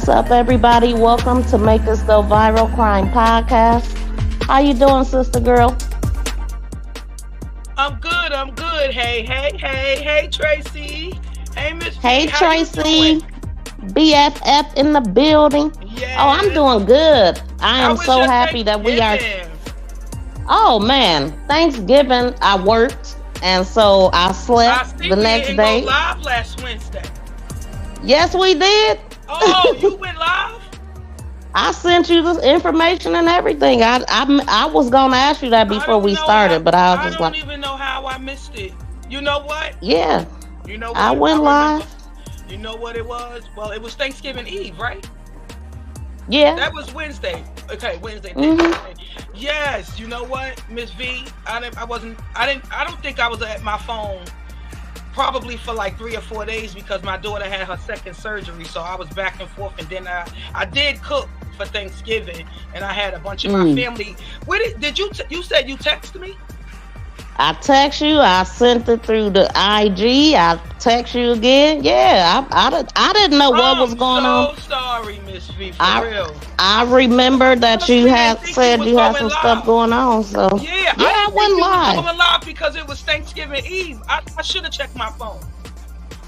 What's up, everybody? Welcome to Make This Go Viral Crime Podcast. How you doing, sister girl? I'm good. I'm good. Hey, Tracy. Hey, Miss. Hey, How Tracy. BFF in the building. Yes. Oh, I'm doing good. I am so happy that we are. Oh man, Thanksgiving I worked, and so I slept the next day. Go live last Wednesday. Yes, we did. Oh, you went live? I sent you the information and everything. I was gonna ask you that before we started, but I was just like, I don't even know how I missed it. You know what? Yeah. You know what? I went live. You know what it was? Well, it was Thanksgiving Eve, right? Yeah. That was Wednesday. Okay, Wednesday. Mm-hmm. Yes. You know what, Miss V? I don't think I was at my phone probably for like 3 or 4 days because my daughter had her second surgery, so I was back and forth, and then I did cook for Thanksgiving, and I had a bunch of my family. Did you said you texted me? I text you. I sent it through the IG. I text you again. Yeah, I didn't know what was going on. I'm so sorry, Miss V. For real. I remember that you had said you had some stuff going on. So I went live. I went live because it was Thanksgiving Eve. I should have checked my phone.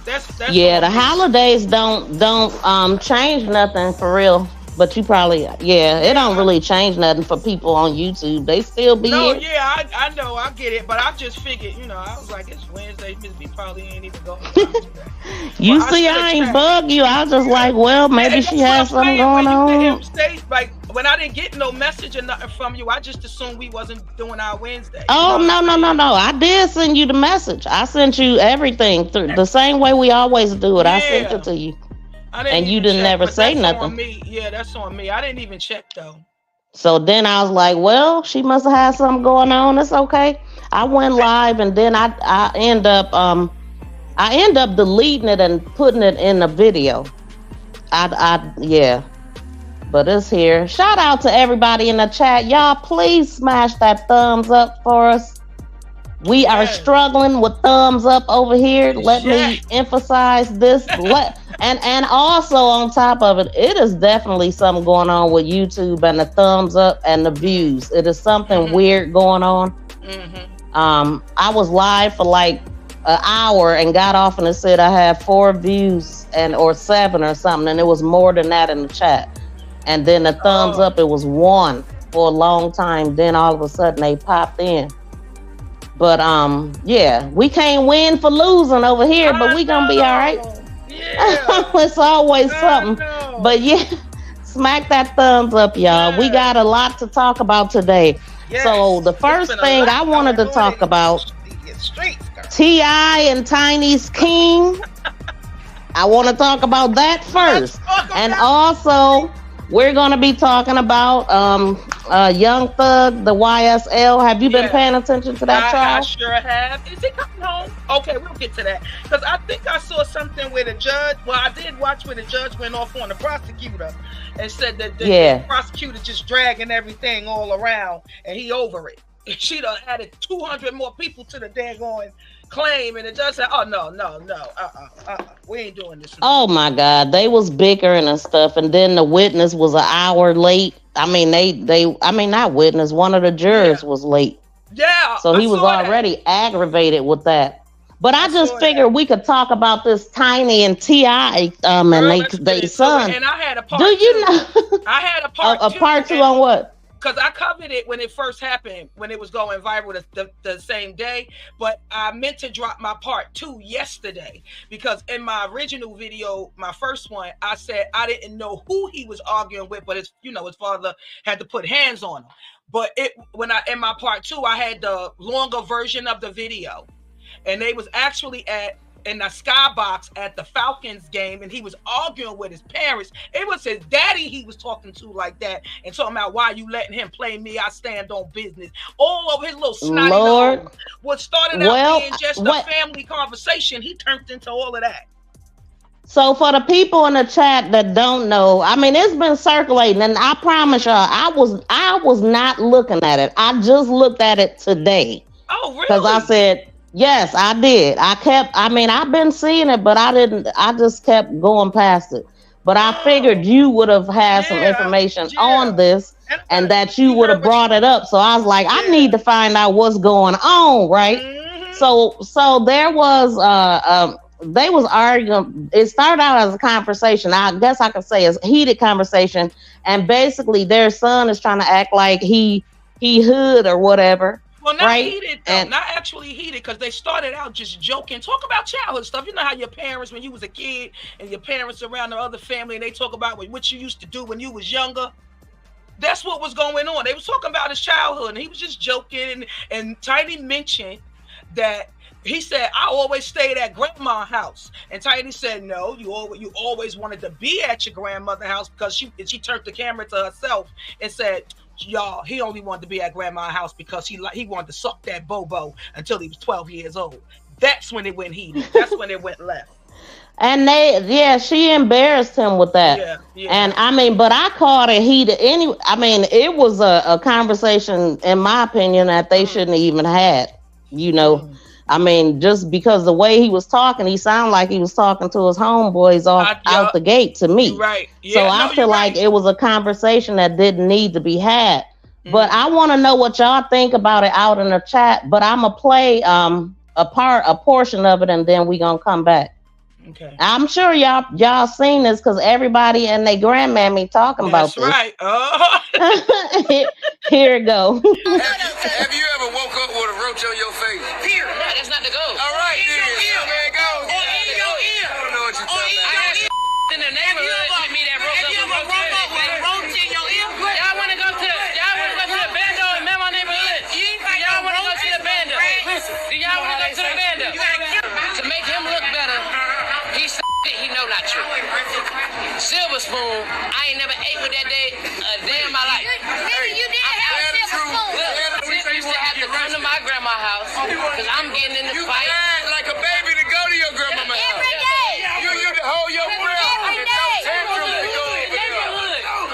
That's the holidays don't change nothing for real. But you probably, it don't really change nothing for people on YouTube. They still be here. Yeah, I know, I get it. But I just figured, I was like, it's Wednesday. Miss B probably ain't even going. You see, I ain't bug you. I was just like, well, maybe she has something going on. Like, when I didn't get no message or nothing from you, I just assumed we wasn't doing our Wednesday. Oh, no. I did send you the message. I sent you everything through the same way we always do it. I sent it to you. And you didn't never say nothing. On me. Yeah, that's on me. I didn't even check though. So then I was like, well, she must have had something going on. It's okay. I went live, and then I end up deleting it and putting it in a video. But it's here. Shout out to everybody in the chat. Y'all, please smash that thumbs up for us. We are struggling with thumbs up over here. Let me emphasize this. And also on top of it, it is definitely something going on with YouTube and the thumbs up and the views. It is something weird going on. I was live for like an hour and got off, and it said I had 4 views or 7 or something, and it was more than that in the chat. And then the thumbs up, it was 1 for a long time. Then all of a sudden they popped in. But we can't win for losing over here, but we gonna be all right. Yeah. It's always something. But smack that thumbs up, y'all. Yeah. We got a lot to talk about today. Yes. So the first thing I wanted to talk about, T.I. and Tiny's King. I want to talk about that first. And also, we're going to be talking about Young Thug, the YSL. Have you been paying attention to that trial? I sure have. Is he coming home? Okay, we'll get to that. Because I think I saw something where the judge, I did watch where the judge went off on the prosecutor and said that the prosecutor just dragging everything all around and he over it. And she done added 200 more people to the daggone claim, and the judge said, "Oh no, we ain't doing this." Oh my God, they was bickering and stuff, and then the witness was an hour late. I mean, not witness. One of the jurors was late. Yeah. So he was already aggravated with that. But I just figured we could talk about this Tiny and T.I. And they son. And I had a part. Do you know? I had a part. A part 2 on what? Because I covered it when it first happened, when it was going viral the same day. But I meant to drop my part 2 yesterday. Because in my original video, my first one, I said I didn't know who he was arguing with, but his father had to put hands on him. But in my part 2, I had the longer version of the video. And they was actually in the skybox at the Falcons game, and he was arguing with his parents. It was his daddy he was talking to like that, and talking about why you letting him play me. I stand on business. All of his little snotty nose. What started out being just a family conversation, he turned into all of that. So for the people in the chat that don't know, I mean, it's been circulating, and I promise y'all, I was not looking at it. I just looked at it today. Oh, really? Because I said, yes, I did. I've been seeing it, but I just kept going past it. but I figured you would have had some information on this and that you would have brought it up. So I was like, I need to find out what's going on, right? Mm-hmm. So there was they was arguing. It started out as a conversation. I guess I could say it's a heated conversation, and basically their son is trying to act like he hood or whatever. Well, not right? heated, though. Not actually heated, because they started out just joking. Talk about childhood stuff. You know how your parents, when you was a kid, and your parents around the other family, and they talk about what you used to do when you was younger. That's what was going on. They was talking about his childhood, and he was just joking. And Tiny mentioned that he said, I always stayed at grandma's house. And Tiny said, no, you always wanted to be at your grandmother's house, because she turned the camera to herself and said, y'all, he only wanted to be at grandma's house because he wanted to suck that bobo until he was 12 years old. That's when it went heated. That's when it went left. And she embarrassed him with that. Yeah. And I mean, but I called it heated anyway. I mean, it was a conversation, in my opinion, that they shouldn't even had, you know. I mean, just because the way he was talking, he sounded like he was talking to his homeboys out the gate to me. Right. Yeah, so I feel like it was a conversation that didn't need to be had. But I want to know what y'all think about it out in the chat. But I'm gonna play a portion of it, and then we gonna come back. Okay. I'm sure y'all seen this, because everybody and their grandmammy talking about this. That's right. Oh. Here it go. Have you ever woke up with a roach on your face? Here. No, that's not the goal. All right, then. There it goes. In your ear. I don't know what you're talking about. I got in the neighborhood with me that roach up with a roach in your ear. Y'all want to go to the bando in my neighborhood? Y'all want to go to the bando? Do y'all want to go to the bando? To make him look better, he said he know not true. Silver spoon, I ain't never ate with that day a day in my life. You did have a silver spoon. Look, Silver used to have to come to my grandma's house because I'm getting in the fight. You act like a baby to go to your grandmama's house. Every day. You to hold your breath. Every day.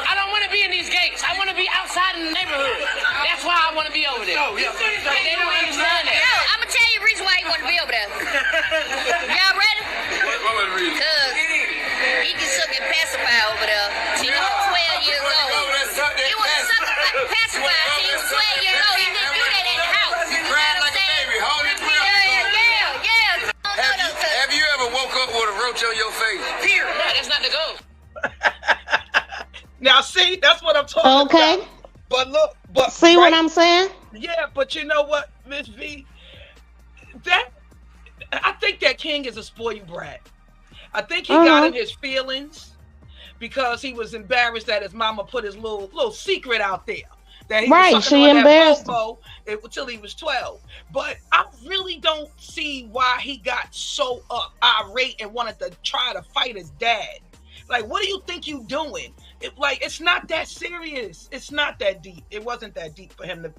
I don't want to be in these gates. I want to be outside in the neighborhood. That's why I want to be over there. And they don't understand that. No, I'm going to tell you the reason why you want to be over there. Y'all ready? What was the reason? Because he can suck and pacify over there. He was 12 years old. He was sucking pacify. He was 12 years old. He didn't do that in the house. You crying like a baby. Hold your breath. Yeah. Have you ever woke up with a roach on your face? Here. No, that's not the goal. Now, see, that's what I'm talking about. But look, see what I'm saying? Yeah, but you know what, Miss V? I think that King is a spoiled brat. I think he got in his feelings because he was embarrassed that his mama put his little secret out there. That he was she embarrassed him until he was 12. But I really don't see why he got so irate and wanted to try to fight his dad. Like, what do you think you doing? It's not that serious. It's not that deep. It wasn't that deep for him to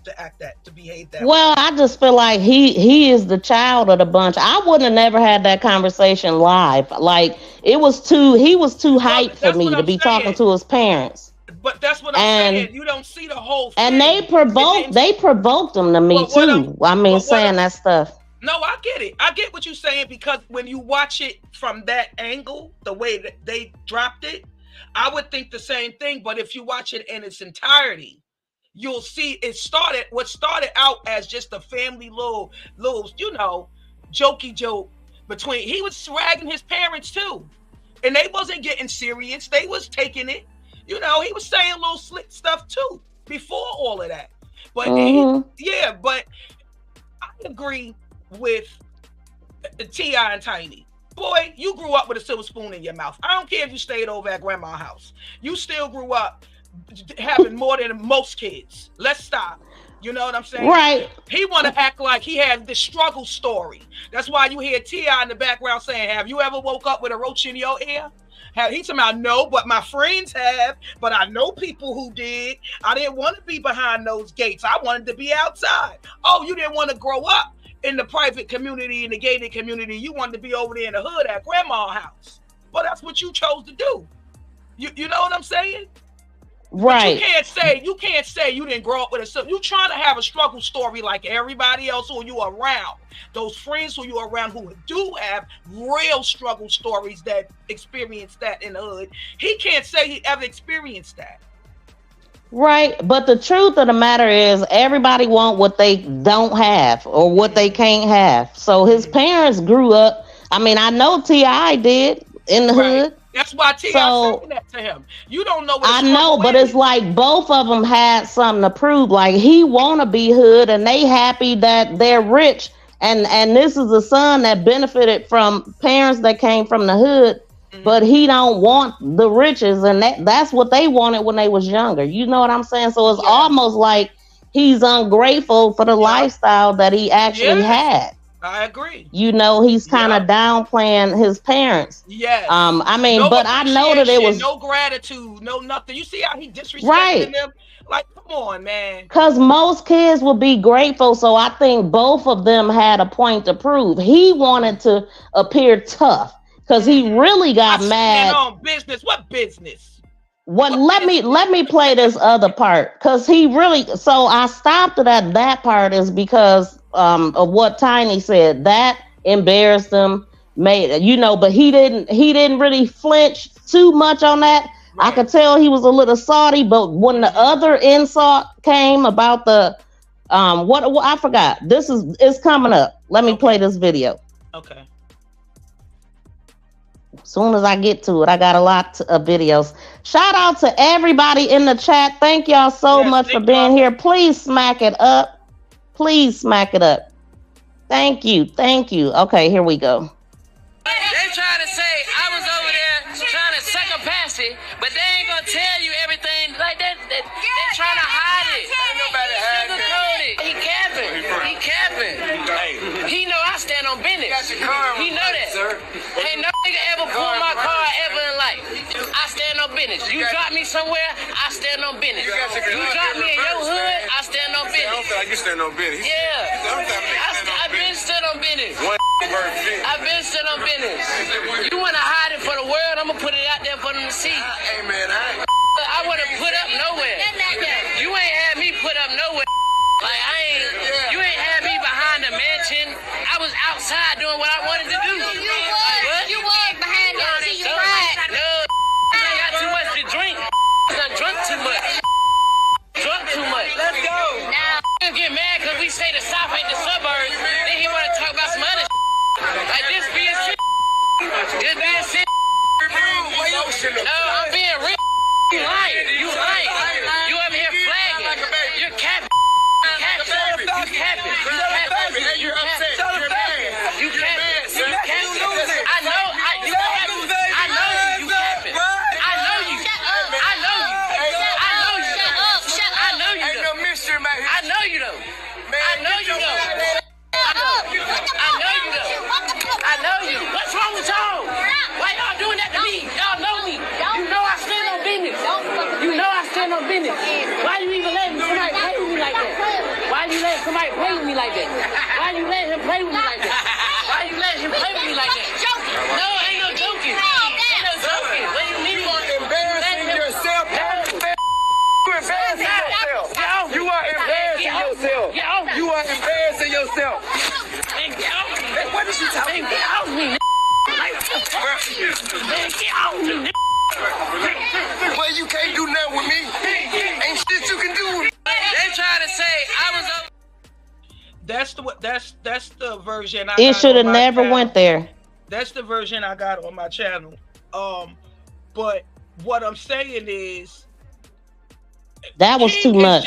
behave that way. Well, I just feel like he is the child of the bunch. I wouldn't have never had that conversation live. Like, he was too hyped for me to be talking to his parents. But that's what I'm saying. You don't see the whole thing. And they provoked him to me too. Saying that stuff. No, I get it. I get what you're saying, because when you watch it from that angle, the way that they dropped it, I would think the same thing. But if you watch it in its entirety, you'll see what started out as just a family little, jokey joke between. He was ragging his parents too, and they wasn't getting serious. They was taking it. He was saying little slick stuff too before all of that. But but I agree with T.I. and Tiny. Boy, you grew up with a silver spoon in your mouth. I don't care if you stayed over at grandma's house. You still grew up having more than most kids. Let's stop. You know what I'm saying? Right. He want to act like he has this struggle story. That's why you hear T.I. in the background saying, have you ever woke up with a roach in your ear? He's talking about, no, but my friends have, but I know people who did. I didn't want to be behind those gates. I wanted to be outside. Oh, you didn't want to grow up in the private community, in the gated community. You wanted to be over there in the hood at grandma's house. But that's what you chose to do. You know what I'm saying? Right. But you can't say you didn't grow up with a. You trying to have a struggle story like everybody else who you are around. Those friends who you are around who do have real struggle stories that experience that in the hood. He can't say he ever experienced that. Right, but the truth of the matter is everybody want what they don't have or what they can't have. So his parents grew up. I mean, I know T.I. did in the hood. That's why T.I. saying that to him. You don't know what I know, but it's like both of them had something to prove. Like he want to be hood and they happy that they're rich. And this is a son that benefited from parents that came from the hood. But he don't want the riches, and that's what they wanted when they was younger. You know what I'm saying? So it's almost like he's ungrateful for the lifestyle that he actually had. I agree. You know, he's kind of downplaying his parents. Yes. I mean, no but I know that it was no gratitude, no nothing. You see how he disrespected them? Like, come on, man. Because most kids would be grateful. So I think both of them had a point to prove. He wanted to appear tough. Because he really got mad. On business. What business? Let me play this other part. Because he really. So I stopped it at that part is because of what Tiny said. That embarrassed him. But he didn't really flinch too much on that. Right. I could tell he was a little salty. But when the other insult came about the what I forgot. It's coming up. Let me play this video. Okay. Soon as I get to it, I got a lot of videos. Shout out to everybody in the chat. Thank y'all so much for being here. Please smack it up. Please smack it up. Thank you. Thank you. Okay, here we go. They trying to say I was over there trying to suck a passy, but they ain't gonna tell you everything like that. They trying to hide it. Ain't nobody hiding it. He capping. He capping. He know I stand on business. He know that. Ain't no nigga ever pull my car ever in life. I stand on business. You drop me somewhere, I stand on business. You drop me in your hood, I stand on business. I don't feel like you stand on business. Yeah. I've been stood on business. I've been stood on business. You want to hide it for the world, I'm going to put it out there for them to see. Hey, man, I want to put up nowhere. You ain't had me put up nowhere. Like, you ain't had me behind the mansion. I was outside doing what I wanted to do. You was behind the mansion. You right. No, I got too much to drink. I drunk too much. Let's go. Now, You get mad because we say the South ain't the suburbs. Then he want to talk about some other like this being shit. This being shit. No, I'm being real. You lying. You over here flagging. You're capping. You're upset. You're mad. You capping. I know you capping. I know you. Ain't no mystery about here. I know you though. I know you though. What's wrong with y'all? Why y'all doing that to me? Y'all know me. You know I stand on business. Why you even letting somebody play with me like that? Why you letting somebody play with me like that? Why you letting him play with me like that? Why you letting him play with me like that? No, ain't no joking. Ain't no joking. What do you mean? You are embarrassing yourself. You are embarrassing yourself. You are embarrassing yourself. What is she talking about? Get off me, get off me. Well, you can't do nothing with me. Ain't shit you can do with me. They trying to say I was up. That's the version I It got should have on my never channel. went there. That's the version I got on my channel. But what I'm saying is That was too much.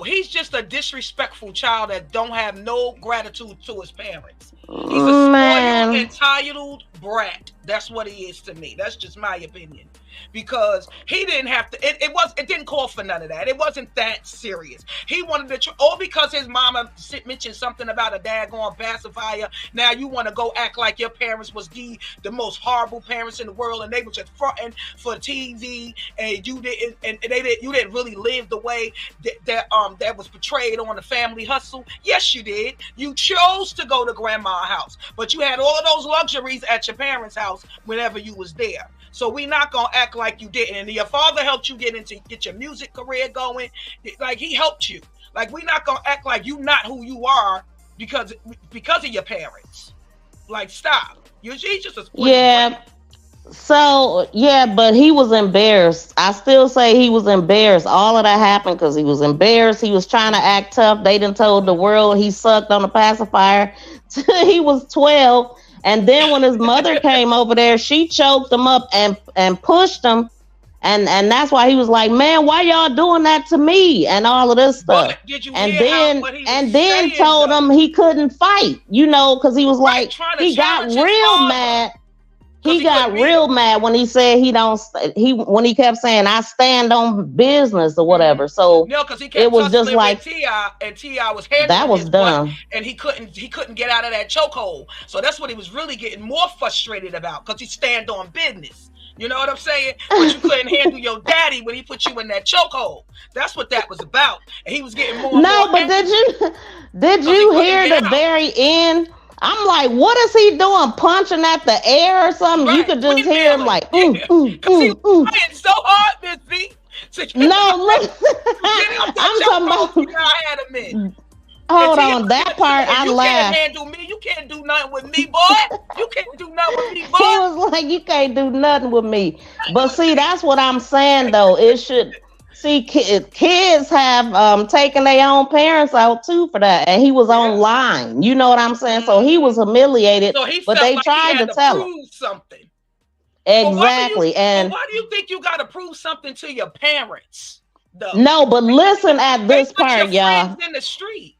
He's just a disrespectful child that don't have no gratitude to his parents. He's a spoiled, entitled brat. That's what he is to me. That's just my opinion. Because he didn't have to. It didn't call for none of that. It wasn't that serious. He wanted to. All because his mama mentioned something about a daggone pacifier. Now you want to go act like your parents was the most horrible parents in the world, and they were just fronting for TV, and you didn't. And you didn't really live the way that was portrayed on The Family Hustle. Yes, you did. You chose to go to grandma's house, but you had all of those luxuries at your parents' house whenever you was there. So we not gonna act like you didn't. And your father helped you get your music career going. Like he helped you. Like we not gonna act like you not who you are because of your parents. Like stop. He's just a yeah. So yeah, but he was embarrassed. I still say he was embarrassed. All of that happened because he was embarrassed. He was trying to act tough. They done told the world he sucked on the pacifier till he was 12. And then when his mother came over there, she choked him up and pushed him. And that's why he was like, man, why y'all doing that to me? And all of this stuff. And then told him he couldn't fight, because he was like, he got real mad. He got real mad when he said when he kept saying, I stand on business or whatever. So because he kept was just like T.I. and T.I. was handling that was dumb. And he couldn't get out of that chokehold. So that's what he was really getting more frustrated about because he stand on business. You know what I'm saying? But you couldn't handle your daddy when he put you in that chokehold. That's what that was about. And he was getting more. No, but did you hear the very end? I'm like, what is he doing? Punching at the air or something? Right. You could just hear him like, he was trying so hard, Miss B. No, look. I'm talking about. Hold on, that part I laughed. You can't handle me. You can't do nothing with me, boy. You can't do nothing with me, boy. He was like, you can't do nothing with me. But see, that's what I'm saying though. It should. See, kids have taken their own parents out too for that, and he was online. You know what I'm saying? So he was humiliated, but they tried to tell him something. Exactly, and why do you think you got to prove something to your parents? Though? No, but listen at this part, y'all. In the street.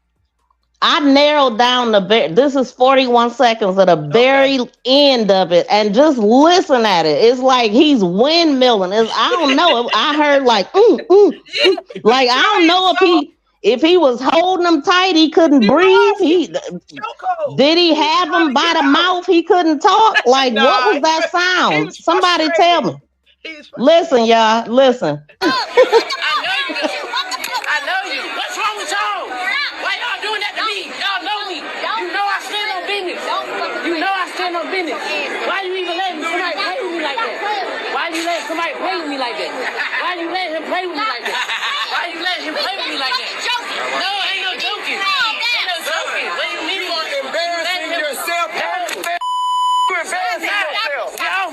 I narrowed down this is 41 seconds at the very end of it, and just listen at it. It's like he's windmilling. I don't know. I heard like, like I don't know if he was holding him tight, he couldn't breathe. Did he have him by the mouth? He couldn't talk. Like what was that sound? Somebody tell me. Listen, y'all. Listen. I know you. What's wrong with y'all? Why y'all doing that to me? Y'all know me. You know I stand on business. You know I stand on business. Why you even letting somebody play with me like that? Why you letting somebody play with me like that? Why you letting him play with me like that? Why you letting him play with me like that? No, ain't no joking. Ain't no joking. What do you mean? You are embarrassing yourself.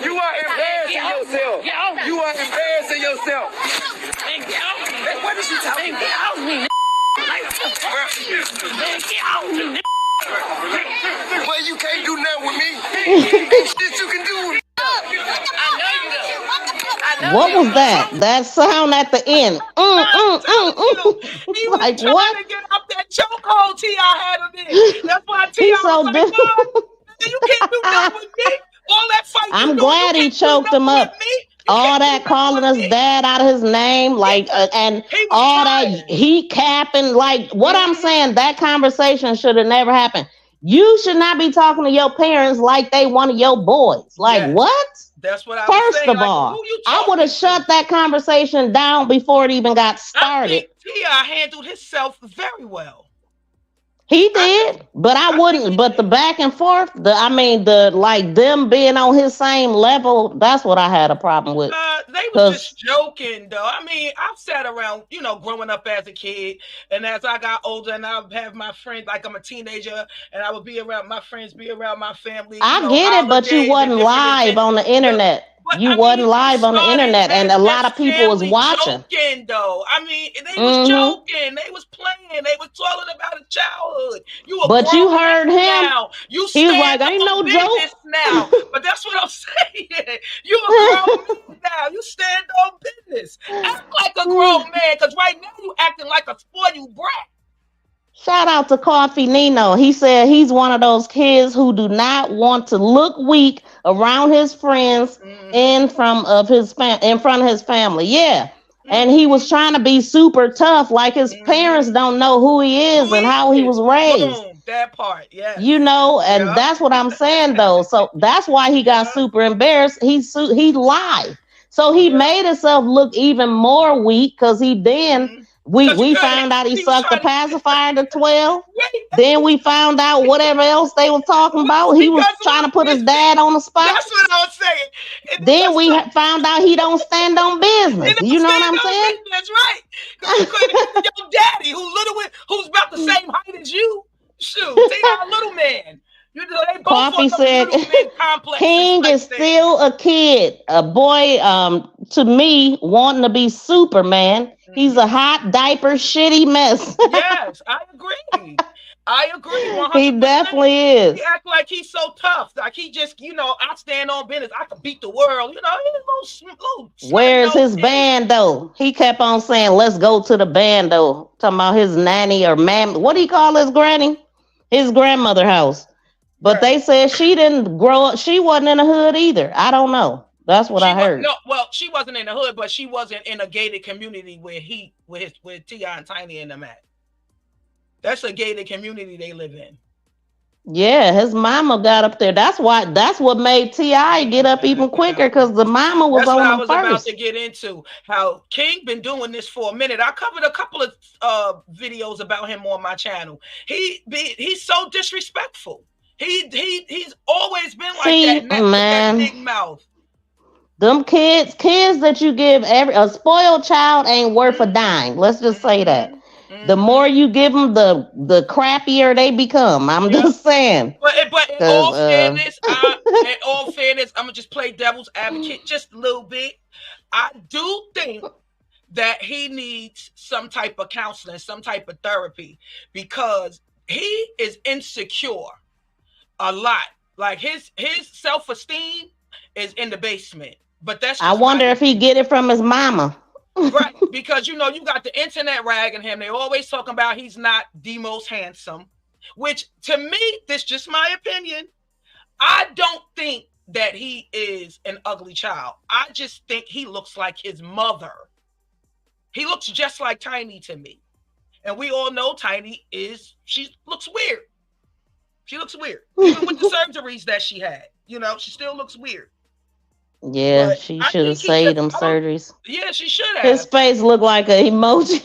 You are embarrassing yourself. You are embarrassing yourself. What is you talking about? Get off me, Well, you can't do nothing with me. Ain't shit you can do with me. I know you do. What was that? That sound at the end. He was like trying what? to get up that chokehold T.I. had him in. That's why T.I. so was like, Mom, you can't do nothing with me. All that fight. I'm glad he choked him up. All that calling us dad out of his name, like, and all that he capping, like, what I'm saying, that conversation should have never happened. You should not be talking to your parents like they one of your boys. Like, what? That's what I was saying. First of all, I would have shut that conversation down before it even got started. I think T.I. handled himself very well. He did, but I wouldn't. But the back and forth, like them being on his same level, that's what I had a problem with. They was just joking, though. I mean, I've sat around, growing up as a kid, and as I got older, and I would have my friends, like I'm a teenager, and I would be around my friends, be around my family. I get it, but you wasn't live on the internet. You wasn't live on the internet, and a lot of people was watching. Joking, though. I mean, they was joking. They was playing. They was talking about his childhood. But you heard him. Now. He was like, "Ain't no joke." Now, but that's what I'm saying. You a grown man now. You stand on business. Act like a grown man, because right now you acting like a spoiled brat. Shout out to Coffee Nino. He said he's one of those kids who do not want to look weak around his friends in front of his family. Yeah. And he was trying to be super tough, like his parents don't know who he is and how he was raised. That part, yeah. And that's what I'm saying though. So that's why he got super embarrassed. He lied. So he made himself look even more weak because he then We found out he sucked a pacifier to 12. Then we found out whatever else they were talking about. He was trying to put his dad on the spot. That's what I was saying. Then we found out he don't stand on business. You know what I'm saying? That's right. Your daddy, who's about the same height as you. Shoot, T.I. little man. You know, they both Coffee said King is still a kid, a boy. To me, wanting to be Superman. He's a hot diaper, shitty mess. Yes, I agree. I agree. 100%. He definitely is. He act like he's so tough. Like he just, I stand on business. I can beat the world. He's a little Where's his bando? He kept on saying, "Let's go to the bando." Talking about his nanny or what do you call his granny? His grandmother house. But they said she didn't grow up. She wasn't in the hood either. I don't know. That's what I heard. Well, she wasn't in the hood, but she wasn't in a gated community where T.I. and Tiny and them at. That's a gated community they live in. Yeah, his mama got up there. That's what made T.I. get up even quicker, because the mama was on him first. That's what I was about to get into. How King been doing this for a minute. I covered a couple of videos about him on my channel. He's so disrespectful. He's always been like that. Man. That big mouth. Them kids that you give a spoiled child ain't worth a dime. Let's just say that. Mm-hmm. The more you give them, the crappier they become. I'm just saying. But in all fairness, I'm gonna just play devil's advocate just a little bit. I do think that he needs some type of counseling, some type of therapy, because he is insecure a lot. Like his self-esteem is in the basement. But I wonder if he get it from his mama. Right, because you got the internet ragging him. They always talking about he's not the most handsome, which to me, this is just my opinion. I don't think that he is an ugly child. I just think he looks like his mother. He looks just like Tiny to me. And we all know Tiny she looks weird. She looks weird. Even with the surgeries that she had, she still looks weird. Yeah, but she should have saved them surgeries. Yeah, she should have. His face looked like an emoji.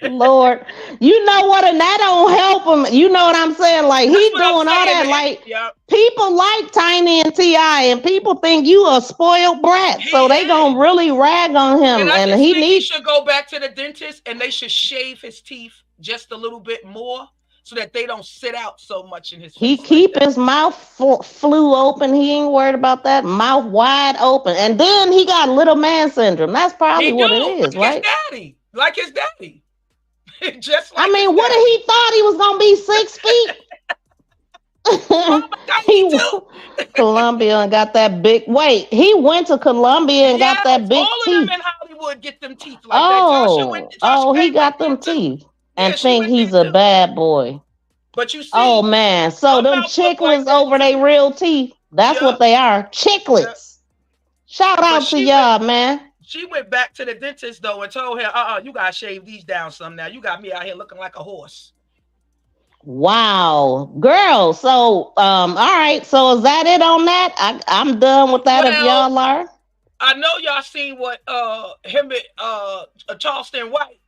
Lord, you know what? And that don't help him. You know what I'm saying? Like, he's doing all that. Like, people like Tiny and T.I., and people think you a spoiled brat. So they gonna really rag on him. And he should go back to the dentist, and they should shave his teeth just a little bit more, so that they don't sit out so much in his face. He keep his mouth flew open. He ain't worried about that. Mouth wide open. And then he got little man syndrome. That's probably what it is, right? Like his daddy. Just like what if he thought he was going to be 6 feet? Columbia and got that big... Wait, he went to Columbia and got that big teeth. All of them in Hollywood get them teeth like that. He got them teeth. And think he's a bad boy. But you see, oh man, so them chiclets over their real teeth. That's what they are. Chiclets. Shout out to y'all, man. She went back to the dentist though and told her, you gotta shave these down some now. You got me out here looking like a horse. Wow. Girl, so all right. So is that it on that? I'm done with that. If y'all are. I know y'all seen what him and Charleston White.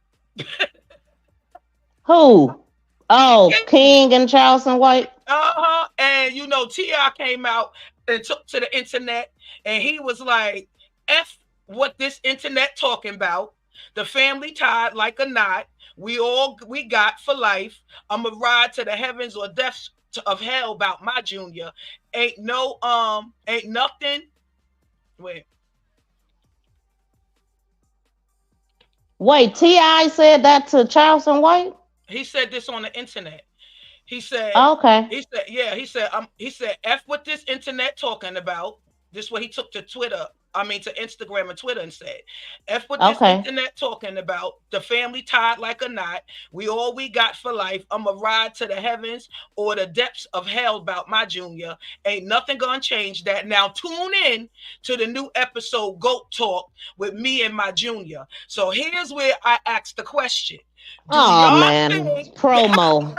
Who? Oh, King and Charleston White. And T.I. came out and took to the internet, and he was like, "F what this internet talking about. The family tied like a knot. We got for life. I'ma ride to the heavens or depths of hell about my junior. Ain't nothing. Wait, T.I. said that to Charleston White? He said this on the internet. He said, okay. He said, F what this internet talking about. This is what he took to Instagram and Twitter and said, F what this internet talking about. The family tied like a knot. We got for life. I'ma ride to the heavens or the depths of hell about my junior. Ain't nothing gonna change that. Now tune in to the new episode Goat Talk with me and my junior. So here's where I ask the question. Oh man, promo.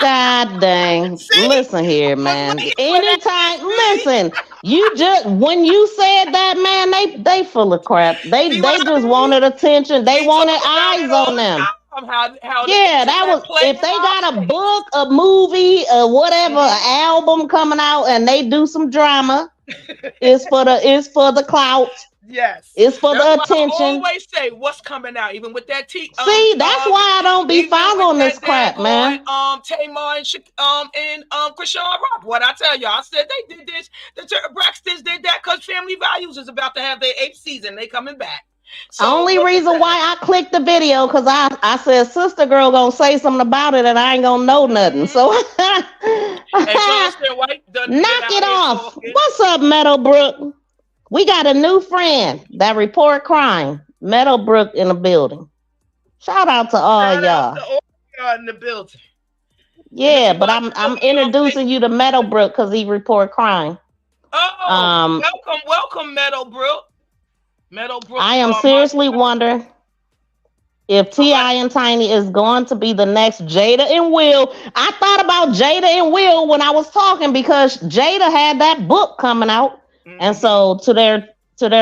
God dang. See? Listen here, I'm man. waiting for Anytime, that. listen, you just, when you said that, man, they full of crap. They See what I just mean? wanted attention. They We wanted talk about it eyes all on the them. time. How the Yeah, that internet was, play if in they our got a face. book, a movie, whatever, an album coming out and they do some drama, it's for the clout. Yes. It's for That's the why I attention. always say what's coming out, even with that See, that's why I don't be even with following this that crap, man. Tamar and Krishan Rock. What I tell you, I said they did this, the Braxtons did that because Family Values is about to have their 8th season. They coming back. So Only what reason why I clicked the video because I said sister girl gonna say something about it and I ain't gonna know nothing. So White done knock it off. What's up, Meadowbrook? We got a new friend that report crime. Meadowbrook in the building. Shout out to all y'all. In the building. Yeah, but I'm introducing you to Meadowbrook because he report crime. Oh, welcome, Meadowbrook. I am seriously wondering if T.I. and Tiny is going to be the next Jada and Will. I thought about Jada and Will when I was talking because Jada had that book coming out. And so to their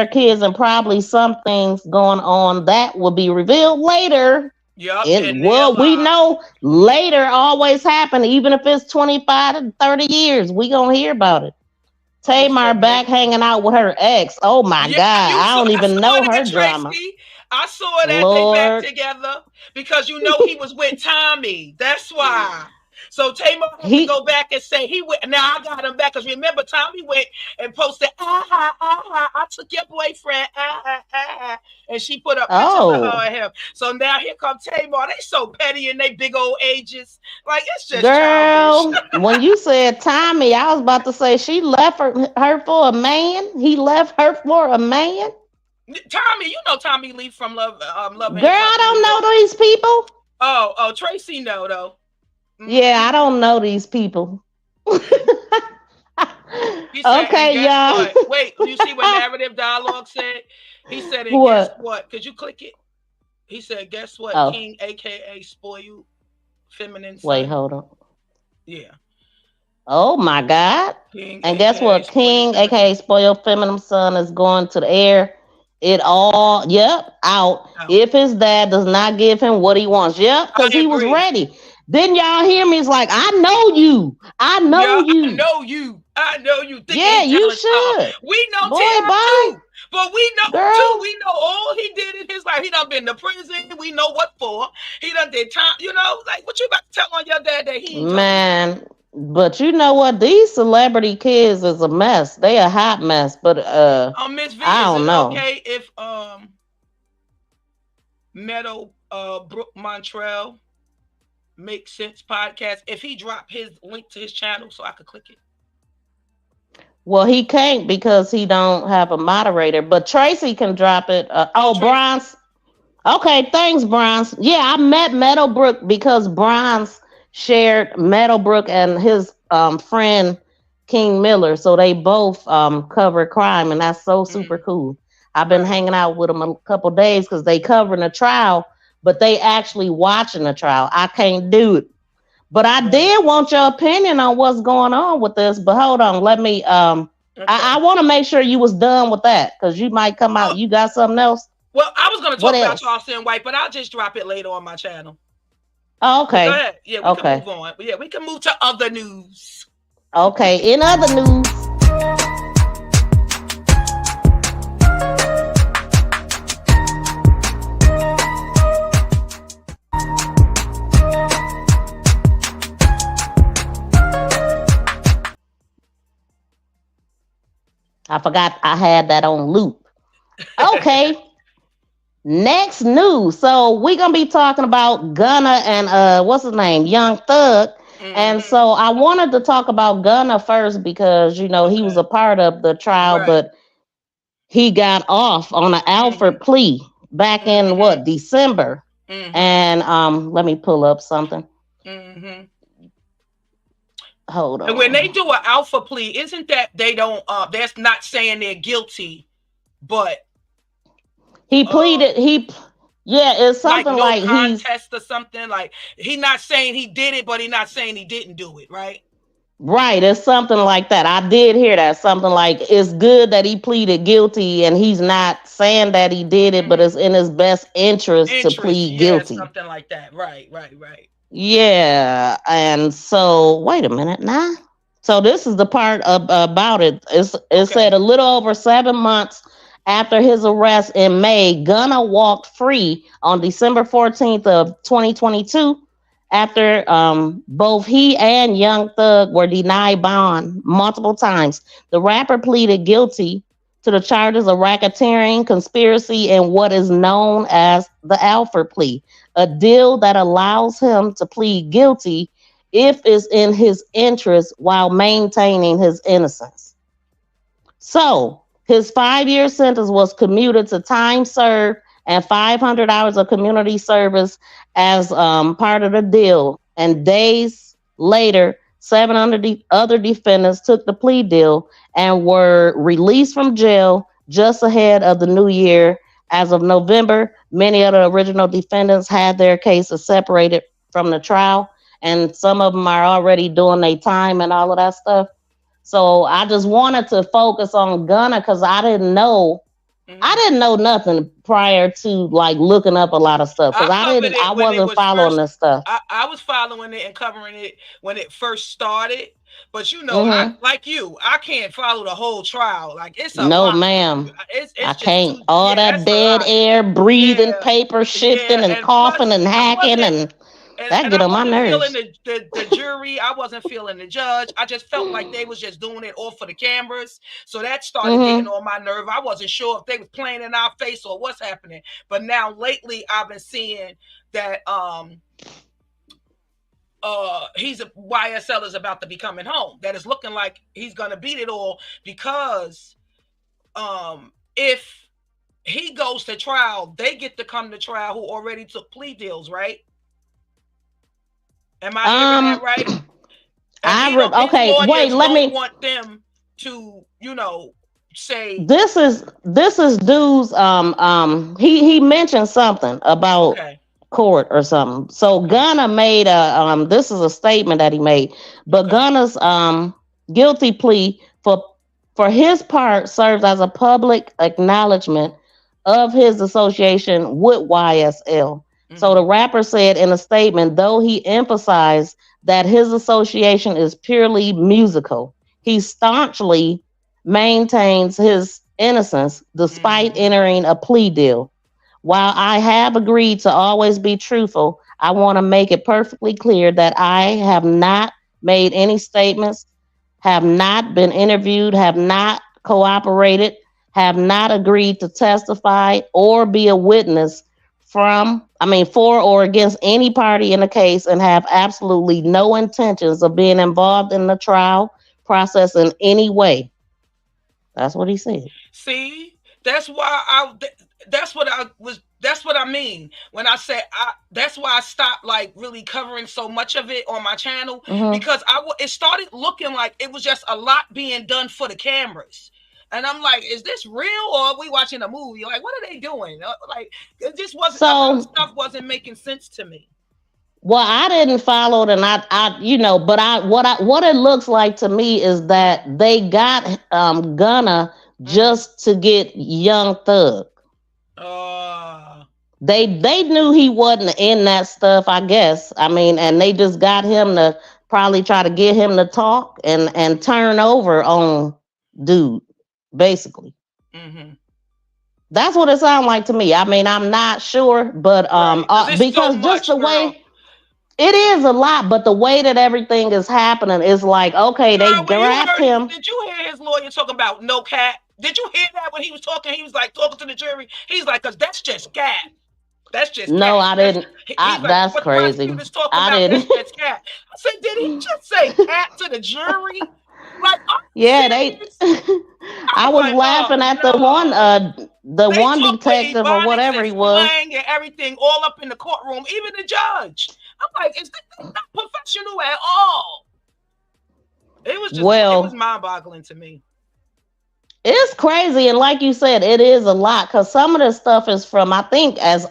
kids and probably some things going on that will be revealed later. Yep. We know later always happen, even if it's 25 to 30 years. We gonna hear about it. Tamar back hanging out with her ex. Oh my God. I don't even know her drama. I saw that they back together because you know he was with Tommy. That's why. So Tamar had to go back and say he went. Now I got him back because remember Tommy went and posted, I took your boyfriend, and she put up pictures of her and him. So now here come Tamar. They so petty in they big old ages. Like it's just girl. childish. When you said Tommy, I was about to say she left her for a man. He left her for a man. Tommy, you know Tommy Lee from Love. Girl, I don't know these people. Oh, Tracy know though. Yeah, I don't know these people. Okay, y'all. Wait, you see what Narrative Dialogue said? He said, and guess what? Could you click it? He said, guess what? Oh. King, aka Spoiled Feminine Son. Wait, hold on. Yeah. Oh my God. King, and guess what? King, aka Spoiled Feminine Son, is going to the air. Out. If his dad does not give him what he wants. Yep, because he was ready. Then y'all hear me? It's like, I know you. I know you. I know you. Yeah, you should. We know T.I. too. But we know too. We know all he did in his life. He done been to prison. We know what for. He done did time. You know, like what you about to tell on your dad that he ain't man. But you know what? These celebrity kids is a mess. They a hot mess. But Miss V, I don't know. Okay, if Meadowbrook Montreal Make Sense podcast, if he drop his link to his channel so I could click it. Well, he can't because he don't have a moderator, but Tracy can drop it. Bronze. Okay, thanks, Bronze. Yeah, I met Meadowbrook because Bronze shared Meadowbrook and his friend King Miller, so they both cover crime, and that's so super cool. I've been hanging out with them a couple days because they covering a trial, but they actually watching the trial. I can't do it. But I did want your opinion on what's going on with this. But hold on, let me I want to make sure you was done with that because you might come out. You got something else? Well, I was gonna talk about Charleston White, but I'll just drop it later on my channel. Oh, okay. Go ahead. Yeah, we can move on. Yeah, we can move to other news. Okay, in other news. I forgot I had that on loop. Okay. Next news. So we're going to be talking about Gunna and what's his name? Young Thug. And so I wanted to talk about Gunna first because, you know, he was a part of the trial, but he got off on an Alford plea back in December. And let me pull up something. Hold on. And when they do an alpha plea, isn't that they don't that's not saying they're guilty, but he pleaded Yeah, it's Like something no like he's contest or something. Like he not saying he did it, but he not saying he didn't do it, right? right. It's something like that. I did hear that. Something like it's good that he pleaded guilty and he's not saying that he did it, but Mhm. it's in his best interest to Interest, plead yeah, guilty. something like that. Right, right, right. Yeah, and so wait a minute now. So this is the part about it. It said Okay. a little over 7 months after his arrest in May, Gunna walked free on December 14th of 2022 after both he and Young Thug were denied bond multiple times. The rapper pleaded guilty to the charges of racketeering, conspiracy, and what is known as the Alford plea, a deal that allows him to plead guilty if it's in his interest while maintaining his innocence. So his 5 year sentence was commuted to time served and 500 hours of community service as part of the deal. And days later, other defendants took the plea deal and were released from jail just ahead of the new year. As of November, many of the original defendants had their cases separated from the trial, and some of them are already doing their time and all of that stuff. So I just wanted to focus on Gunna because I Mhm. didn't know nothing prior to like looking up a lot of stuff because I covered I it when it wasn't was following first. this stuff. I was following it and covering it when it first started. But you know, I Hmm. like you, I can't follow the whole trial. Like it's a No, lot. ma'am. I It's just can't. too. All Yeah, that that's a dead lot. air, breathing, Yeah, paper yeah, shifting, and and plus coughing and I hacking, wasn't. and And, that and get I on my wasn't feeling nerves. the jury. I wasn't feeling the judge. I just felt like they was just doing it all for the cameras. So that started getting Hmm. on my nerve. I wasn't sure if they was playing in our face or what's happening. But now lately I've been seeing that he's a YSL is about to be coming home. That is looking like he's gonna beat it all because if he goes to trial, they get to come to trial who already took plea deals, right? Am I hearing that Um, right? And he don't, his okay. Wait, lawyers let don't me. want them to, say, This is dude's. He mentioned something about okay, court or something. So okay, Gunna made a this is a statement that he made. But okay. Gunna's guilty plea for his part serves as a public acknowledgement of his association with YSL. So the Mm-hmm. rapper said in a statement, though he emphasized that his association is purely musical, he staunchly maintains his innocence despite Mm-hmm. entering a plea deal. While I have agreed to always be truthful, I want to make it perfectly clear that I have not made any statements, have not been interviewed, have not cooperated, have not agreed to testify or be a witness for or against any party in the case, and have absolutely no intentions of being involved in the trial process in any way. That's what he said. See, that's why that's what I was. That's what I mean when I said That's why I stopped like really covering so much of it on my channel Hmm. because it started looking like it was just a lot being done for the cameras. And I'm like, is this real or are we watching a movie? Like, what are they doing? Like, it just wasn't a lot of So stuff wasn't making sense to me. well, I didn't follow it, and but what it looks like to me is that they got Gunna Mm-hmm. just to get Young Thug. Uh, They knew he wasn't in that stuff, I guess. I mean, and they just got him to probably try to get him to talk and turn over on dude, basically. mm-hmm. That's what it sounded like to me. I mean, I'm not sure, but Right. Because it's so because just the much, girl. way it is a lot, but the way that everything is happening is like, okay, they Girl, when you grabbed heard, him. did you hear his lawyer talking about no cap? Did you hear that when he was talking? He was like talking to the jury. He's like, because that's just cap. That's just cat. No, I didn't. He's like, That's what the crazy. prosecutor's talking I about, that's didn't. just cat. I said, did he just say cat to the jury? Like, are you Yeah, they. serious? I I was was like, laughing oh at no. the They one talk with detective or ebonics whatever and he was. slang and everything all up in the courtroom, even the judge. I'm like, is this not professional at all? It was Well, mind boggling to me. It's crazy, and like you said, it is a lot because some of this stuff is from I think as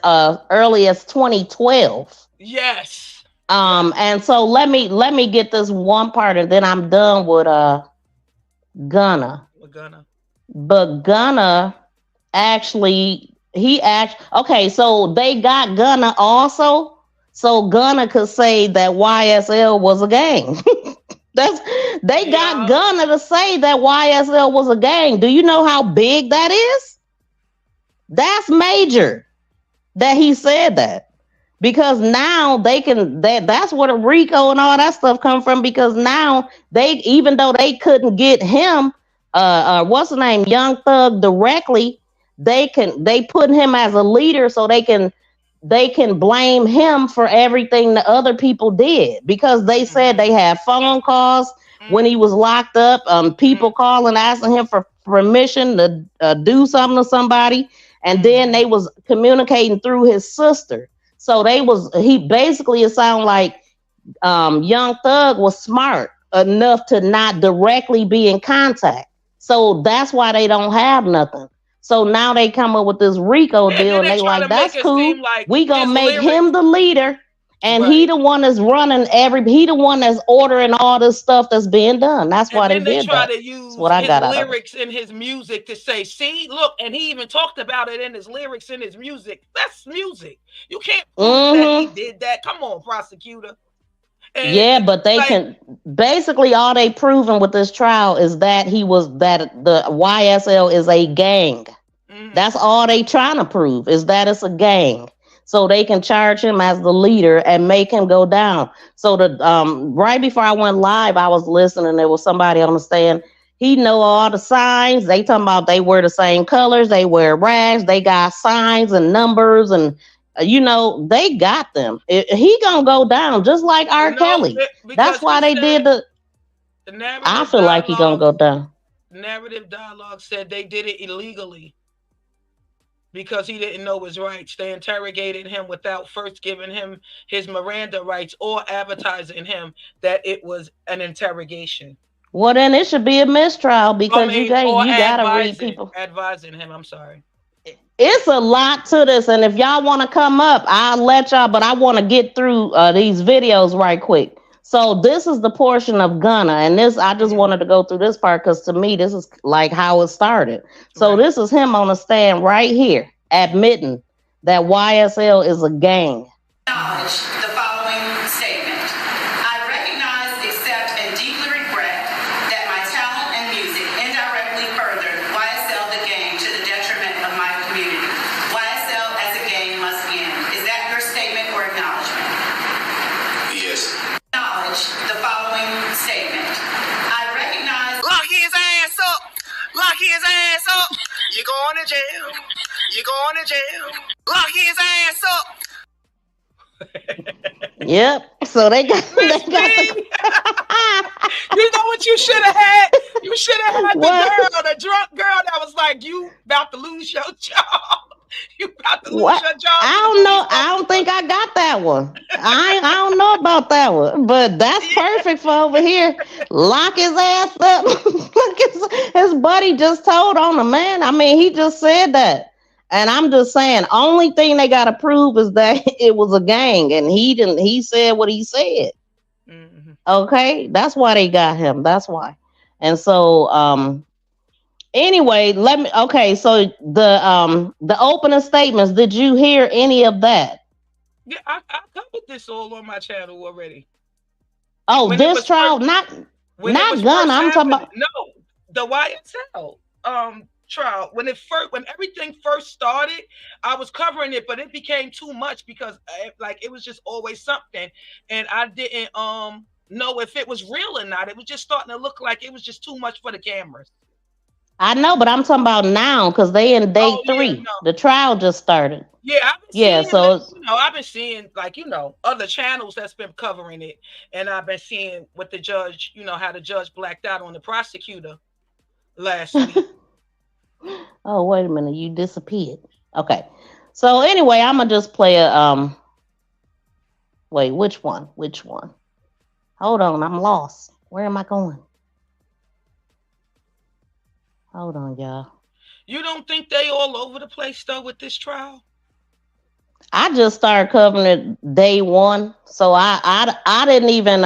early as 2012. Yes. And so let me get this one part, and then I'm done with Gunna. We're gonna. But Gunna actually, okay. So they got Gunna also, so Gunna could say that YSL was a gang. They got Gunna to say that YSL was a gang. Do you know how big that is? That's major that he said that, because now they can that's where the Rico and all that stuff come from, because now they, even though they couldn't get him what's the name, Young Thug directly, they put him as a leader so they can blame him for everything the other people did, because they said they had phone calls when he was locked up, people calling asking him for permission to do something to somebody, and then they was communicating through his sister. So he basically, it sounded like Young Thug was smart enough to not directly be in contact. So that's why they don't have nothing. So now they come up with this Rico deal, and they like, that's cool. Like we gonna make him the leader, and right. he the one that's running he the one that's ordering all this stuff that's being done. That's why they did that. To use that's what I got lyrics in his music to say, see, look, and he even talked about it in his lyrics in his music. That's music. You can't prove that he did that. Come on, prosecutor. And yeah, but they can basically, all they proven with this trial is that the YSL is a gang. That's all they trying to prove, is that it's a gang, so they can charge him as the leader and make him go down. So right before I went live, I was listening. There was somebody on the stand. He know all the signs. They talking about they wear the same colors. They wear rags. They got signs and numbers, and they got them. He gonna go down just like R. Kelly. That's why they did the I feel like he gonna go down. Narrative Dialogue said they did it illegally because he didn't know his rights. They interrogated him without first giving him his Miranda rights or advertising him that it was an interrogation. Well, then it should be a mistrial, because you gotta read people. Advising him, I'm sorry. It's a lot to this, and if y'all want to come up, I'll let y'all, but I want to get through these videos right quick. So this is the portion of Gunna, and I just wanted to go through this part because to me, this is like how it started. So this is him on the stand right here, admitting that YSL is a gang. Acknowledge the following statement. I recognize, accept, and deeply regret that my talent and music indirectly furthered YSL the gang to the detriment of my community. YSL as a gang must end. Is that your statement or acknowledgement? Yes. Acknowledge the following statement. I recognize. Lock his ass up. Lock his ass up. You're going to jail. You're going to jail. Lock his ass up. Yep. So they got the You know what you should have had? You should have had the drunk girl that was like, you about to lose your job. You about to lose your job. I don't know. I don't think I got that one. I don't know about that one, but that's perfect for over here. Lock his ass up. Look, his buddy just told on him, man. I mean, he just said that. And I'm just saying, only thing they got to prove is that it was a gang, and he said what he said. Mm-hmm. Okay. That's why they got him. That's why. And so, anyway, so the opening statements, did you hear any of that? Yeah, I covered this all on my channel already. Oh, when this trial, not Gunna. I'm talking about the YSL trial. When everything first started, I was covering it, but it became too much because it was just always something, and I didn't know if it was real or not. It was just starting to look like it was just too much for the cameras. I know, but I'm talking about now because they in day 3. Yeah, no. The trial just started. Yeah, I've been seeing other channels that's been covering it, and I've been seeing what the judge, how the judge blacked out on the prosecutor last week. Oh, wait a minute, you disappeared. Okay, so anyway, I'm gonna just play a Wait, which one? Hold on, I'm lost. Where am I going? Hold on, y'all. You don't think they all over the place though with this trial? I just started covering it day one, so I didn't even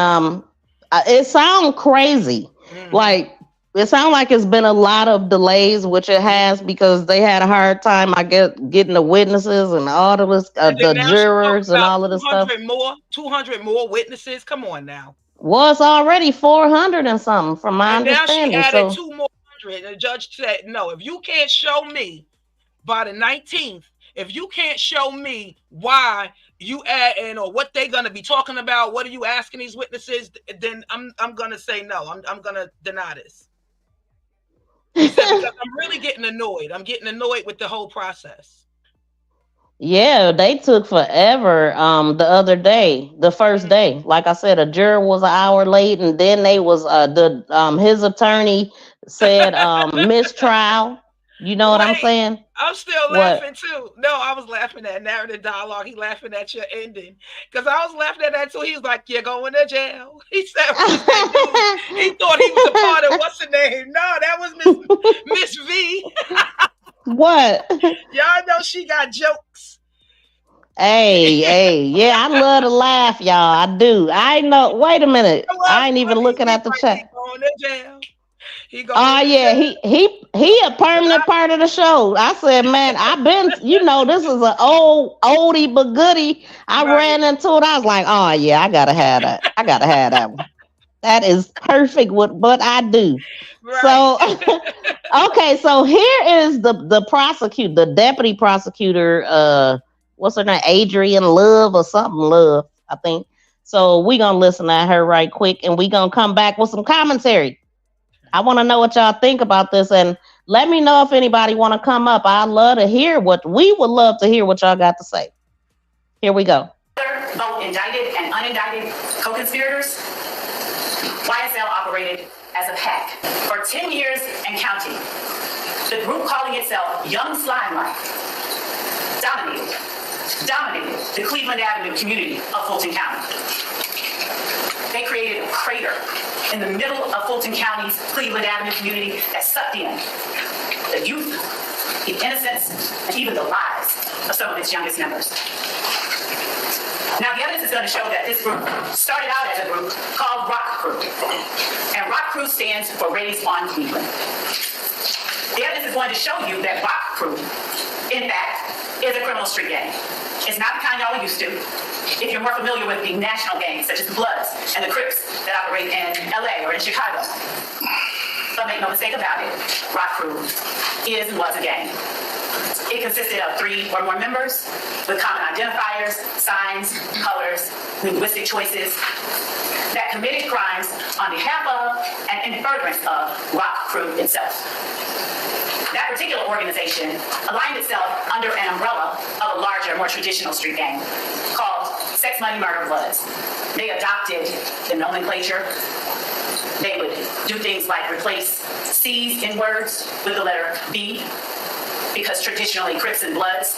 it sounds crazy. Like it sounds like it's been a lot of delays, which it has because they had a hard time, I guess, getting the witnesses and all of this, the jurors and all of this stuff. 200 more witnesses. Come on now. Was already 400 and something, from my understanding. Now she added 2 more hundred. The judge said, "No, if you can't show me by the 19th, if you can't show me why you adding or what they're gonna be talking about, what are you asking these witnesses? Then I'm gonna say no. I'm gonna deny this." He said, because I'm really getting annoyed. I'm getting annoyed with the whole process. Yeah, they took forever. The other day, the first day, like I said, a juror was an hour late, and then they was his attorney said mistrial. You know what I'm saying? I'm still laughing too. No, I was laughing at narrative dialogue. He laughing at your ending because I was laughing at that too. He was like, "You're going to jail." He said, he thought he was a part of what's the name? No, that was Miss V. What? Y'all know she got jokes. Hey, yeah, I love to laugh, y'all. I do. I know. Wait a minute. I ain't even looking at the chat. He going to jail. Yeah, he a permanent part of the show. I said, man, I've been, this is an oldie but goodie. I ran into it. I was like, oh yeah, I gotta have that. I gotta have that one. That is perfect with what I do. Right. So, okay, so here is the deputy prosecutor. What's her name? Adrienne Love or something Love, I think. So we gonna listen to her right quick, and we gonna come back with some commentary. I want to know what y'all think about this, and let me know if anybody want to come up. I'd love to hear we would love to hear what y'all got to say. Here we go. Both indicted and unindicted co-conspirators, YSL operated as a pack for 10 years and counting. The group calling itself Young Slime dominated the Cleveland Avenue community of Fulton County. They created a crater in the middle of Fulton County's Cleveland Avenue community that sucked in the youth, the innocence, and even the lives of some of its youngest members. Now, the evidence is going to show that this group started out as a group called Rock Crew. And Rock Crew stands for Raise on Cleveland. The evidence is going to show you that Rock Crew, in fact, is a criminal street gang. It's not the kind y'all are used to. If you're more familiar with the national gangs, such as the Bloods and the Crips that operate in LA or in Chicago. But make no mistake about it, Rock Crew is and was a gang. It consisted of 3 or more members with common identifiers, signs, colors, linguistic choices that committed crimes on behalf of and in furtherance of Rock Crew itself. That particular organization aligned itself under an umbrella of a larger, more traditional street gang called Sex, Money, Murder, Bloods. They adopted the nomenclature. They would do things like replace C's in words with the letter B, because traditionally Crips and Bloods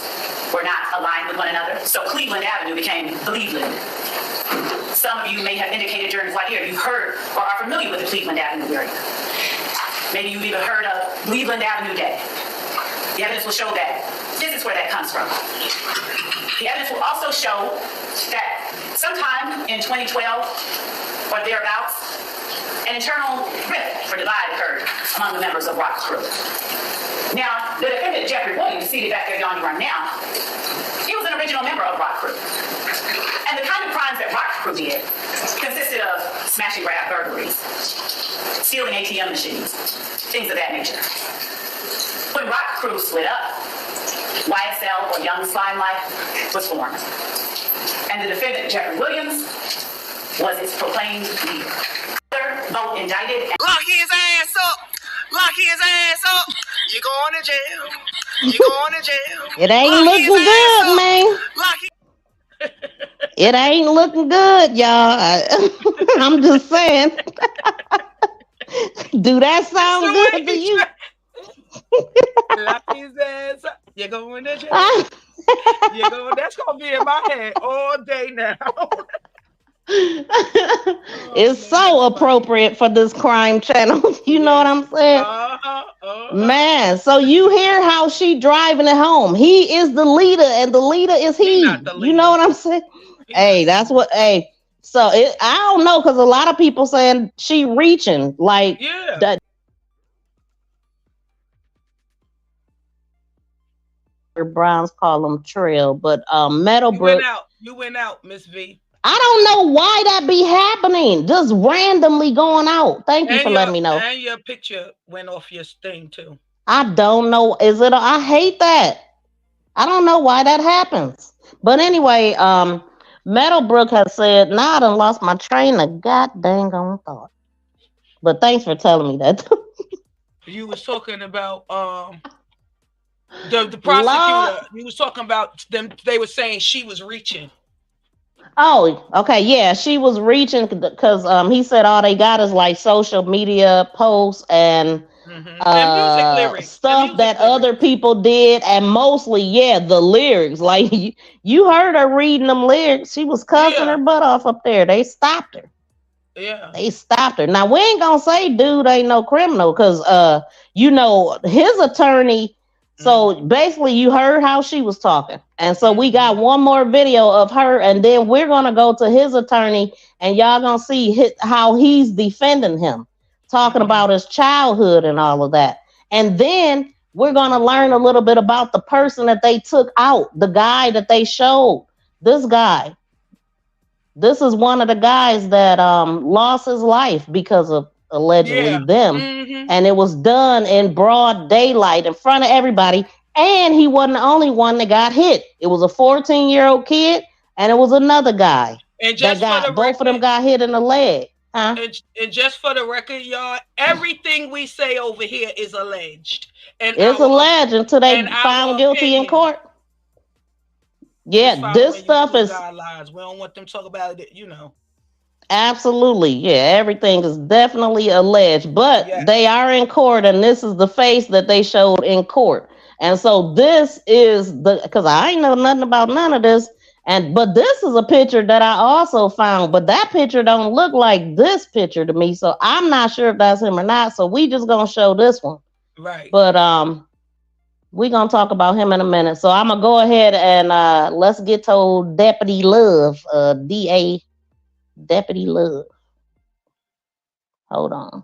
were not aligned with one another. So Cleveland Avenue became Cleveland. Some of you may have indicated during flight here you've heard or are familiar with the Cleveland Avenue area. Maybe you've even heard of Cleveland Avenue Day. The evidence will show that this is where that comes from. The evidence will also show that sometime in 2012 or thereabouts, an internal rift or divide occurred among the members of Rock Crew. Now, the defendant, Jeffrey Williams, seated back there beyond you are now, he was an original member of Rock Crew. And the kind of crimes that Rock Crew did consisted of smash and grab burglaries, stealing ATM machines, things of that nature. When Rock Crew split up, YSL, or Young Slime Life, was formed. And the defendant, Jeffrey Williams, was its proclaimed leader. Both indicted. Lock his ass up! Lock his ass up! You're going to jail! You're going to jail! It ain't looking good, man. It ain't looking good, y'all. I'm just saying. Do that sound good to you? Lock his ass up. You're going to jail. That's going to be in my head all day now. It's so appropriate for this crime channel. You know what I'm saying? Man, so you hear how she driving it home. He is the leader, and the leader is he. not the You leader. know what I'm saying? Hey, that's what. Hey, so I don't know, because a lot of people saying she reaching like that. Browns call them trail, but Meadowbrook. You went out, Miss V. I don't know why that be happening, just randomly going out. Thank you for letting me know. And your picture went off your thing too. I don't know. I hate that. I don't know why that happens. But anyway, Meadowbrook has said, "Nah, I done lost my train of god dang on thought." But thanks for telling me that. You was talking about the prosecutor. You was talking about them. They were saying she was reaching. Oh, okay, yeah, she was reaching because he said all they got is like social media posts and music lyrics, stuff that other people did, and mostly, the lyrics. Like you heard her reading them lyrics. She was cussing her butt off up there. They stopped her. Yeah, they stopped her. Now we ain't gonna say dude ain't no criminal, because his attorney. So basically, you heard how she was talking. And so we got one more video of her, and then we're going to go to his attorney, and y'all going to see how he's defending him, talking about his childhood and all of that. And then we're going to learn a little bit about the person that they took out, the guy that they showed. This guy. This is one of the guys that lost his life because of allegedly them. And it was done in broad daylight in front of everybody. And he wasn't the only one that got hit. It was a 14-year-old kid, and it was another guy. And just both of them got hit in the leg. Huh? And just for the record, y'all, everything we say over here is alleged. And it's alleged until they found guilty in court. Yeah, this stuff is. Guidelines. We don't want them to talk about it, Absolutely. Yeah, everything is definitely alleged, but they are in court, and this is the face that they showed in court. And so this is because I ain't know nothing about none of this. But this is a picture that I also found, but that picture don't look like this picture to me. So I'm not sure if that's him or not. So we just gonna show this one. Right. But we're gonna talk about him in a minute. So I'm gonna go ahead and let's get to Deputy Love, DA Deputy Love. Hold on.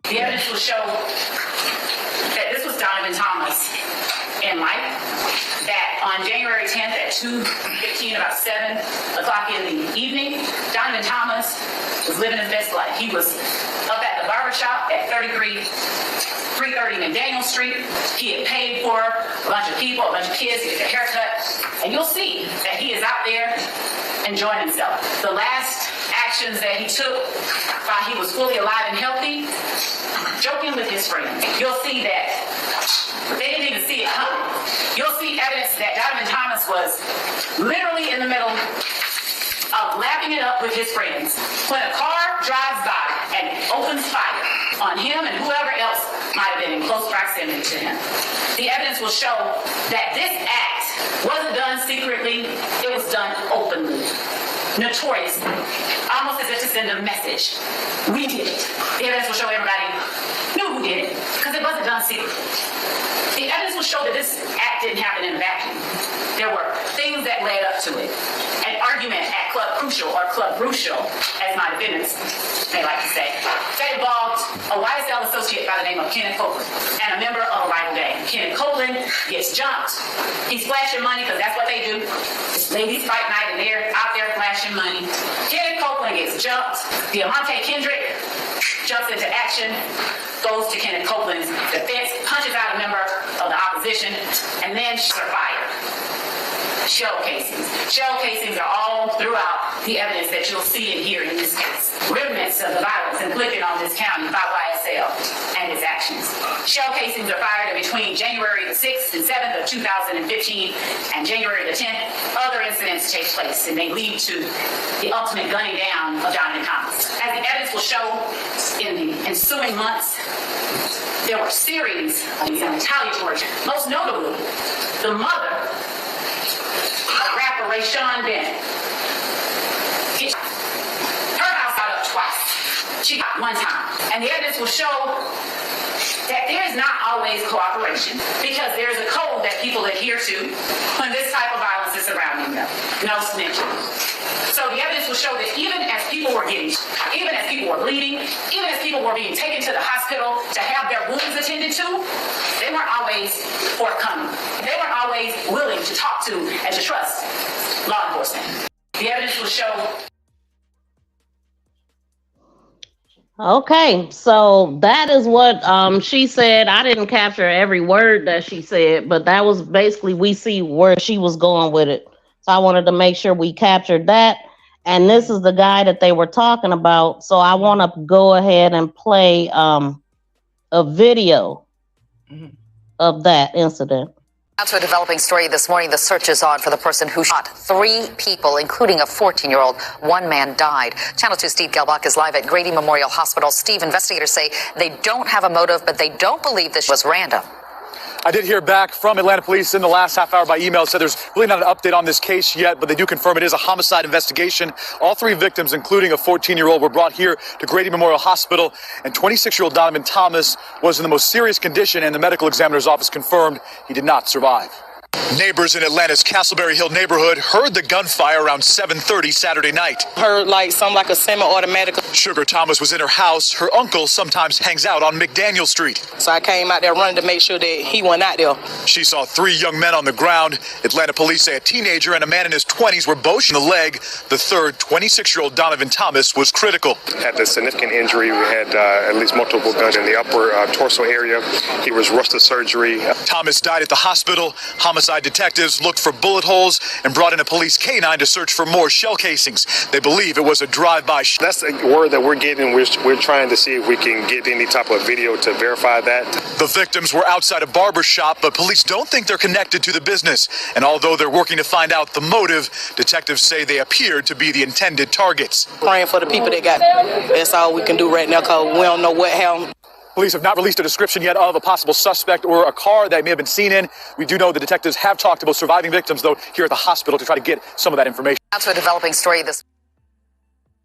The evidence will show that this was Donovan Thomas in life. That on January 10th at 2:15, about 7 o'clock in the evening, Donovan Thomas was living his best life. He was up at the barbershop at 330 McDaniel Street. He had paid for a bunch of people, a bunch of kids to get their haircut. And you'll see that he is out there enjoying himself. The last actions that he took while he was fully alive and healthy, joking with his friends. You'll see that they didn't even see it coming. You'll see evidence that Donovan Thomas was literally in the middle of lapping it up with his friends when a car drives by and opens fire on him and whoever else might have been in close proximity to him. The evidence will show that this act wasn't done secretly, it was done openly, notoriously, almost as if to send a message. We did it. The evidence will show everybody knew who did it, because it wasn't done secretly. The evidence will show that this act didn't happen in a vacuum. There were things that led up to it. An argument at Club Crucial, or Club Brucial, as my defendants may like to say, that involved a YSL associate by the name of Kenneth Copeland and a member of a rival gang. Kenneth Copeland gets jumped. He's flashing money, because that's what they do. It's ladies fight night, and they're out there flashing money. Kenneth Copeland gets jumped. Diamante Kendrick jumps into action, goes to Kenneth Copeland's defense, punches out a member of the opposition, and then she's fired. Shell casings. Shell casings are all throughout the evidence that you'll see and hear in this case. Remnants of the violence inflicted on this county by YSL and its actions. Shell casings are fired between January the 6th and 7th of 2015 and January the 10th. Other incidents take place, and they lead to the ultimate gunning down of Donovan Thomas. As the evidence will show, in the ensuing months, there were series of these retaliatory. Most notably, the mother of rapper Rayshawn Bennett. Her house got up twice. She got one time. And the evidence will show that there is not always cooperation because there's a code that people adhere to when this type of violence is surrounding them. No snitching. So the evidence will show that even as people were bleeding, even as people were being taken to the hospital to have their wounds attended to, they weren't always forthcoming. They weren't always willing to talk to and to trust law enforcement. The evidence will show. Okay, so that is what she said. I didn't capture every word that she said, but that was basically, we see where she was going with it. So I wanted to make sure we captured that. And this is the guy that they were talking about. So I want to go ahead and play a video of that incident. Now to a developing story this morning. The search is on for the person who shot 3 people, including a 14-year-old. 1 man died. Channel 2 Steve Gelbach is live at Grady Memorial Hospital. Steve, investigators say they don't have a motive, but they don't believe this was random. I did hear back from Atlanta police in the last half hour by email. Said there's really not an update on this case yet, but they do confirm it is a homicide investigation. All 3 victims, including a 14-year-old, were brought here to Grady Memorial Hospital, and 26-year-old Donovan Thomas was in the most serious condition, and the medical examiner's office confirmed he did not survive. Neighbors in Atlanta's Castleberry Hill neighborhood heard the gunfire around 7:30 Saturday night. Heard something like a semi-automatic. Sugar Thomas was in her house. Her uncle sometimes hangs out on McDaniel Street. So I came out there running to make sure that he wasn't out there. She saw 3 young men on the ground. Atlanta police say a teenager and a man in his 20s were both in the leg. The third, 26-year-old Donovan Thomas, was critical. Had a significant injury. We had at least multiple guns in the upper torso area. He was rushed to surgery. Thomas died at the hospital. Homicide detectives looked for bullet holes and brought in a police canine to search for more shell casings. They believe it was a drive-by. That's the word that we're getting. We're trying to see if we can get any type of video to verify that. The victims were outside a barber shop, but police don't think they're connected to the business. And although they're working to find out the motive, detectives say they appeared to be the intended targets. Praying for the people that got it. That's all we can do right now because we don't know what happened. Police have not released a description yet of a possible suspect or a car that may have been seen in. We do know the detectives have talked to both surviving victims, though, here at the hospital to try to get some of that information. Now to a developing story this.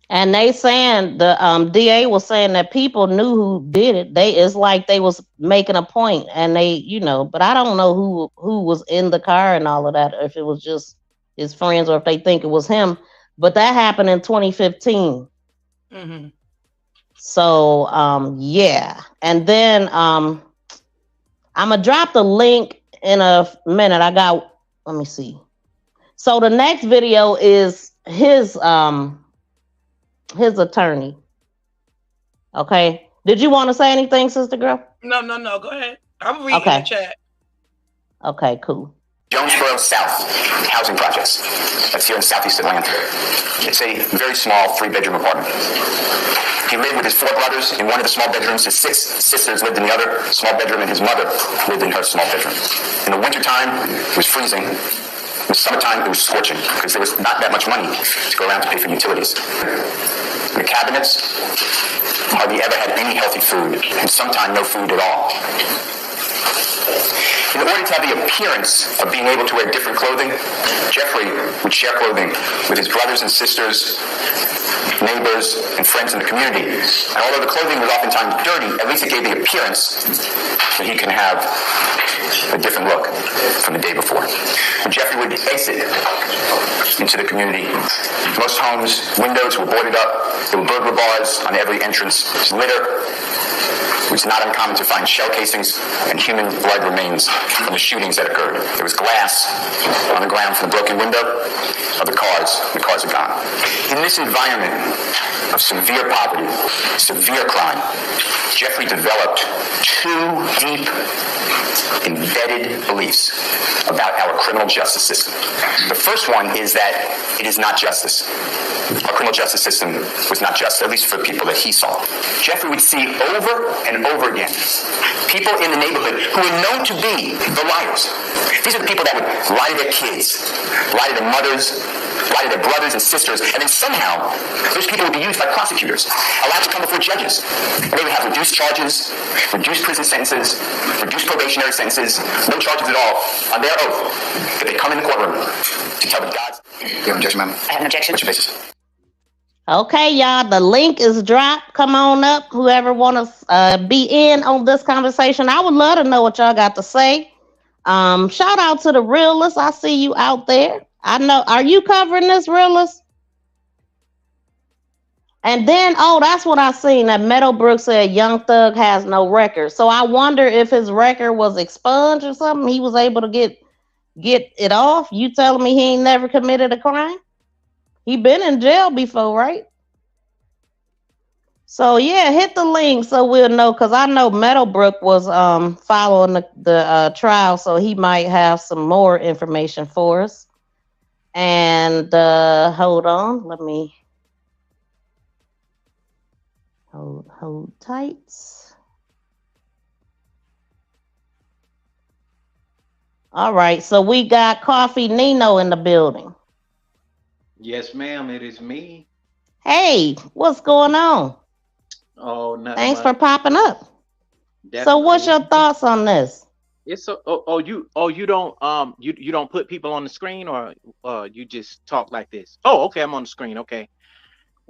And they saying, the DA was saying that people knew who did it. It's like they was making a point, and they, but I don't know who was in the car and all of that, if it was just his friends or if they think it was him. But that happened in 2015. Mm-hmm. So, yeah. And then I'm going to drop the link in a minute. Let me see. So the next video is his attorney. Okay. Did you want to say anything, sister girl? No. Go ahead. I'm reading the chat. Okay, cool. Jonesboro South housing projects. That's here in southeast Atlanta. It's a very small 3-bedroom apartment. He lived with his 4 brothers in one of the small bedrooms. His 6 sisters lived in the other small bedroom, and his mother lived in her small bedroom. In the wintertime, it was freezing. In the summertime, it was scorching because there was not that much money to go around to pay for utilities. The cabinets hardly ever had any healthy food, and sometimes no food at all. In order to have the appearance of being able to wear different clothing, Jeffrey would share clothing with his brothers and sisters, neighbors, and friends in the community. And although the clothing was oftentimes dirty, at least it gave the appearance that he can have a different look from the day before. And Jeffrey would exit into the community. Most homes' windows were boarded up. There were burglar bars on every entrance. Litter. It was not uncommon to find shell casings and human blood remains from the shootings that occurred. There was glass on the ground from the broken window of the cars. The cars are gone. In this environment of severe poverty, severe crime, Jeffrey developed 2 deep, embedded beliefs about our criminal justice system. The first one is that it is not justice. Our criminal justice system was not just, at least for people that he saw. Jeffrey would see over and over again people in the neighborhood who were known to be the liars. These are the people that would lie to their kids, lie to their mothers, lie to their brothers and sisters, and then somehow those people would be used by prosecutors, allowed to come before judges. And they would have reduced charges, reduced prison sentences, reduced probationary sentences, no charges at all, on their oath, that they come in the courtroom to tell the gods. You have an objection, ma'am? I have an objection. What's your basis? Okay, y'all, the link is dropped. Come on up. Whoever want to be in on this conversation, I would love to know what y'all got to say. Shout out to the realist. I see you out there. I know. Are you covering this, realist? And then, that's what I seen. That Meadowbrook said Young Thug has no record. So I wonder if his record was expunged or something. He was able to get it off. You telling me he ain't never committed a crime? He been in jail before, right? So yeah, hit the link so we'll know, because I know Meadowbrook was following the trial, so he might have some more information for us. And hold on, let me hold tight. All right, so we got Coffee Nino in the building. Yes, ma'am, it is me. Hey, what's going on? Oh, nothing. Thanks for popping up. Definitely. So, what's your thoughts on this? It's you don't put people on the screen, or you just talk like this? Oh, okay, I'm on the screen. Okay.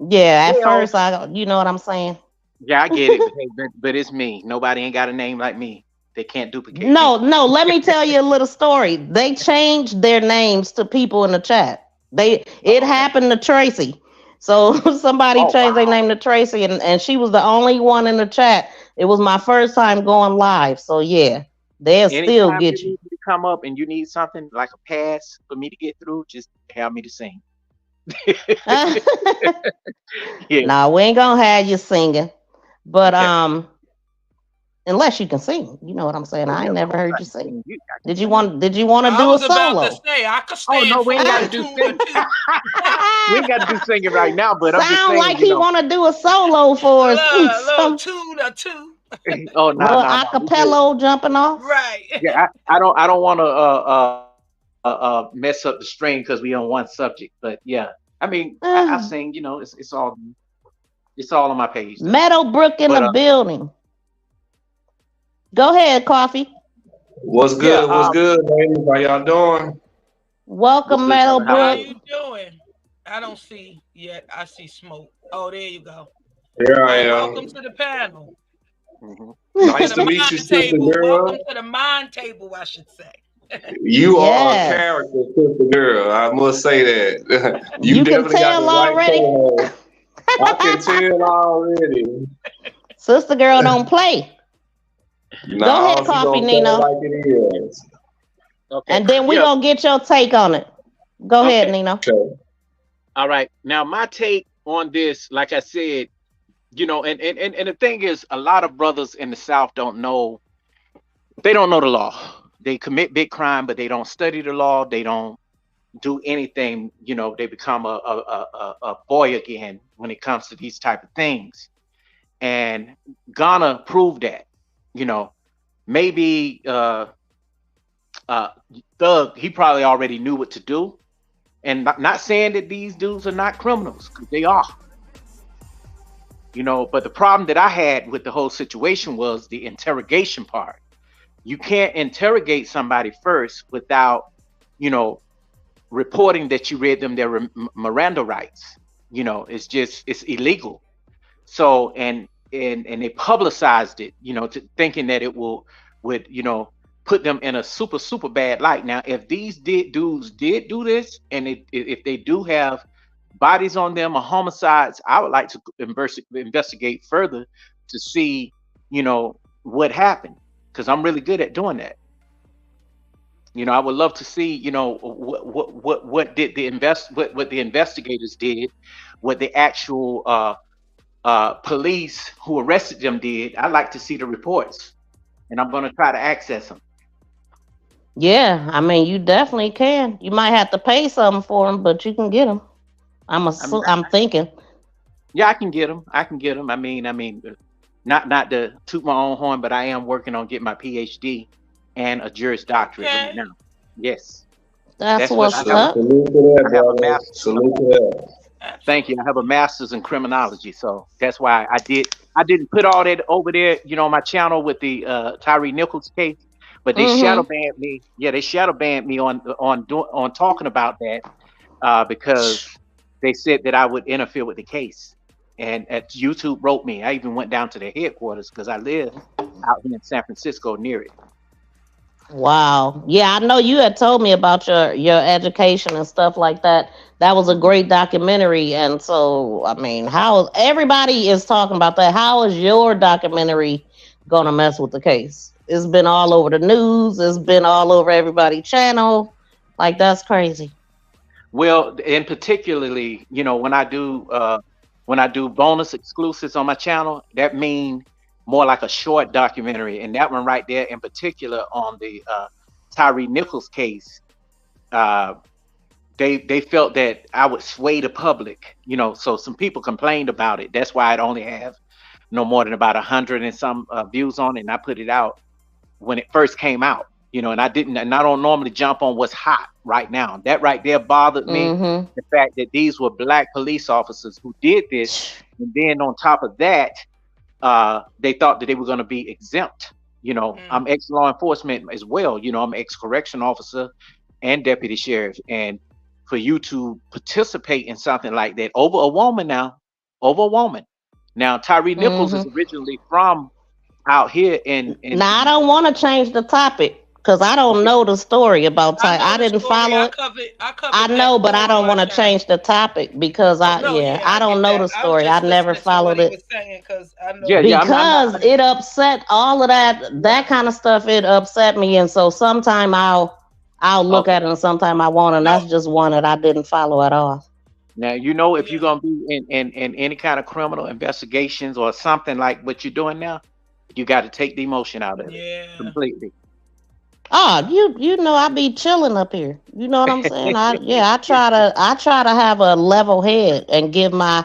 Yeah, at first you know what I'm saying. Yeah, I get it, but it's me. Nobody ain't got a name like me. They can't duplicate. No. Let me tell you a little story. They changed their names to people in the chat. It happened to Tracy. So somebody changed their name to Tracy, and she was the only one in the chat. It was my first time going live. So yeah, they'll still get you. To come up and you need something like a pass for me to get through, just have me to sing. Yeah. Nah, we ain't gonna have you singing. But unless you can sing, you know what I'm saying. I ain't never heard you sing. Did you want to do a solo? I was about to say I could stand. Oh no, we ain't got to do singing. We ain't got to do singing right now. But I'm just saying, like he want to do a solo for us. A two. Oh no, acapella jumping off. Right. Yeah, I don't want to mess up the string because we on one subject. But yeah, I mean, I sing. You know, it's all on my page. Meadowbrook in the building. Go ahead, Coffee. What's good? What's good, ladies? How y'all doing? Welcome, Meadowbrook. How you doing? I don't see yet. I see smoke. Oh, there you go. Here I am. Welcome to the panel. Mm-hmm. Nice to meet you, Sister Girl. Welcome to the mind table, I should say. You are a character, Sister Girl. I must say that. You definitely got the right already. I can tell already. Sister Girl don't play. No, go ahead, Coffee Nino. Like it is. Okay. And then we're going to get your take on it. Go ahead, Nino. Okay. All right. Now, my take on this, like I said, you know, and the thing is, a lot of brothers in the South don't know the law. They commit big crime, but they don't study the law. They don't do anything. You know, they become a boy again when it comes to these type of things. And Ghana proved that. You know, maybe Thug, he probably already knew what to do. And not saying that these dudes are not criminals, because they are. You know, but the problem that I had with the whole situation was the interrogation part. You can't interrogate somebody first without, you know, reporting that you read them their Miranda rights. You know, it's illegal. So, and they publicized it, you know, thinking that it would, you know, put them in a super bad light. Now, if these dudes did do this, and if they do have bodies on them or homicides, I would like to investigate further to see, you know, what happened, because I'm really good at doing that. You know, I would love to see, you know, what did the investigators did, what the actual police who arrested them did. I'd like to see the reports, and I'm going to try to access them. Yeah, I mean, you definitely can. You might have to pay something for them, but you can get them. I'm thinking. Yeah, I can get them. I mean, not to toot my own horn, but I am working on getting my PhD and a Juris Doctorate right now. Yes. That's what's up. Thank you. I have a master's in criminology, so that's why I didn't put all that over there, you know, on my channel with the Tyree Nichols case, but they shadow banned me. Yeah, they shadow banned me on talking about that because they said that I would interfere with the case. And YouTube wrote me. I even went down to their headquarters because I live out here in San Francisco near it. Wow. Yeah, I know you had told me about your education and stuff like that. That was a great documentary. And so, I mean, how everybody is talking about that. How is your documentary gonna mess with the case? It's been all over the news. It's been all over everybody's channel. Like, that's crazy. Well, and particularly, you know, when I do bonus exclusives on my channel, that means more like a short documentary. And that one right there in particular on the Tyre Nichols case, they felt that I would sway the public, you know, so some people complained about it. That's why I'd only have no more than about 100 and some views on it. And I put it out when it first came out, you know, and I don't normally jump on what's hot right now. That right there bothered me. The fact that these were Black police officers who did this. And then on top of that, they thought that they were going to be exempt. You know, I'm ex-law enforcement as well. You know, I'm ex-correction officer and deputy sheriff. And for you to participate in something like that over a woman. Now, Tyre Nichols is originally from out here in Now, I don't want to change the topic because I don't know the story about Tyre. I didn't follow it. I know, but I don't want to change the topic because I don't know the story. I never followed it. Because it upset all of that kind of stuff. It upset me, and so sometime I'll look at it, and sometime I won't. And that's just one that I didn't follow at all. Now, you know, if you're gonna be in any kind of criminal investigations or something like what you're doing now, you got to take the emotion out of it completely. Oh, you know, I be chilling up here. You know what I'm saying? I try to have a level head and give my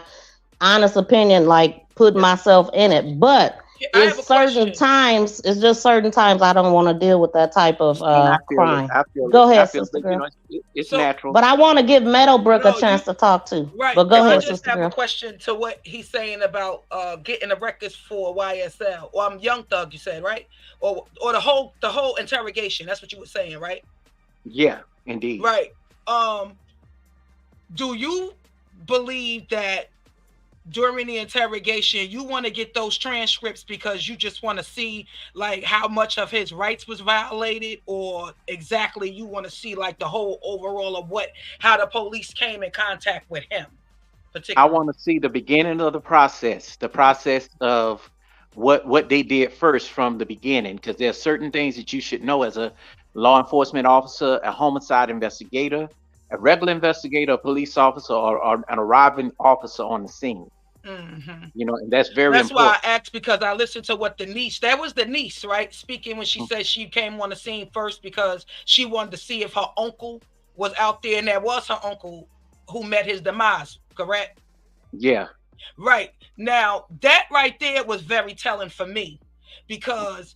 honest opinion, like put myself in it. But it's just certain times I don't want to deal with that type of crime. Go ahead, sister girl. It's natural. But I want to give Meadowbrook a chance to talk too. Right. But go ahead, I just have a question to what he's saying about getting the records for YSL. Or Young Thug, you said, right? Or the whole interrogation. That's what you were saying, right? Yeah, indeed. Right. Do you believe that during the interrogation you want to get those transcripts because you just want to see like how much of his rights was violated, or exactly you want to see like the whole overall of how the police came in contact with him? I want to see the beginning of the process of what they did first from the beginning, because there are certain things that you should know as a law enforcement officer, a homicide investigator, a regular investigator, a police officer, or an arriving officer on the scene. You know, and that's very important. That's why I asked, because I listened to what that was the niece, right? Speaking when she said she came on the scene first because she wanted to see if her uncle was out there, and that was her uncle who met his demise, correct? Yeah. Right. Now, that right there was very telling for me, because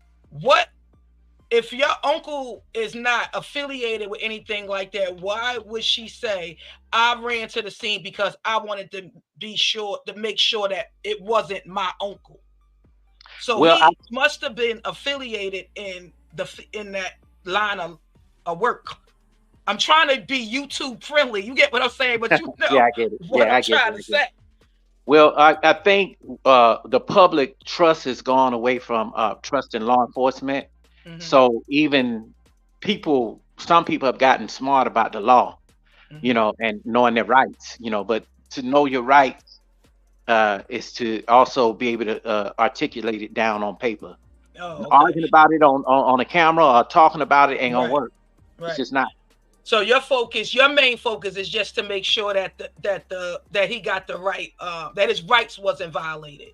if your uncle is not affiliated with anything like that, why would she say, I ran to the scene because I wanted to make sure that it wasn't my uncle? So he must have been affiliated in that line of work. I'm trying to be YouTube friendly. You get what I'm saying? But you know I get it. What I'm trying to say. Well, I think the public trust has gone away from trust in law enforcement. So even some people have gotten smart about the law, you know, and knowing their rights, you know, but to know your rights is to also be able to articulate it down on paper. Arguing about it on a camera or talking about it ain't gonna work. It's just not. So your main focus is just to make sure that he got the right, that his rights wasn't violated.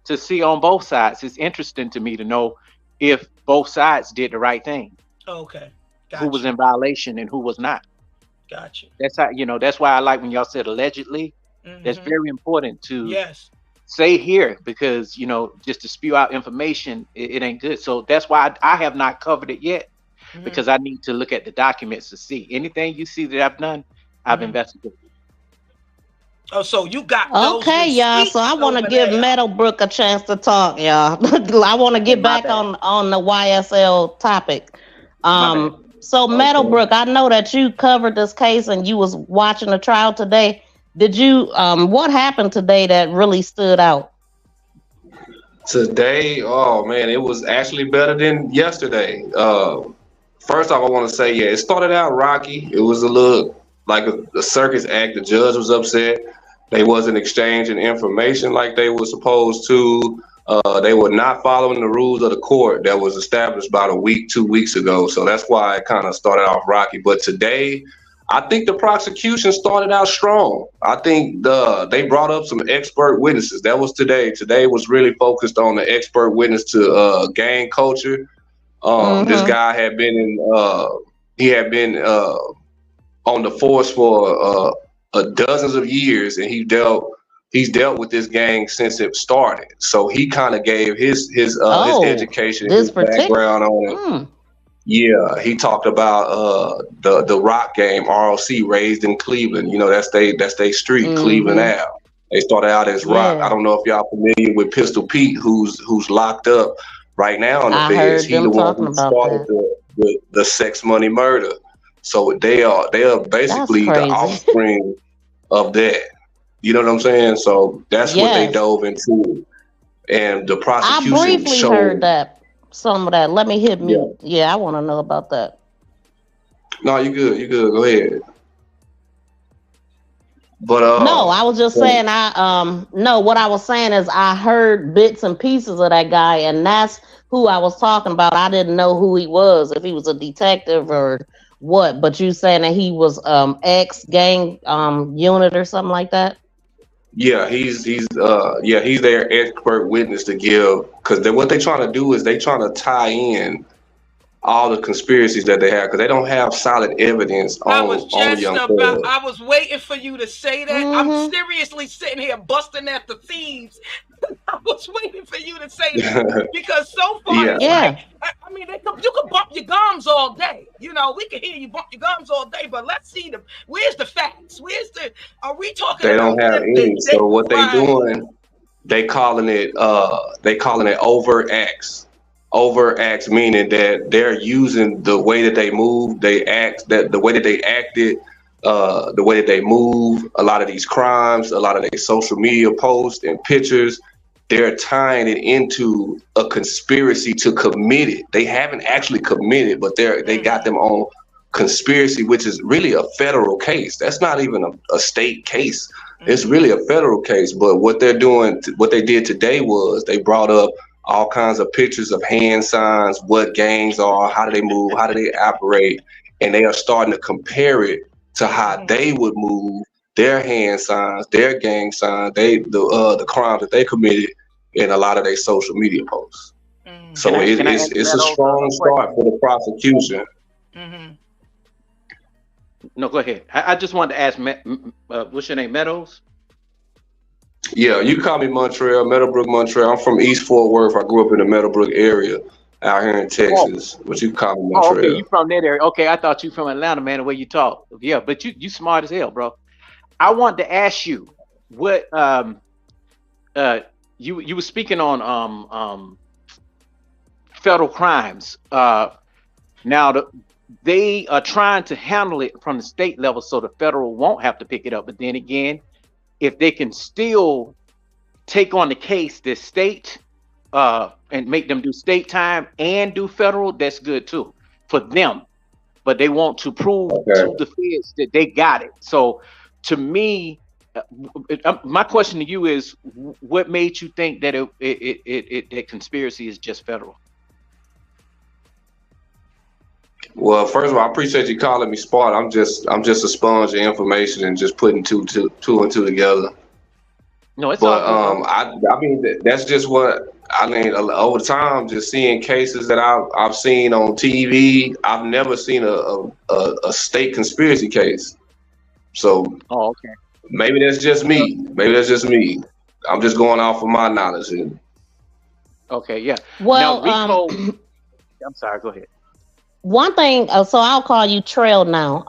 To see on both sides. It's interesting to me to know if both sides did the right thing. Okay. Who was in violation and who was not. Gotcha. That's how, you know, that's why I like when y'all said allegedly. That's very important to say here, because, you know, just to spew out information, it ain't good. So that's why I have not covered it yet, because I need to look at the documents to see. Anything you see that I've done, I've investigated. Oh, so you got okay, y'all. So I want to give Meadowbrook a chance to talk, y'all. I want to get back on the YSL topic. So Meadowbrook, I know that you covered this case and you was watching the trial today. Did you what happened today that really stood out? Today, oh man, it was actually better than yesterday. First off, I want to say, it started out rocky. It was a little like a circus act. The judge was upset. They wasn't exchanging information like they were supposed to. They were not following the rules of the court that was established about 2 weeks ago. So that's why it kind of started off rocky. But today, I think the prosecution started out strong. I think they brought up some expert witnesses. That was today. Today was really focused on the expert witness to gang culture. This guy had been on the force for dozens of years, and he's dealt with this gang since it started. So he kind of gave his education, his background on it. Yeah, he talked about the rock game, ROC, raised in Cleveland. You know, that's they street, Cleveland Ave. They started out as rock. I don't know if y'all familiar with Pistol Pete, who's locked up right now in the feds. He the one who started the sex money murder. So they are basically the offspring of that. You know what I'm saying? So that's what they dove into, and the prosecution. I briefly heard that. Some of that. Let me hit mute. Yeah, I want to know about that. No, you good. You good. Go ahead. But no, I was just saying. What I was saying is I heard bits and pieces of that guy, and that's who I was talking about. I didn't know who he was, if he was a detective or what. But you saying that he was ex gang unit or something like that. Yeah, he's their expert witness to give, because what they're trying to do is they trying to tie in all the conspiracies that they have, because they don't have solid evidence on Young Thug. I was waiting for you to say that. I'm seriously sitting here busting at the themes. I was waiting for you to say that, because so far, I mean, you can bump your gums all day. You know, we can hear you bump your gums all day, but let's see where's the facts? Are we talking? They don't have any. So what they doing? They calling it overt acts. Overt acts meaning that they're using the way that they move, they act, that the way that they acted, the way that they move. A lot of these crimes, a lot of their social media posts and pictures, they're tying it into a conspiracy to commit it. They haven't actually committed, but they got them on conspiracy, which is really a federal case. That's not even a state case. It's really a federal case. But what they're doing, what they did today was they brought up all kinds of pictures of hand signs, what gangs are, how do they move, how do they operate, and they are starting to compare it to how they would move, their hand signs, their gang signs, the crimes that they committed in a lot of their social media posts. So it's a strong start for the prosecution. No, go ahead. I just wanted to ask, what's your name, Meadows? Yeah, you call me Montreal, Meadowbrook, Montreal. I'm from East Fort Worth. I grew up in the Meadowbrook area out here in Texas, but you call me Montreal. Okay, you from that area. Okay, I thought you from Atlanta, man, the way you talk. Yeah, but you smart as hell, bro. I wanted to ask you what you were speaking on federal crimes. Now they are trying to handle it from the state level so the federal won't have to pick it up. But then again, if they can still take on the case, the state, and make them do state time and do federal, that's good too for them. But they want to prove to the feds that they got it. So to me, my question to you is, what made you think that that conspiracy is just federal? Well, first of all, I appreciate you calling me smart. I'm just a sponge of information and just putting two and two together. No, it's but I mean that's just what I mean. Over time, just seeing cases that I've seen on TV, I've never seen a state conspiracy case. So, maybe that's just me. Maybe that's just me. I'm just going off of my knowledge here. Okay, yeah. Well, now, Rico, I'm sorry. Go ahead. One thing, so I'll call you Trail now.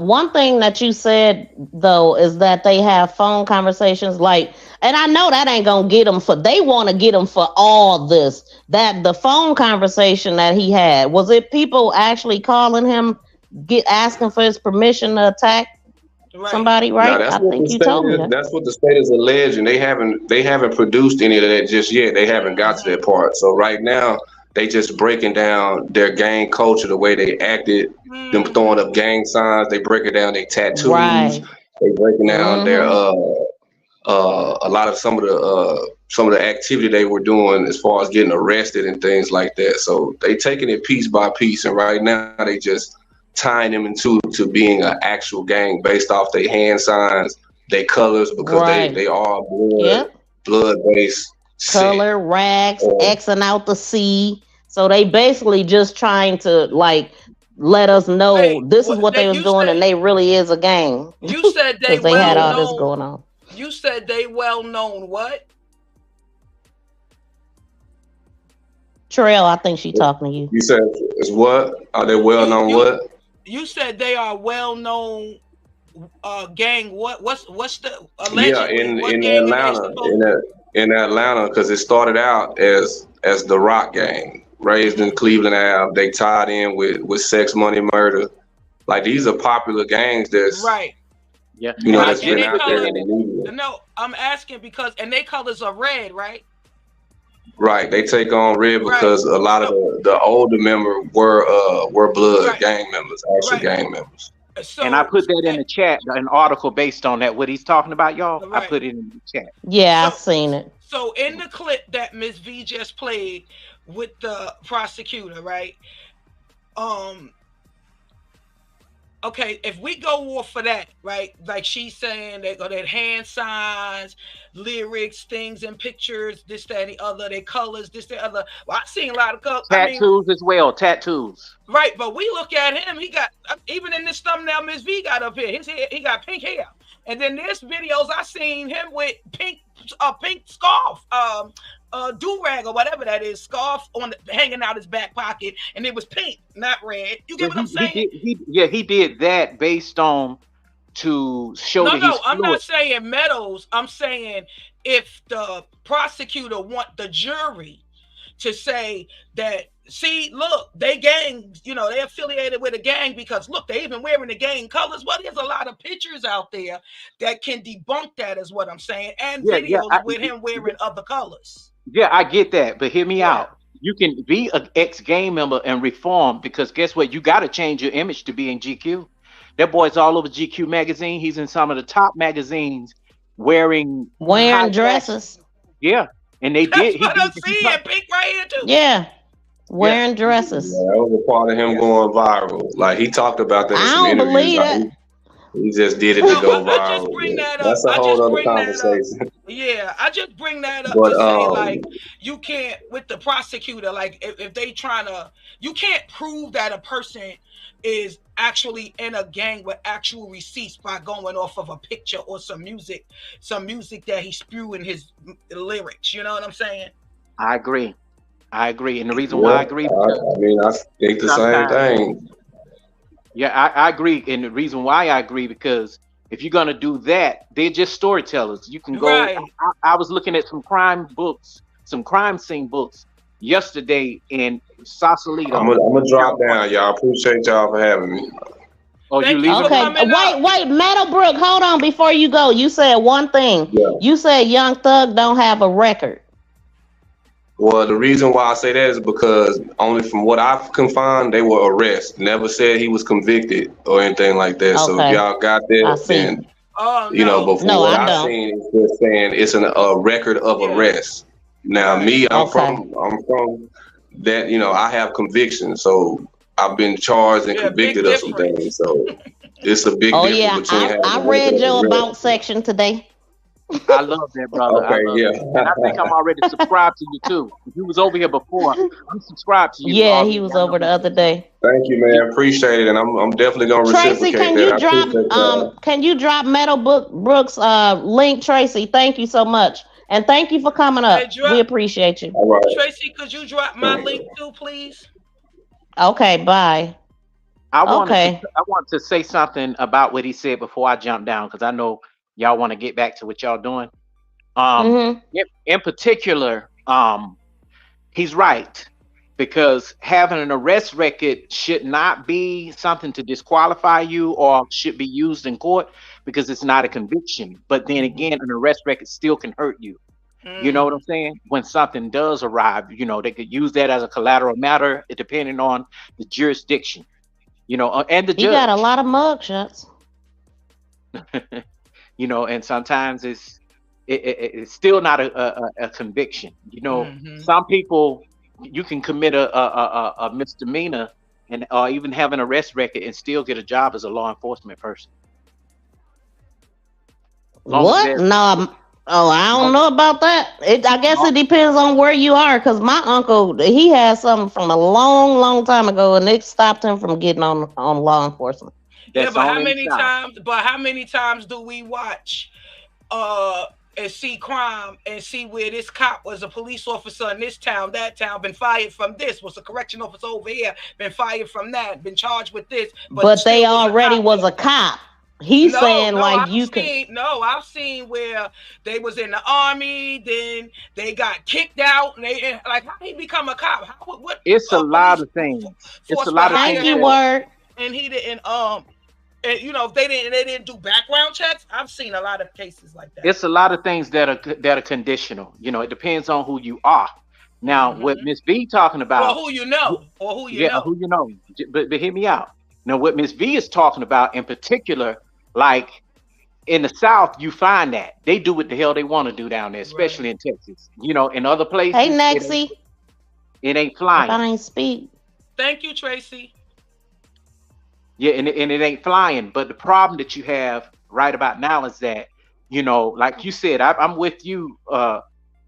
One thing that you said though is that they have phone conversations, and I know that ain't gonna get them they want to get them for all this. That the phone conversation that he had, was it people actually calling him, asking for his permission to attack? somebody, right? I think you told me that. That's what the state is alleging. They haven't produced any of that just yet. They haven't got to that part. So right now, they just breaking down their gang culture, the way they acted, them throwing up gang signs. They breaking down their tattoos. Right. They breaking down their a lot of some of the activity they were doing as far as getting arrested and things like that. So they taking it piece by piece, and right now they just tying them into being an actual gang based off their hand signs, their colors, because they are blood based. Color, rags, Xing out the C. So they basically just trying to like let us know this is what they was doing, and they really is a gang. You said they had all this going on. You said they well known what? Trail, I think she talking to you. You said it's what? Are they well known what? You said they are well known gang. What's the allegedly? In Atlanta, because it started out as the Rock Gang, raised in Cleveland Ave. They tied in with Sex Money Murder. Like these are popular gangs. That's Yeah, that's been out there in the media. No, I'm asking because they colors are red, right? Right, they take on red because a lot of the older members were blood gang members, actual gang members. So, and I put that in the chat, an article based on that. What he's talking about, y'all. I put it in the chat. Yeah, I've seen it. So in the clip that Ms. V just played with the prosecutor, right? Okay, if we go off for that, right? Like she's saying they got that hand signs, lyrics, things and pictures, this, that, and the other, their colors, this, that, other. Well, I've seen a lot of colors. Tattoos as well, tattoos. Right, but we look at him, he got, even in this thumbnail Ms. V got up here, his hair, he got pink hair. And then there's videos I seen him with pink scarf, do-rag or whatever that is, scarf hanging out his back pocket, and it was pink, not red. You get what I'm saying? He did that based on to show that he's fluid. I'm not saying medals. I'm saying if the prosecutor want the jury to say that, see, look, they gang, they affiliated with a gang because look, they even wearing the gang colors. Well, there's a lot of pictures out there that can debunk that, is what I'm saying, and videos with him wearing other colors. Yeah, I get that, but hear me out. You can be an ex-gang member and reform, because guess what? You got to change your image to be in GQ. That boy's all over GQ magazine. He's in some of the top magazines wearing dresses. Yeah, and they did. I'm seeing pink right here too. Yeah, wearing dresses. Yeah, that was a part of him going viral. Like he talked about that. I don't believe that. He just did it to go viral. That's a whole other conversation. Yeah, I just bring that up to say, like, you can't, with the prosecutor, like, if they trying to, you can't prove that a person is actually in a gang with actual receipts by going off of a picture or some music that he spew in his lyrics. You know what I'm saying? I agree. And the reason why I agree, I think the same thing. Yeah, I agree. And the reason why I agree, because if you're going to do that, they're just storytellers. You can go. Right. I was looking at some crime books, some crime scene books yesterday in Sausalito. I'm gonna drop down, y'all. Appreciate y'all for having me. Oh, you leaving? Okay, wait, Meadowbrook, hold on before you go. You said one thing. Yeah. You said Young Thug don't have a record. Well, the reason why I say that is because only from what I can find, they were arrested. Never said he was convicted or anything like that. Okay. So if y'all got that, then but from what I've seen, it's just saying it's a record of arrest. Now, me, I'm from that. I have convictions, so I've been charged and convicted of some things. So it's a big difference between. I read your about section today. I love that, brother. Okay, and I think I'm already subscribed to you too. If you was over here before, I'm subscribed to you. Yeah, he was over the other day. Thank you, man. Appreciate it, and I'm definitely gonna reciprocate that. Can you drop Meadowbrook's link, Tracy? Thank you so much, and thank you for coming up. We appreciate you. All right. Tracy, could you drop my link too, please? Okay, bye. I want to say something about what he said before I jump down, because I know y'all want to get back to what y'all doing. In particular, he's right. because having an arrest record should not be something to disqualify you or should be used in court because it's not a conviction. But then again, an arrest record still can hurt you. You know what I'm saying? When something does arrive, you know, they could use that as a collateral matter, depending on the jurisdiction, you know, and the judge. You got a lot of mugshots. You know, and sometimes it's still not a conviction. You know, some people, you can commit a misdemeanor and even have an arrest record and still get a job as a law enforcement person. What? No. Oh, I don't know about that. I guess it depends on where you are. Because my uncle, he had something from a long, long time ago, and it stopped him from getting on law enforcement. Yeah, but how many times? But how many times do we watch and see crime and see where this cop was a police officer in this town, that town, been fired from this, was a correction officer over here, been fired from that, been charged with this. But they already was a cop. He's saying like I've seen where they was in the army, then they got kicked out, and they like how he become a cop? It's a lot of things. It's a lot of things. And he didn't and you know, if they didn't do background checks. I've seen a lot of cases like that. It's a lot of things that are conditional. You know, it depends on who you are. Now, what Miss V talking about, or who you know, who you know. But hear me out. Now, what Miss V is talking about in particular, like in the South, you find that they do what the hell they want to do down there, especially in Texas. You know, in other places. Hey, Nexie. It ain't flying. I ain't speak. Thank you, Tracy. Yeah, and it ain't flying. But the problem that you have right about now is that, you know, like you said, I'm with you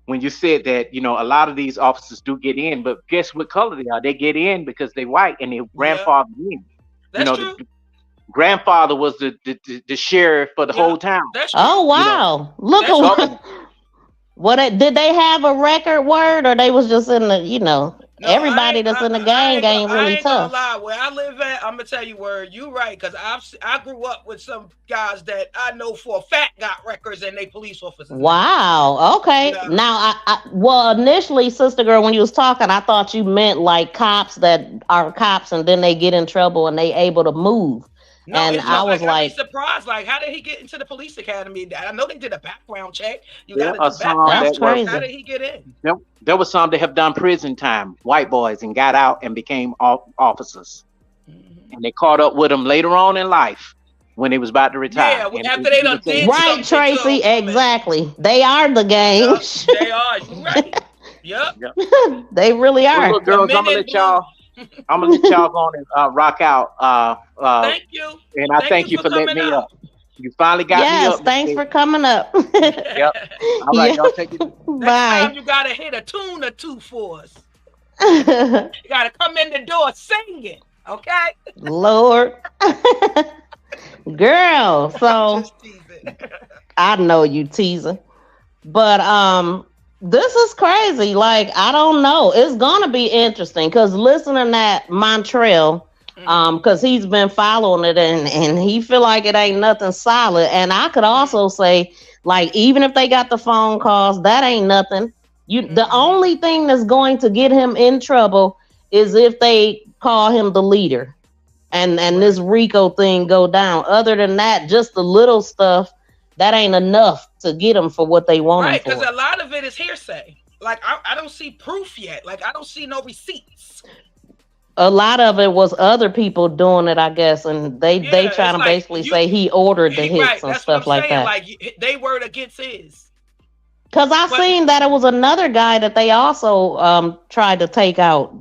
when you said that, you know, a lot of these officers do get in, but guess what color they are? They get in because they white and their grandfather in. That's true. The grandfather was the sheriff for the whole town. Oh wow! You know? Look, what did they have a record word, or they was just in the, you know, everybody that's in the gang ain't really tough. Gonna lie. Where I live at, I'm gonna tell you where you right, because I grew up with some guys that I know for a fact got records and they police officers. Wow. Okay. Yeah. Now, well, initially, sister girl, when you was talking, I thought you meant like cops that are cops and then they get in trouble and they able to move. No, and I was like, surprised. Like, how did he get into the police academy? I know they did a background check. That's crazy. How did he get in? There was some that have done prison time, white boys, and got out and became officers. And they caught up with them later on in life when they was about to retire. Yeah, after they done did right, Tracy, exactly. They are the gang. Yep, they are. You right. Yep. They really are. Well, look, girls, I'm gonna let y'all go on and rock out. Thank you. And I thank you for letting me up. You finally got me up. Yes, thanks for coming up. Yep. All right, y'all take it. Bye. Next time you gotta hit a tune or two for us. You gotta come in the door singing, okay? Lord. Girl, so I know you teasing. But this is crazy. Like, I don't know. It's gonna be interesting because listening at Montrell, because he's been following it and he feel like it ain't nothing solid. And I could also say, like, even if they got the phone calls, that ain't nothing. The only thing that's going to get him in trouble is if they call him the leader and this RICO thing go down. Other than that, just the little stuff, that ain't enough to get them for what they want. Right, because a lot of it is hearsay. Like, I don't see proof yet. Like, I don't see no receipts. A lot of it was other people doing it, I guess, and they trying to basically say he ordered the hits and stuff like that. Like, they word against his. Because I seen that it was another guy that they also tried to take out.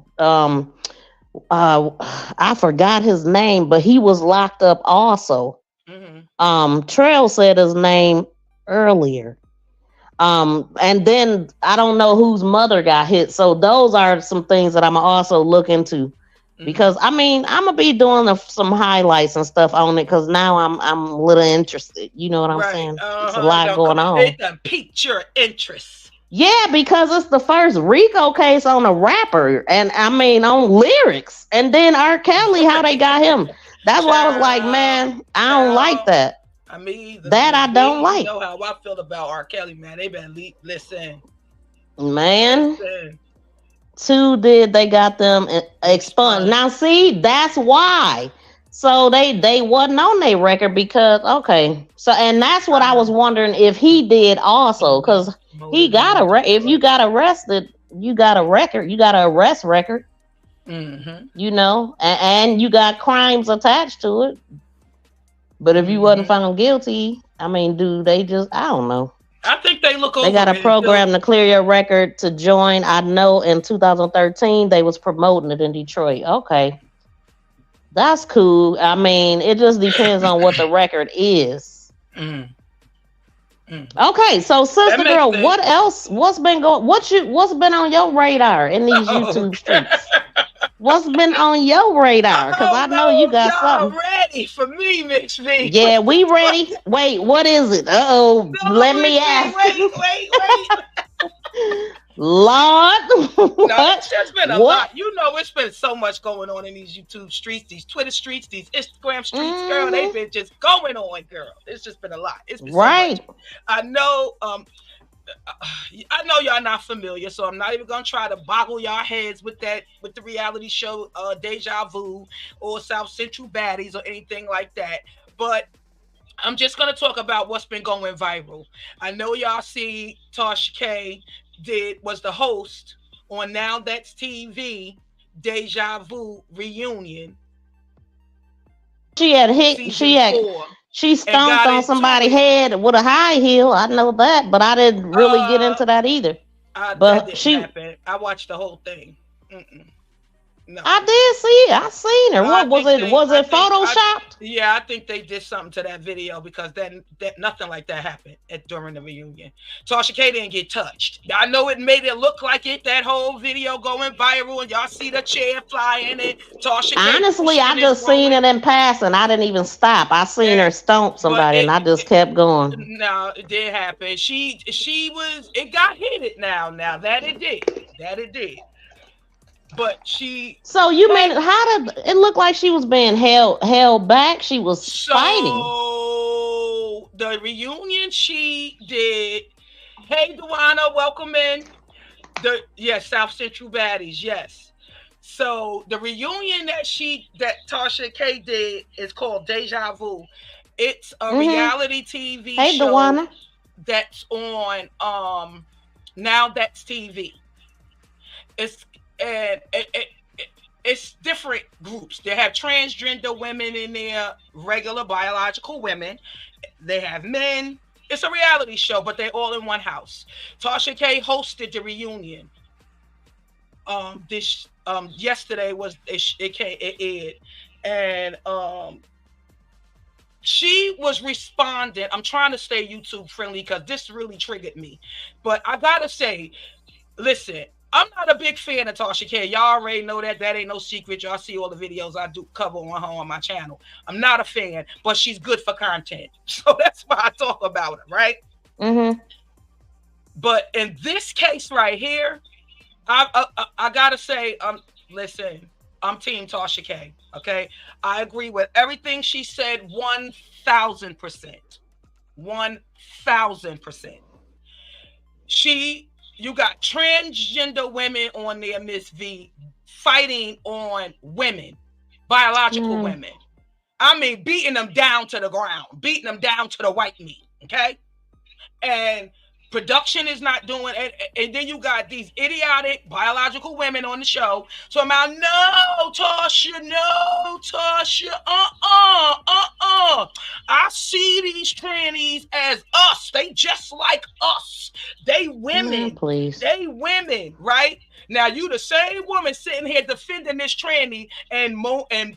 I forgot his name, but he was locked up also. Trail said his name earlier. And then I don't know whose mother got hit. So those are some things that I'm also look into. Because I mean, I'm gonna be doing some highlights and stuff on it because now I'm a little interested. You know what I'm saying? There's a lot going on. It done piqued your interest. Yeah, because it's the first RICO case on a rapper, and I mean on lyrics, and then R. Kelly, how they got him. That's why I was like, man, I don't like that. I mean, I don't like. You know how I feel about R. Kelly, man. They been listen, man. Listen. 2 did. They got them expunged. Now, see, that's why. So they wasn't on their record because So and that's what I was wondering if he did also, because he got if you got arrested, you got a record. You got an arrest record. You know, and you got crimes attached to it. But if you wasn't found guilty, I mean, do they just? I don't know. I think they look over. They got a program to clear your record to join. I know in 2013 they was promoting it in Detroit. Okay, that's cool. I mean, it just depends on what the record is. Okay, so sister girl, sense. What else? What's been going? What's been on your radar in these YouTube streets? What's been on your radar? Because I know you got something. Ready for me, Miss V. Yeah, we ready. Wait, what is it? Let me ask. Wait. Lord. No, it's just been a lot. You know, it's been so much going on in these YouTube streets, these Twitter streets, these Instagram streets, girl. They've been just going on, girl. It's just been a lot. It's been so much. I know. I know y'all not familiar, so I'm not even gonna try to boggle y'all heads with the reality show Deja Vu or South Central Baddies or anything like that. But I'm just gonna talk about what's been going viral. I know y'all see Tasha K was the host on Now That's TV Deja Vu reunion. She stomped on somebody's head with a high heel. I know that, but I didn't really get into that either. But that didn't happen. I watched the whole thing. No. I did see it. I seen her. What was it? Was it photoshopped? Yeah, I think they did something to that video because then nothing like that happened during the reunion. Tasha K didn't get touched. I know it made it look like it. That whole video going viral, and y'all see the chair flying. And Tasha K. Honestly, I just seen it in passing. I didn't even stop. I seen her stomp somebody, and I just kept going. No, it did happen. She was. It got heated. Now that it did. But So you mean how did it look like she was being held back? She was fighting. So the reunion she did. Hey, Duana, welcome in. South Central Baddies, yes. So the reunion that Tasha K did is called Deja Vu. It's a reality TV show Duana. That's on Now That's TV. It's different groups. They have transgender women in there, regular biological women. They have men. It's a reality show, but they're all in one house. Tasha K hosted the reunion. Yesterday was it aired, and she was responding. I'm trying to stay YouTube friendly because this really triggered me, but I gotta say, listen. I'm not a big fan of Tasha K. Y'all already know that. That ain't no secret. Y'all see all the videos I do cover on her on my channel. I'm not a fan, but she's good for content. So that's why I talk about her, right? But in this case right here, I gotta say, listen, I'm Team Tasha K. Okay, I agree with everything she said. 1,000%. 1,000%. You got transgender women on there, Miss V, fighting on women, biological women. I mean, beating them down to the ground, beating them down to the white meat, okay? And production is not doing it. And then you got these idiotic biological women on the show. So I'm out, no, Tasha, I see these trannies as us. They just like us. They women. Please. They women, right? Now you the same woman sitting here defending this tranny, and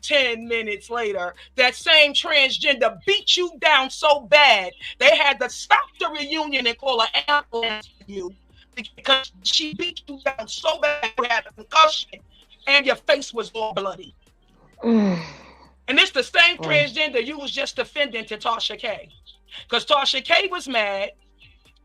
10 minutes later, that same transgender beat you down so bad they had to stop the reunion and call an ambulance for you because she beat you down so bad you had a concussion and your face was all bloody. And it's the same transgender you was just defending to Tasha K. Because Tasha K was mad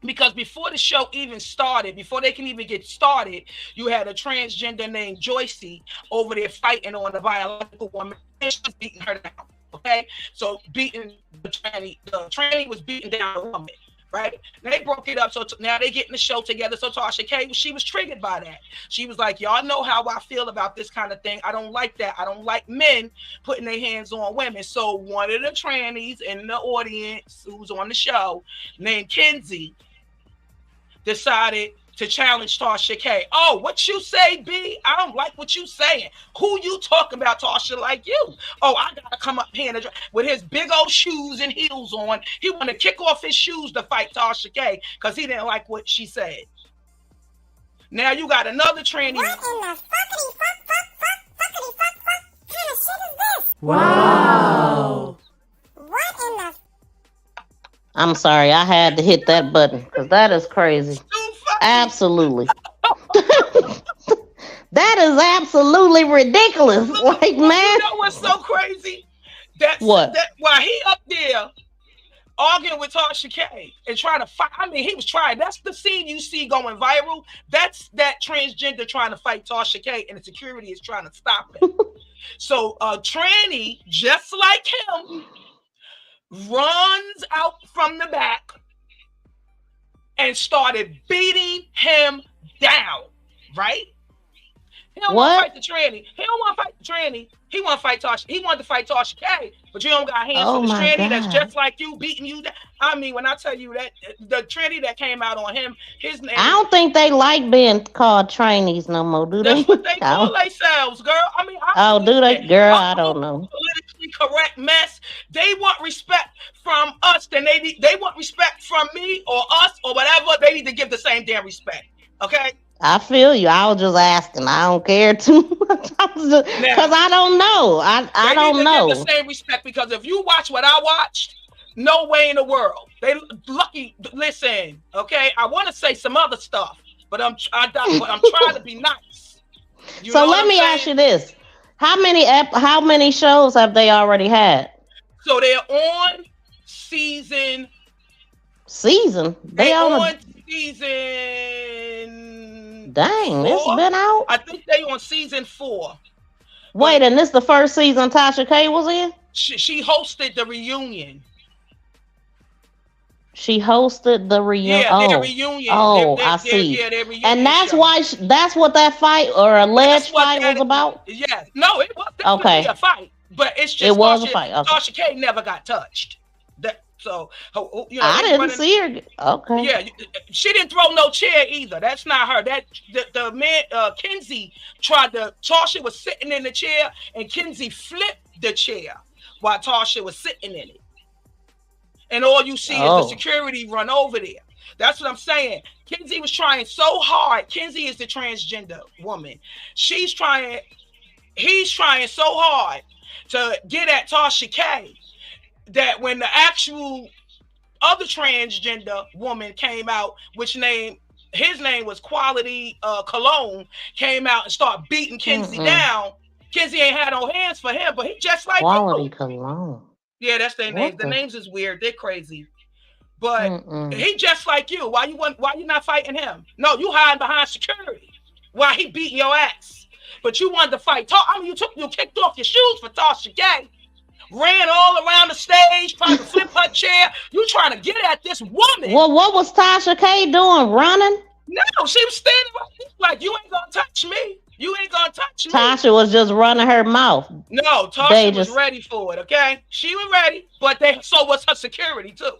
because before the show even started, before they can even get started, you had a transgender named Joycey over there fighting on the biological woman, and she was beating her down. Okay, so beating the tranny was beating down the woman, right? They broke it up, so now they getting the show together. So Tasha K, she was triggered by that. She was like, y'all know how I feel about this kind of thing. I don't like that. I don't like men putting their hands on women. So one of the trannies in the audience who's on the show named Kenzie decided to challenge Tasha K. Oh, what you say, B? I don't like what you saying. Who you talking about, Tasha, like you? Oh, I gotta come up here with his big old shoes and heels on. He want to kick off his shoes to fight Tasha K because he didn't like what she said. Now you got another tranny. What in the fuckity fuck kind of shit is this? Wow. What in the... I'm sorry, I had to hit that button because that is crazy. Absolutely. That is absolutely ridiculous. Like, man. You know what's so crazy? What? While he up there arguing with Tasha K and trying to fight. I mean, he was trying. That's the scene you see going viral. That's that transgender trying to fight Tasha K, and the security is trying to stop him. So tranny, just like him, runs out from the back and started beating him down, right? He don't want to fight the tranny. He don't want to fight the tranny. He want to fight Tasha. He wanted to fight Tasha K, but you don't got hands for the tranny that's just like you, beating you down. I mean, when I tell you that, the tranny that came out on him, his name... I don't think they like being called trainees no more, do they? That's what they call themselves, girl. I mean... do they? Girl, I don't know. Politically correct mess. They want respect from us, then they want respect from me or us or whatever. They need to give the same damn respect, okay? I feel you. I was just asking. I don't care too much because I don't know. I don't know. Give the same respect because if you watch what I watched, no way in the world. They lucky. Listen, okay. I want to say some other stuff, but I'm trying to be nice. So let me ask you this: how many shows have they already had? So they're on season. They on season. Dang, 4? It's been out. I think they on season 4. Wait, and this the first season Tasha K was in? She hosted the reunion. She hosted the reunion. Yeah, their reunion. I see. And that's why that's what that fight or alleged fight was about. Yeah, no, it was definitely a fight, but it's just it was a fight. Okay. Tasha K never got touched. So, you know, I didn't see her. Okay. Yeah, she didn't throw no chair either. That's not her. The man, Kenzie Tasha was sitting in the chair, and Kenzie flipped the chair while Tasha was sitting in it. And all you see is the security run over there. That's what I'm saying. Kenzie was trying so hard. Kenzie is the transgender woman. He's trying so hard to get at Tasha K that when the actual other transgender woman came out, his name was Quality Cologne, came out and started beating Kenzie down. Kenzie ain't had no hands for him, but he just like Quality Cologne. Yeah, that's their name. The names is weird. They're crazy. But he just like you. Why you not fighting him? No, you hiding behind security while he beating your ass. But you wanted to fight. You kicked off your shoes for Tasha K. Ran all around the stage, trying to flip her chair. You trying to get at this woman. Well, what was Tasha K doing? Running? No, she was standing right there like, you ain't gonna touch me. You ain't gonna touch me. Tasha was just running her mouth. No, Tasha was ready for it, okay? She was ready, but so was her security too.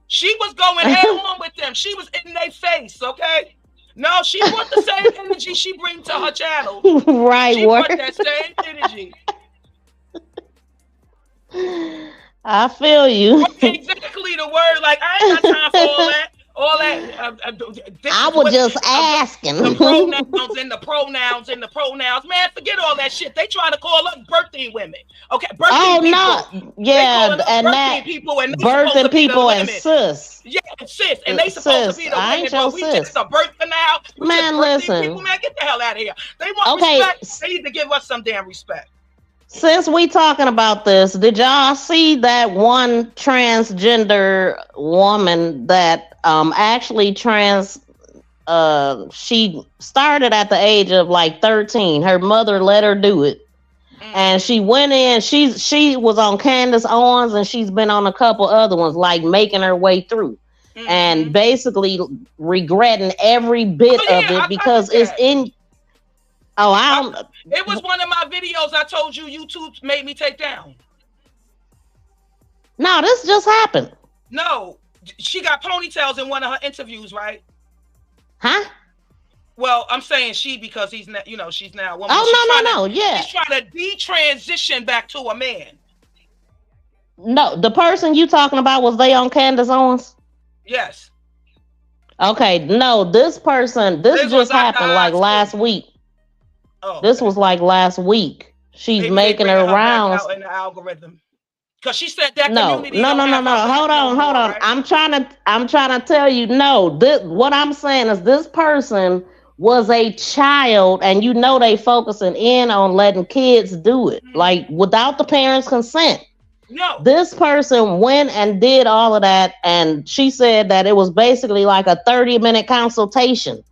She was going head on with them. She was in their face, okay? No, she brought the same energy she brings to her channel. Right, she brought that same energy. I feel you. Exactly the word. Like, I ain't got time for all that. I was just asking. The pronouns and the pronouns. Man, forget all that shit. They trying to call us birthing women. Okay, birthing people. No. Yeah, and that birthing people and sis. Yeah, sis. And they supposed to be the women, but we just a birthing now. Man, listen. People, man, get the hell out of here. They want respect. They need to give us some damn respect. Since we talking about this, did y'all see that one transgender woman that actually she started at the age of like 13. Her mother let her do it. And she went in, she was on Candace Owens and she's been on a couple other ones, like making her way through. and basically regretting every bit of it because it's in. Oh, I don't. It was one of my videos I told you YouTube made me take down. No, this just happened. No, she got ponytails in one of her interviews, right? Huh? Well, I'm saying she because he's not, she's now a woman. Oh, no, yeah. She's trying to detransition back to a man. No, the person you talking about, was they on Candace Owens? Yes. Okay, no, this person, this just happened like last week. Oh, this was like last week. She's making her rounds in the algorithm. Because she said that no. Hold on. Right? I'm trying to tell you, no. What I'm saying is this person was a child, and they focusing in on letting kids do it, like without the parents' consent. No. This person went and did all of that, and she said that it was basically like a 30-minute consultation.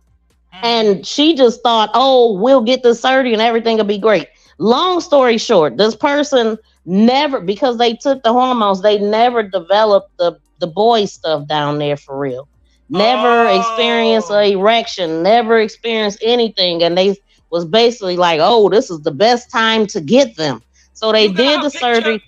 And she just thought, oh, we'll get this 30 and everything will be great. Long story short, this person never, because they took the hormones, they never developed the boy stuff down there for real. Never experienced an erection, never experienced anything. And they was basically like, oh, this is the best time to get them. So they did the surgery,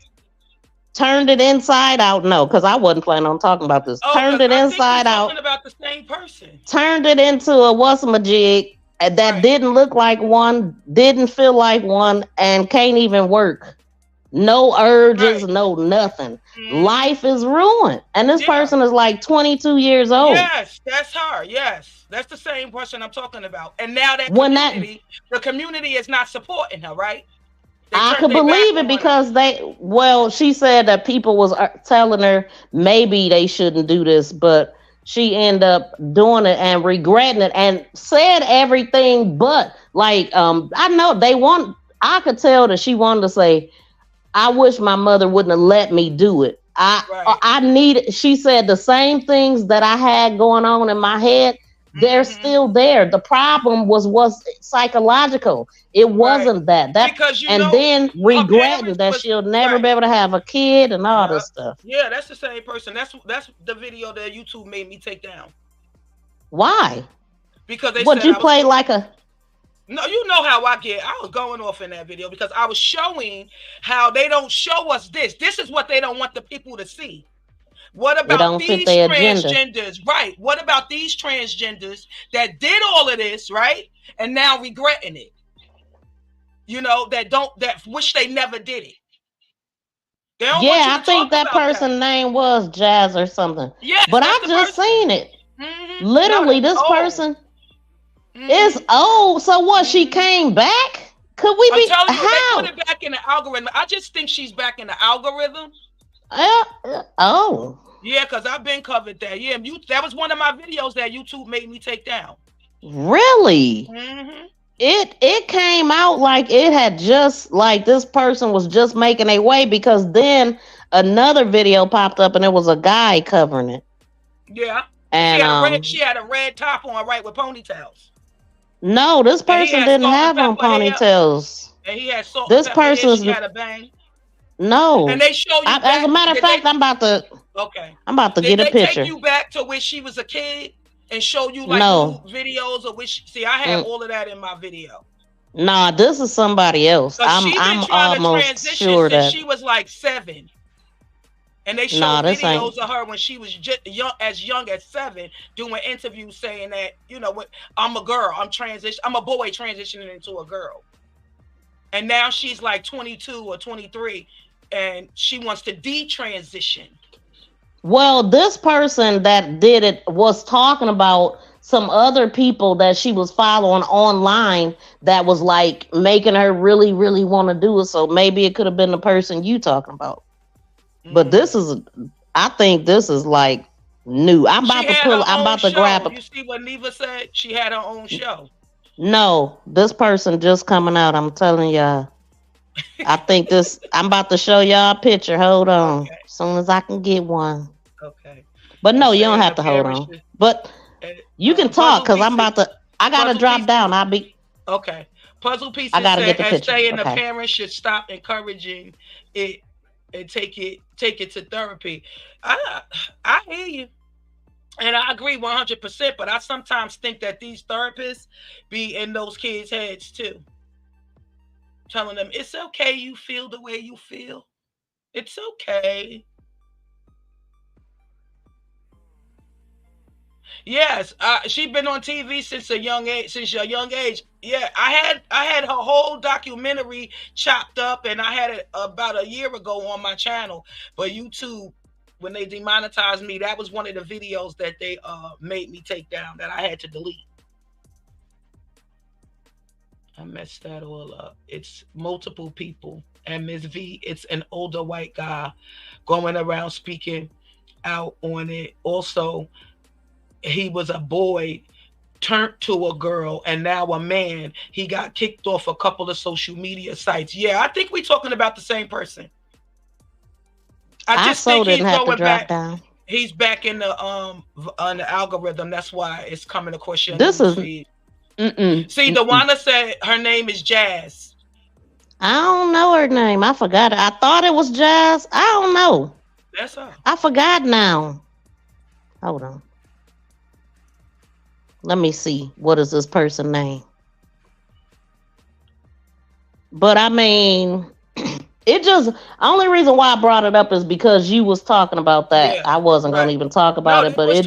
turned it inside out. No, because I wasn't planning on talking about this. Turned it inside out. About the same person. Turned it into a what's-a-majig that didn't look like one, didn't feel like one, and can't even work. No urges, no nothing. Life is ruined. And this person is like 22 years old. Yes, that's her. Yes. That's the same person I'm talking about. And now that the community is not supporting her, right? I could believe it because she said that people was telling her maybe they shouldn't do this, but she ended up doing it and regretting it and said everything but like, I know I could tell that she wanted to say, I wish my mother wouldn't have let me do it. She said the same things that I had going on in my head, they're still there. The problem was psychological. It wasn't that. Because then regretting that she'll never be able to have a kid and all this stuff. Yeah, that's the same person. That's the video that YouTube made me take down. Why? Because they said you play like a. No, you know how I get. I was going off in that video because I was showing how they don't show us this. This is what they don't want the people to see. What about these transgenders? Right. What about these transgenders that did all of this, right? And now regretting it. That wish they never did it. I think that person's name was Jazz or something. Yeah. But I've just seen it. Literally, this person is old. So what? She came back? Could we be? I'm telling you, how? they put it back in the algorithm. I just think she's back in the algorithm. Yeah, because I've been covered that. Yeah, that was one of my videos that YouTube made me take down. Really? It came out like it had just like this person was just making a way, because then another video popped up and it was a guy covering it. Yeah. And she had a red top on, right, with ponytails. No, this person didn't have on ponytails. And he had salt. This person's she had a bang. No. And they show you. As a matter of fact, I'm about to. Okay. I'm about to get a picture. Take you back to when she was a kid and show you like videos of which. See, I had all of that in my video. Nah, this is somebody else. I'm almost sure that she was like 7. And they showed videos of her when she was young as 7, doing interviews saying that, I'm a girl, I'm a boy transitioning into a girl. And now she's like 22 or 23 and she wants to detransition. Well, this person that did it was talking about some other people that she was following online that was like making her really, really want to do it. So maybe it could have been the person you talking about. But I think this is like new. I'm about to grab it. You see what Neva said? She had her own show. No, this person just coming out. I'm telling y'all. I think I'm about to show y'all a picture. Hold on. Okay. As soon as I can get one. Okay. But no, you don't have to hold on. But you can talk because I got to drop down. Okay. Puzzle Pieces I gotta get the picture. Saying the parents should stop encouraging it and take it to therapy. I hear you. And I agree 100%, but I sometimes think that these therapists be in those kids' heads too. Telling them, it's okay you feel the way you feel. It's okay. Yes, she's been on TV since a young age. Yeah, I had her whole documentary chopped up, and I had it about a year ago on my channel. But YouTube, when they demonetized me, that was one of the videos that they made me take down that I had to delete. I messed that all up. It's multiple people, and Ms. V, it's an older white guy going around speaking out on it. Also, he was a boy turned to a girl and now a man. He got kicked off a couple of social media sites. Yeah, I think we're talking about the same person. I just think he's going back down. He's back in the on the algorithm. That's why it's coming across your feed. See, Dewana said her name is Jazz. I don't know her name. I forgot it. I thought it was Jazz. I don't know. That's her. I forgot now. Hold on. Let me see. What is this person's name? But I mean, it just, only reason why I brought it up is because you was talking about that. Yeah, I wasn't going to even talk about it, but it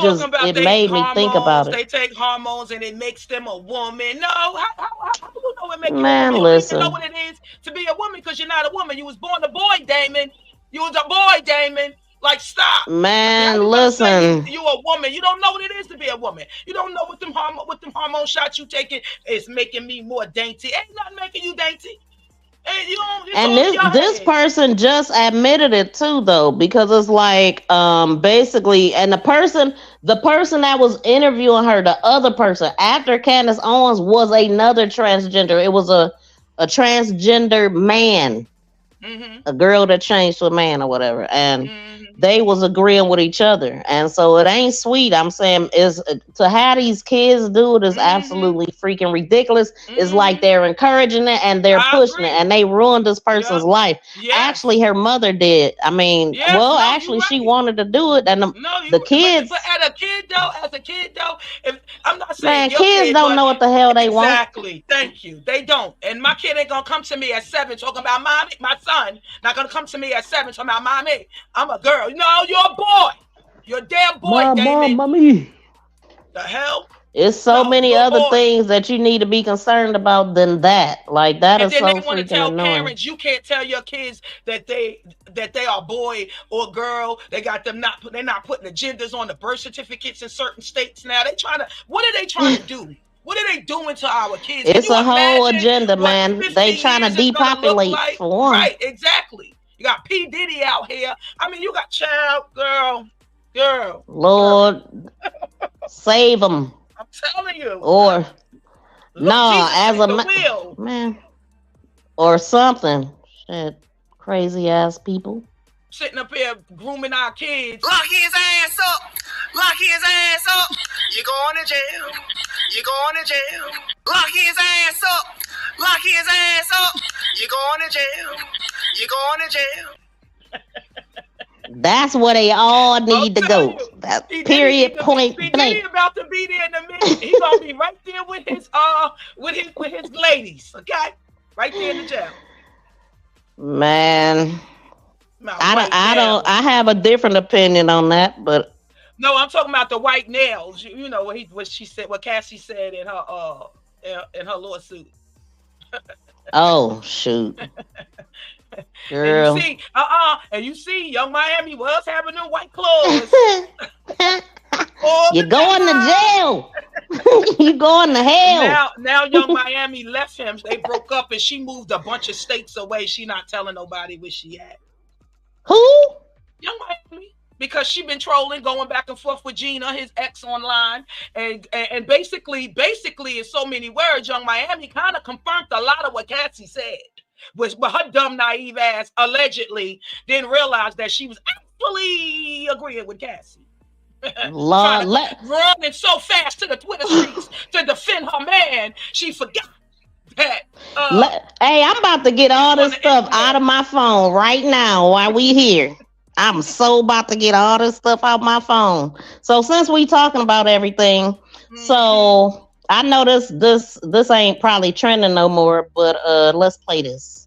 made me think about it. They take hormones and it makes them a woman. No, how do you know it makes you a woman? Listen. You don't know what it is to be a woman because you're not a woman. You was born a boy, Damon. You was a boy, Damon. Like, stop. Man, listen. You a woman. You don't know what it is to be a woman. You don't know what them hormone shots you taking is making me more dainty. Ain't nothing making you dainty. And this person just admitted it too, though, because it's like basically, and the person that was interviewing her, the other person after Candace Owens was another transgender. It was a transgender man. A girl that changed to a man or whatever, and they was agreeing with each other, and so it ain't sweet. I'm saying is to have these kids do it is absolutely freaking ridiculous. It's like they're encouraging it and they're pushing it, and they ruined this person's life. Actually, her mother did. I mean, she wanted to do it, and the kids. But as a kid though, if I'm not saying kids don't know what the hell they want. Exactly. Thank you. They don't, and my kid ain't gonna come to me at 7 talking about mommy. My son not gonna come to me at 7 talking about mommy. I'm a girl. No, you're a boy. You're a damn boy, Damon. Mommy. The hell? It's so many other things that you need to be concerned about than that. Like that is so freaking annoying. And then they want to tell parents, you can't tell your kids that they are boy or girl. They got them they're not putting the genders on the birth certificates in certain states now. What are they trying to do? What are they doing to our kids? It's a whole agenda, man. They trying to depopulate for one. Right, exactly. You got P. Diddy out here. I mean, you got child, girl. Lord, save them. I'm telling you. Or as a man, or something. Shit, crazy ass people sitting up here grooming our kids. Lock his ass up. Lock his ass up. You going to jail. You going to jail. Lock his ass up. Lock his ass up. You going to jail. You going to jail. That's where they all need to go. That period, point blank. He about to be there in a minute. He's gonna be right there with his ladies. Okay, right there in the jail. Man, I have a different opinion on that, but no, I'm talking about the white nails. You know what Cassie said in her lawsuit. Oh shoot. Girl. And you see, Young Miami was having them white clothes. You're going to jail. You're going to hell. Now Young Miami left him. They broke up and she moved a bunch of states away. She not telling nobody where she at. Who? Young Miami. Because she been trolling, going back and forth with Gina, his ex, online. And basically, in so many words, Young Miami kind of confirmed a lot of what Cassie said. But her dumb, naive ass allegedly didn't realize that she was actually agreeing with Cassie. Running so fast to the Twitter streets to defend her man, she forgot that. Hey, I'm about to get all this stuff out of my phone right now while we here. I'm so about to get all this stuff out my phone. So since we talking about everything, so I know this ain't probably trending no more, but let's play this.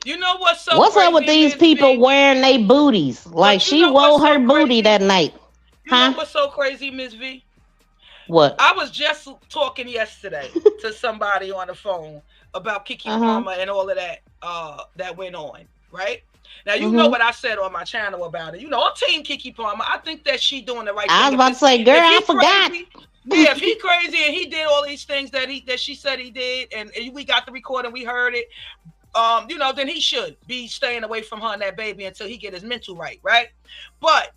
You know what's so What's up with crazy, these Miss people V? wearing they booties? Like But you she know wore what's so her booty crazy? that night. You know what's so crazy, Miss V? What? I was just talking yesterday to somebody on the phone about Keke Palmer and all of that that went on, right? Now you know what I said on my channel about it. You know, I'm team Keke Palmer. I think that she doing the right thing. I was about to say, girl, I forgot. Yeah, if he crazy and he did all these things that she said he did, and we got the recording, we heard it. You know, then he should be staying away from her and that baby until he get his mental right? But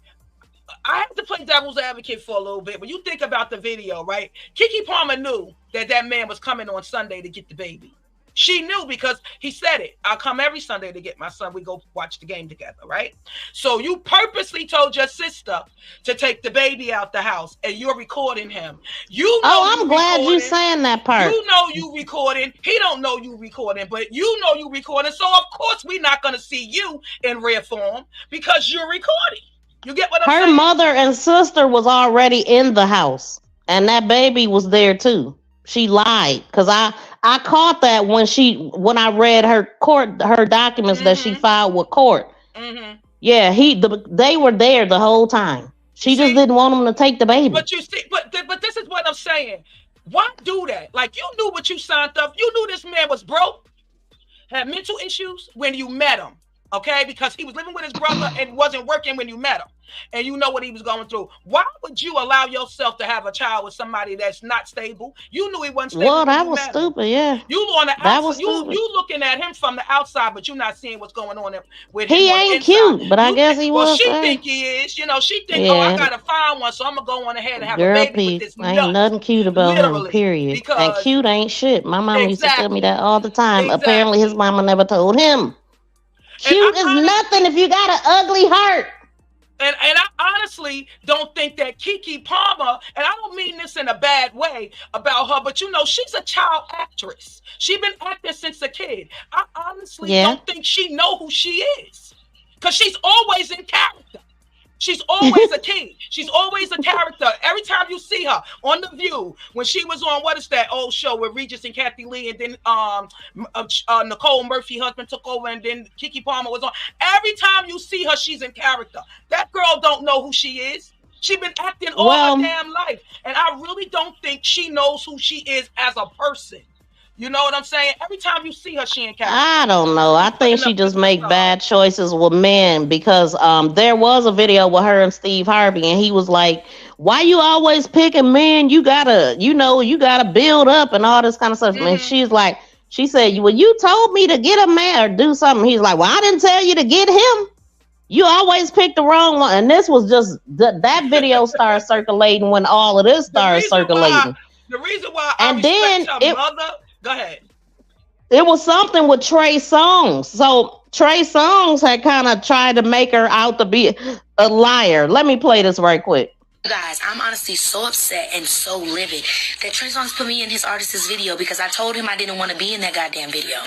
I have to play devil's advocate for a little bit. When you think about the video, right? Keke Palmer knew that man was coming on Sunday to get the baby. She knew because he said it. I'll come every Sunday to get my son. We go watch the game together, right? So you purposely told your sister to take the baby out the house, and you're recording him. You know I'm glad you saying that part. You know you recording. He don't know you recording, but you know you recording. So of course we're not going to see you in rare form because you're recording. You get what I'm saying? Her mother and sister was already in the house, and that baby was there too. She lied because I caught that when I read her documents that she filed with court. Yeah, they were there the whole time. She just didn't want him to take the baby. But you see, but this is what I'm saying. Why do that? Like, you knew what you signed up. You knew this man was broke, had mental issues when you met him. Okay, because he was living with his brother and wasn't working when you met him, and you know what he was going through. Why would you allow yourself to have a child with somebody that's not stable? You knew he wasn't stable. Well, that was stupid. Yeah, you on the outside. You looking at him from the outside, but you're not seeing what's going on with him. He ain't cute, but I guess he was. Well, she think he is. You know, she think, oh, I gotta find one, so I'm gonna go on ahead and have a baby with this nut. Ain't nothing cute about him. Period. And cute ain't shit. My mama used to tell me that all the time. Apparently, his mama never told him. Cute is nothing if you got an ugly heart. And I honestly don't think that Keke Palmer, and I don't mean this in a bad way about her, but you know, she's a child actress. She's been acting since a kid. I honestly don't think she know who she is, because she's always in character. She's always a king. She's always a character. Every time you see her on The View, when she was on, what is that old show with Regis and Kathy Lee, and then Nicole Murphy husband took over, and then Keke Palmer was on. Every time you see her, she's in character. That girl don't know who she is. She's been acting all her damn life. And I really don't think she knows who she is as a person. You know what I'm saying? Every time you see her, she in character. I don't know. I think she just make bad choices with men, because there was a video with her and Steve Harvey, and he was like, why you always picking men? You gotta build up and all this kind of stuff. And she said, well, you told me to get a man or do something. He's like, well, I didn't tell you to get him. You always picked the wrong one. And this was just that video started circulating when all of this started circulating. The reason why I respect her mother. Go ahead. It was something with Trey Songz. So Trey Songz had kind of tried to make her out to be a liar. Let me play this right quick. Guys, I'm honestly so upset and so livid that Trey Songz put me in his artist's video because I told him I didn't want to be in that goddamn video.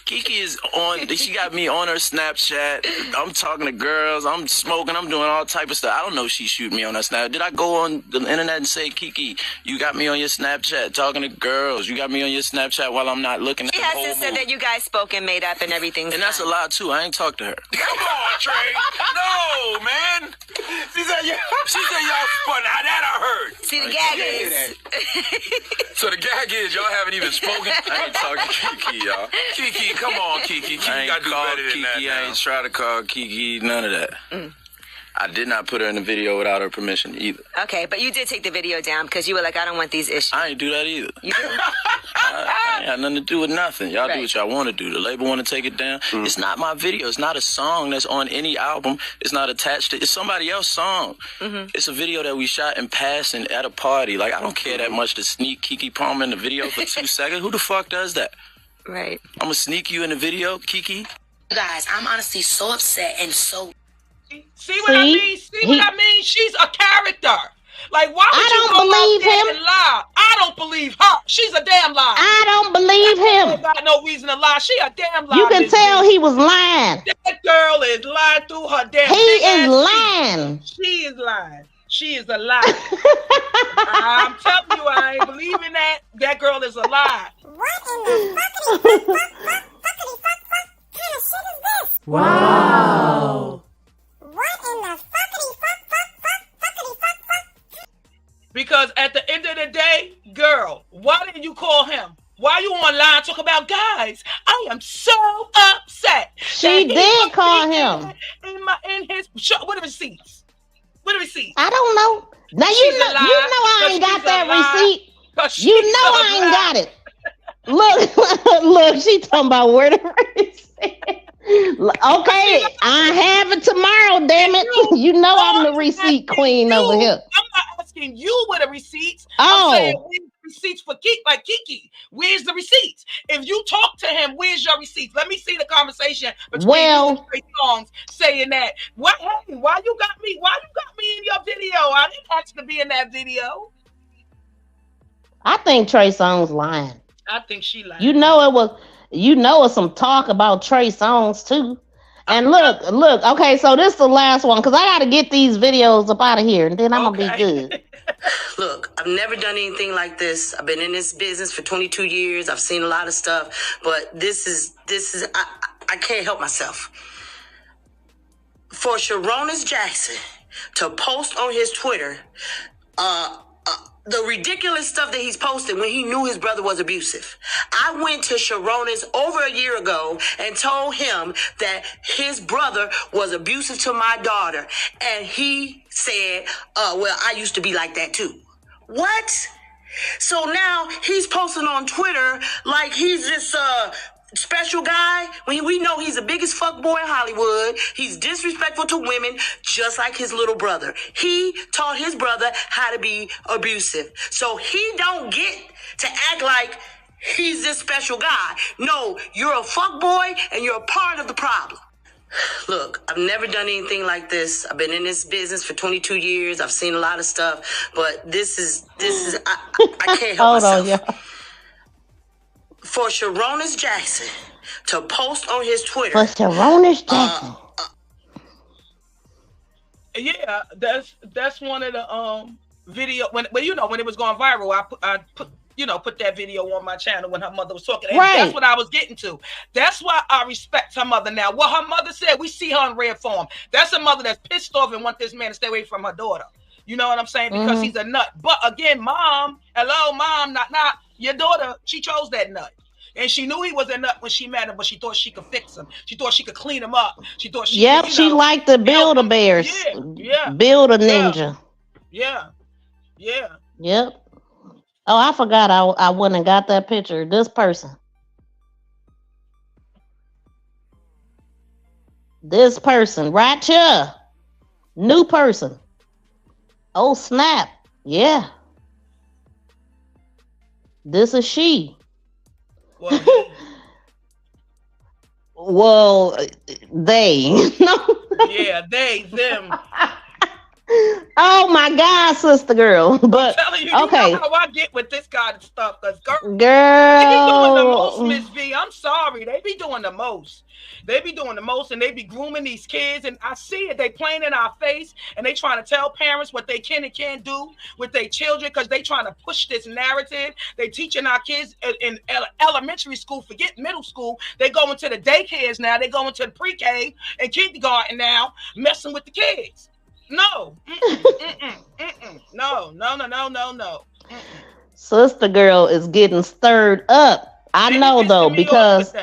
Keke is on, she got me on her Snapchat. I'm talking to girls, I'm smoking, I'm doing all type of stuff. I don't know if she shoot me on her Snapchat. Did I go on the internet and say, Keke, you got me on your Snapchat talking to girls. You got me on your Snapchat while I'm not looking at the whole She said that you guys spoke and made up and everything. And that's a lie too. I ain't talked to her. Come on, Trey. No, man. She said y'all spun. Now that I heard. See, the gag is. So the gag is y'all haven't even spoken. I ain't talked to Keke, y'all. Keke, come on, Keke. Keke, I ain't gotta do called better than Keke. that. I ain't try to call Keke. None of that. I did not put her in the video without her permission either. Okay, but you did take the video down because you were like, I don't want these issues. I ain't do that either. You didn't? I ain't had nothing to do with nothing. Y'all do what y'all want to do. The label want to take it down. It's not my video. It's not a song that's on any album. It's not attached to. It's somebody else's song. It's a video that we shot in passing at a party. Like, I don't care that much to sneak Keke Palmer in the video for 2 seconds. Who the fuck does that? Right. I'm gonna sneak you in the video, Keke. Guys, I'm honestly so upset and so. See what I mean? See what I mean? She's a character. Like, why would you go out there and lie? I don't believe her. She's a damn liar. I don't believe him. Ain't got no reason to lie. She a damn liar. You can tell he was lying. That girl is lying through her damn. He is lying. She is lying. She is a liar. I'm telling you, I ain't believing that. That girl is a lie. What in the fuckity fuck kind of shit is this? Wow. What in the fuckity fuck? Because at the end of the day, girl, why didn't you call him? Why you online talk about guys? I am so upset. She did call him. In his what are receipts? What are receipts? I don't know. Now you know I ain't got that receipt. You know I ain't got it. Look, she talking about where the receipt. Okay, I have it tomorrow, damn it. You know I'm the receipt queen over here. I'm not asking you where the receipts. Oh. I'm saying where's the receipts for Keke? Where's the receipts? If you talk to him, where's your receipts? Let me see the conversation between you and Trey Songz saying that. What happened? Why you got me? Why you got me in your video? I didn't ask to be in that video. I think Trey Songz lying. I think she lied. You know it's some talk about Trey Songz too. And look, okay, so this is the last one because I gotta get these videos up out of here and then I'm gonna be good. Look, I've never done anything like this. I've been in this business for 22 years. I've seen a lot of stuff, but this is I can't help myself. For Sharonis Jackson to post on his Twitter, the ridiculous stuff that he's posted when he knew his brother was abusive. I went to Sharonis over a year ago and told him that his brother was abusive to my daughter. And he said, well, I used to be like that too. What? So now he's posting on Twitter like he's this special guy when we know he's the biggest fuckboy in Hollywood. He's disrespectful to women just like his little brother. He taught his brother how to be abusive. So he don't get to act like he's this special guy. No, you're a fuckboy and you're a part of the problem. Look, I've never done anything like this. I've been in this business for 22 years. I've seen a lot of stuff, but this is I can't help myself. For Sharonis Jackson to post on his Twitter. For Sharonis Jackson. Yeah, that's one of the video when it was going viral. I put that video on my channel when her mother was talking. And that's what I was getting to. That's why I respect her mother now. What her mother said, we see her in red form. That's a mother that's pissed off and want this man to stay away from her daughter. You know what I'm saying? Because he's a nut. But again, mom, not your daughter, she chose that nut. And she knew he was a nut when she met him, but she thought she could fix him. She thought she could clean him up. She thought she could, she liked to build a bears. Yeah. Build a ninja. Yeah. Yep. Oh, I forgot I went and got that picture. This person. Right here. New person. Oh, snap. Yeah. This is she. Well, they. Yeah, they, them. Oh my God, sister girl. But you okay. You know how I get with this kind of stuff, because girl, they be doing the most, Miss V. I'm sorry, they be doing the most. They be doing the most, and they be grooming these kids, and I see it. They playing in our face, and they trying to tell parents what they can and can't do with their children, because they trying to push this narrative. They teaching our kids in elementary school, forget middle school. They going to the daycares now. They going to the pre-K and kindergarten now, messing with the kids. No. No. Sister girl is getting stirred up. I know though, because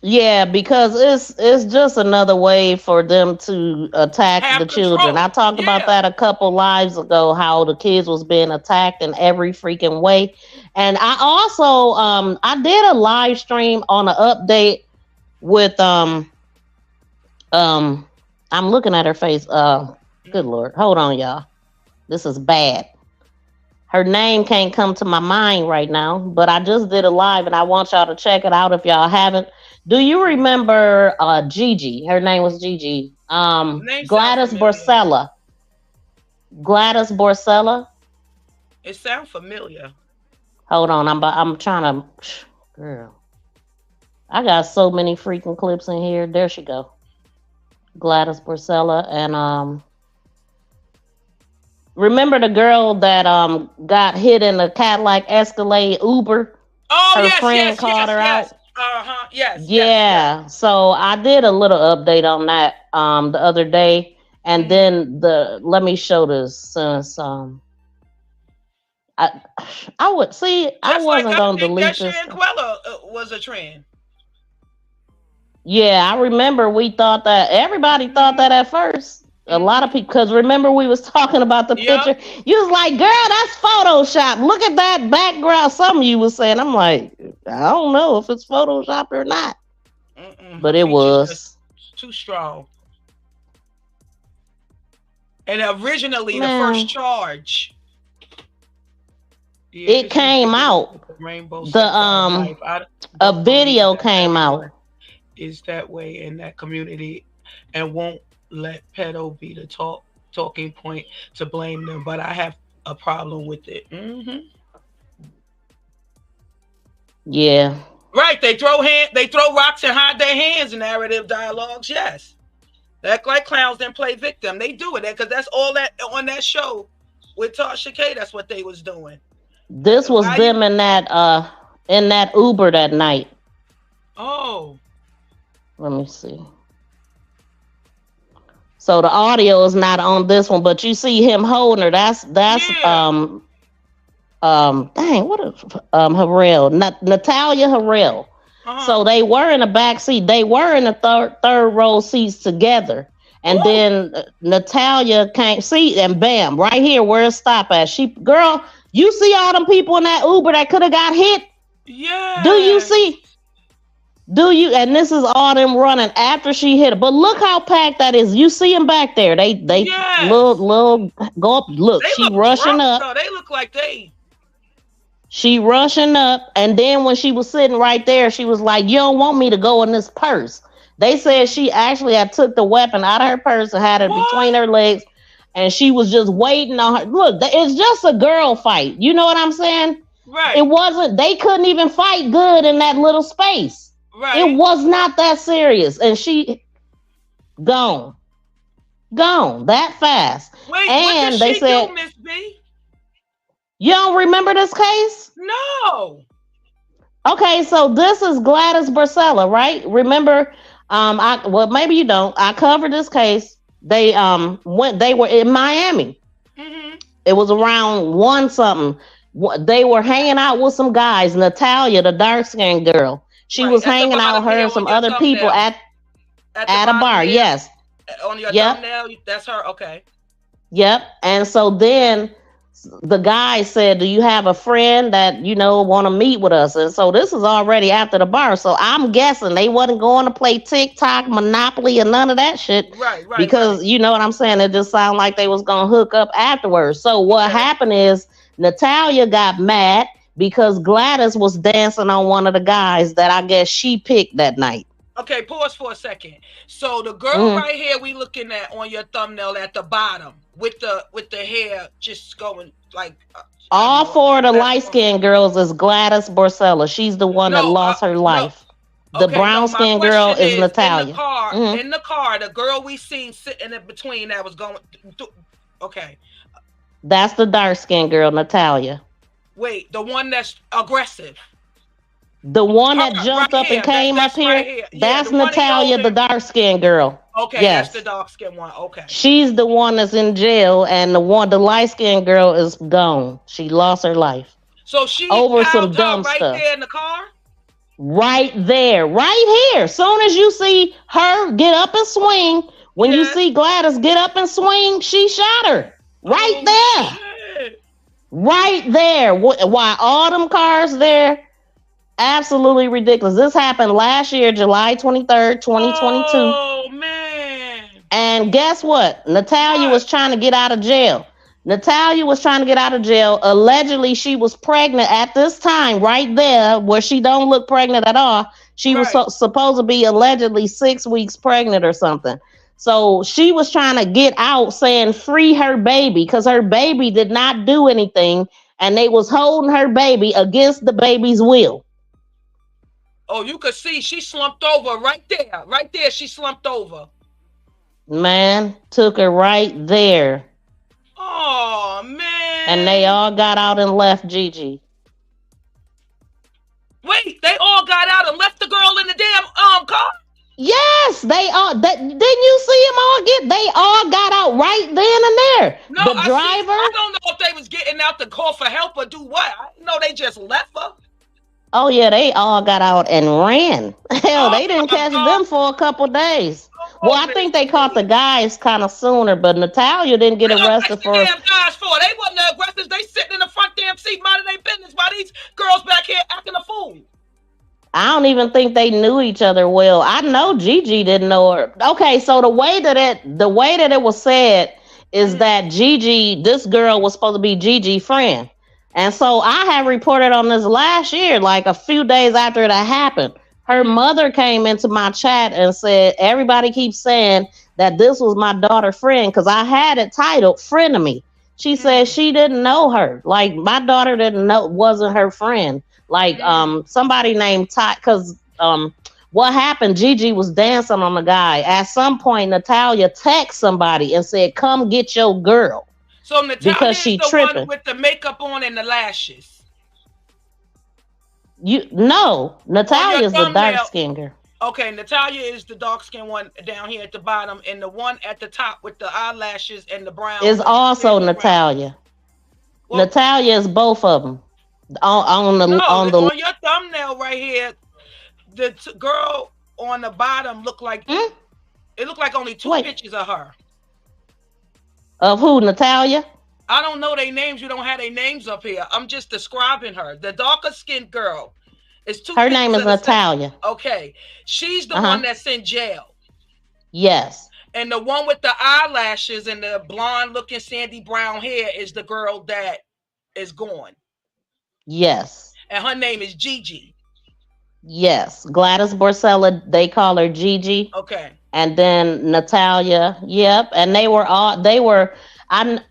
Yeah, because it's just another way for them to attack Have the children. control. I talked about Yeah. that a couple lives ago, how the kids was being attacked in every freaking way. And I also I did a live stream on an update with I'm looking at her face. Good Lord. Hold on, y'all. This is bad. Her name can't come to my mind right now, but I just did a live and I want y'all to check it out if y'all haven't. Do you remember Gigi? Her name was Gigi. Name Gladys sound familiar. Borcella. Gladys Borcella. It sounds familiar. Hold on, I'm trying to girl. I got so many freaking clips in here. There she go. Gladys Borcella and remember the girl that got hit in the Cadillac Escalade Uber? Oh, her yes, friend yes, called yes, her yes. out. Yes. Yeah. So I did a little update on that the other day. And then let me show this since I would see I Just wasn't like gonna I think delete that this. Shanquella was a trend. Yeah, I remember we thought that everybody thought that at first. A lot of people, because remember we was talking about the picture. You was like, "Girl, that's Photoshop. Look at that background." Something you was saying. I'm like, I don't know if it's Photoshop or not, but it was. Too strong. And originally, Man. the first charge. It came out. Rainbow The a video came out. Is that way in that community, and won't let pedo be the talking point to blame them. But I have a problem with it. Yeah. Right. They throw rocks and hide their hands in narrative dialogues. Yes. They act like clowns, then play victim. They do it because that's all that on that show with Tasha K. That's what they was doing. This was them in that Uber that night. Oh. Let me see. So the audio is not on this one, but you see him holding her. That's dang, what is Harrell? Natalia Harrell. So they were in the back seat. They were in the third row seats together. And then Natalia can't see, and bam, right here where it stopped at. Girl, you see all them people in that Uber that could have got hit? Yeah. Do you see? And this is all them running after she hit it. But look how packed that is. You see them back there. They little go up. Look, They she look rushing drunk, up. though. They look like they. She rushing up. And then when she was sitting right there, she was like, "You don't want me to go in this purse." They said she actually had took the weapon out of her purse and had it between her legs. And she was just waiting on her. Look, it's just a girl fight. You know what I'm saying? Right. It wasn't, they couldn't even fight good in that little space. Right. It was not that serious. And she gone that fast. Wait, and what did they she said, do, Miss B? You don't remember this case? No. Okay, so this is Gladys Borcella, right? Remember, well, maybe you don't. I covered this case. They were in Miami. It was around 1 something. They were hanging out with some guys. Natalia, the dark-skinned girl, she was hanging out with her and some other people at a bar. Here, Yes. On your thumbnail, that's her. Okay. Yep. And so then the guy said, "Do you have a friend that want to meet with us?" And so this is already after the bar. So I'm guessing they wasn't going to play TikTok, Monopoly, and none of that shit. Right. Because you know what I'm saying. It just sounded like they was gonna hook up afterwards. So what happened is Natalia got mad because Gladys was dancing on one of the guys that I guess she picked that night. Okay, pause for a second. So the girl right here we looking at on your thumbnail at the bottom with the hair just going like all 4 of the light-skinned girls is Gladys Borcella. She's the one that lost her life. The brown-skinned girl is Natalia. In the car, the girl we seen sitting in between that was going okay. That's the dark-skinned girl, Natalia. Wait, the one that's aggressive. The one that jumped up and came up here, right here. that's Natalia, the dark-skinned girl. Okay, yes. That's the dark-skinned one. Okay. She's the one that's in jail, and the light-skinned girl is gone. She lost her life. So she over some piled dumb up right stuff. there in the car? Right there, right here. Soon as you see her get up and swing, when you see Gladys get up and swing, she shot her. Right there. Shit. Right there. Why all them cars there? Absolutely ridiculous. This happened last year, July 23rd, 2022. Oh, man. And guess what? Natalia was trying to get out of jail. Allegedly, she was pregnant at this time, right there, where she don't look pregnant at all. She was supposed to be allegedly 6 weeks pregnant or something. So she was trying to get out, saying free her baby, because her baby did not do anything, and they was holding her baby against the baby's will. Oh, you could see she slumped over right there. Right there, she slumped over. Man, took her right there. Oh, man. And they all got out and left Gigi. Wait, they all got out and left the girl in the damn car? Yes, they all. Didn't you see them all get? They all got out right then and there. No, the driver. I don't know if they was getting out to call for help or do what. I know they just left her. Oh yeah, they all got out and ran. Hell, they didn't catch them for a couple days. Well, I think they caught the guys kind of sooner, but Natalia didn't get arrested for. Damn guys for they wasn't aggressive. They sitting in the front damn seat minding their business while these girls back here acting a fool. I don't even think they knew each other well. I know Gigi didn't know her. Okay, so the way that it was said is that Gigi, this girl was supposed to be Gigi's friend. And so I had reported on this last year, like a few days after that happened. Her mother came into my chat and said, everybody keeps saying that this was my daughter's friend, because I had it titled Frenemy. She said she didn't know her. Like, my daughter wasn't her friend. Like, somebody named Ty, because what happened, Gigi was dancing on the guy. At some point, Natalia texted somebody and said, come get your girl. So Natalia because is she the tripping. one with the makeup on and the lashes. Natalia is the dark skinned girl. Okay, Natalia is the dark skinned one down here at the bottom, and the one at the top with the eyelashes and the brown is also Natalia. Well, Natalia is both of them. On your thumbnail right here, the girl on the bottom looked like it looked like only two pictures of her. Of who, Natalia? I don't know their names. You don't have their names up here. I'm just describing her. The darker skinned girl is two. Her name is Natalia. Okay, she's the one that's in jail. Yes. And the one with the eyelashes and the blonde looking sandy brown hair is the girl that is gone. Yes. And her name is Gigi. Yes. Gladys Borcella, they call her Gigi. Okay. And then Natalia. Yep. And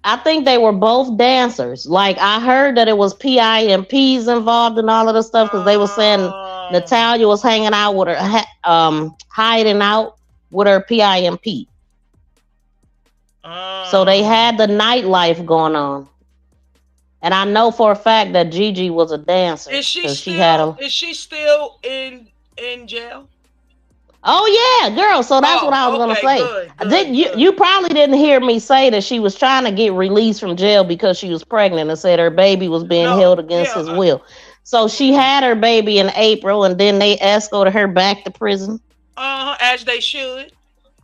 I think they were both dancers. Like, I heard that it was PIMPs involved in all of the stuff, because they were saying Natalia was hanging out with her, hiding out with her PIMP. So they had the nightlife going on. And I know for a fact that Gigi was a dancer. Is she still in jail? Oh yeah, girl. So that's what I was gonna say. Good. You probably didn't hear me say that she was trying to get released from jail because she was pregnant and said her baby was being held against his will. So she had her baby in April, and then they escorted her back to prison. As they should.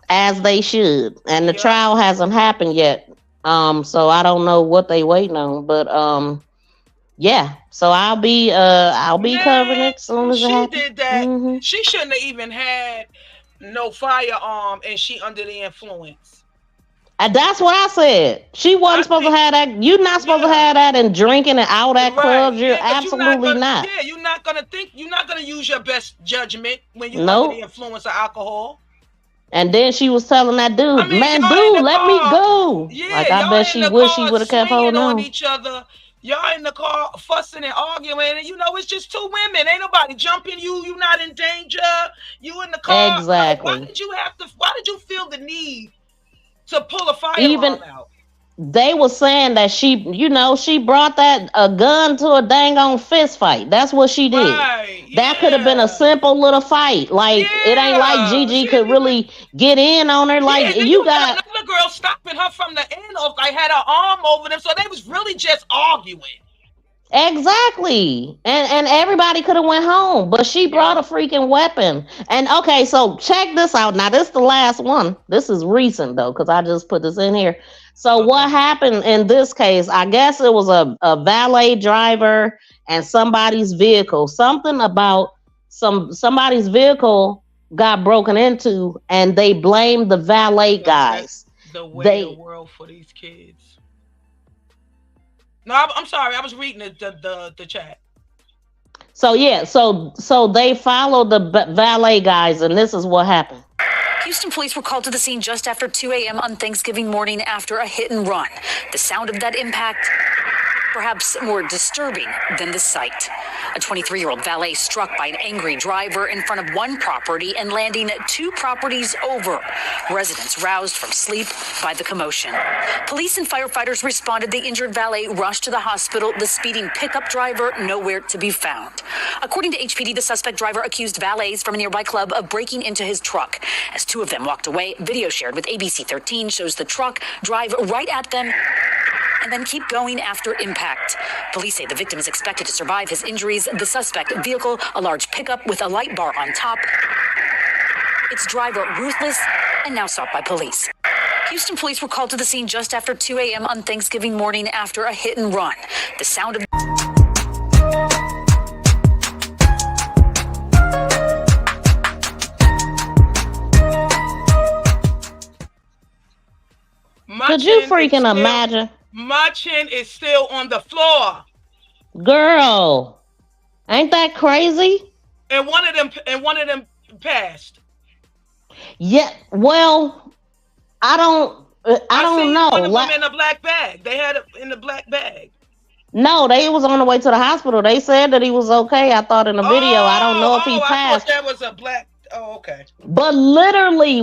As they should. And the trial hasn't happened yet. So I don't know what they waiting on, but yeah. So I'll be covering it as soon as it happens. She did that. She shouldn't have even had no firearm, and she under the influence. And that's what I said. She wasn't supposed to have that. You're not supposed to have that and drinking and out at clubs. You're absolutely not. Yeah, you're not gonna use your best judgment when you're under the influence of alcohol. And then she was telling that dude, man, dude, let me go. Yeah, like, I bet she wish she would have kept holding on. Each other. Y'all in the car fussing and arguing, and it's just two women. Ain't nobody jumping you. You not in danger. You in the car. Exactly. Why did you feel the need to pull a firearm out? They were saying that she brought a gun to a dang on fist fight. That's what she did. Right, that could have been a simple little fight. Like, it ain't like Gigi could really get in on her. Like, you got another girl stopping her from the end of, like, had her arm over them. So they was really just arguing. Exactly. And everybody could have went home, but she brought a freaking weapon. And okay, so check this out. Now this is the last one. This is recent though, because I just put this in here. So what happened in this case, I guess it was a valet driver and somebody's vehicle. Something about somebody's vehicle got broken into and they blamed the valet guys. The way the world for these kids. No, I'm sorry. I was reading the chat. So yeah, so they followed the valet guys, and this is what happened. Houston police were called to the scene just after 2 a.m. on Thanksgiving morning after a hit and run. The sound of that impact, perhaps more disturbing than the sight. A 23-year-old valet struck by an angry driver in front of one property and landing 2 properties over. Residents roused from sleep by the commotion. Police and firefighters responded. The injured valet rushed to the hospital. The speeding pickup driver nowhere to be found. According to HPD, the suspect driver accused valets from a nearby club of breaking into his truck. As 2 of them walked away, video shared with ABC 13 shows the truck drive right at them and then keep going after impact. Police say the victim is expected to survive his injuries. The suspect vehicle, a large pickup with a light bar on top. Its driver ruthless and now sought by police. Houston police were called to the scene just after 2 a.m. on Thanksgiving morning after a hit and run. The sound of Could you freaking imagine? My chin is still on the floor. Girl, ain't that crazy? And one of them passed. Yeah, well, I don't know. One of them in a black bag. They had it in the black bag. No, they was on the way to the hospital. They said that he was okay. I thought in the video. I don't know if he passed. I thought that was a black. Oh, okay. But literally,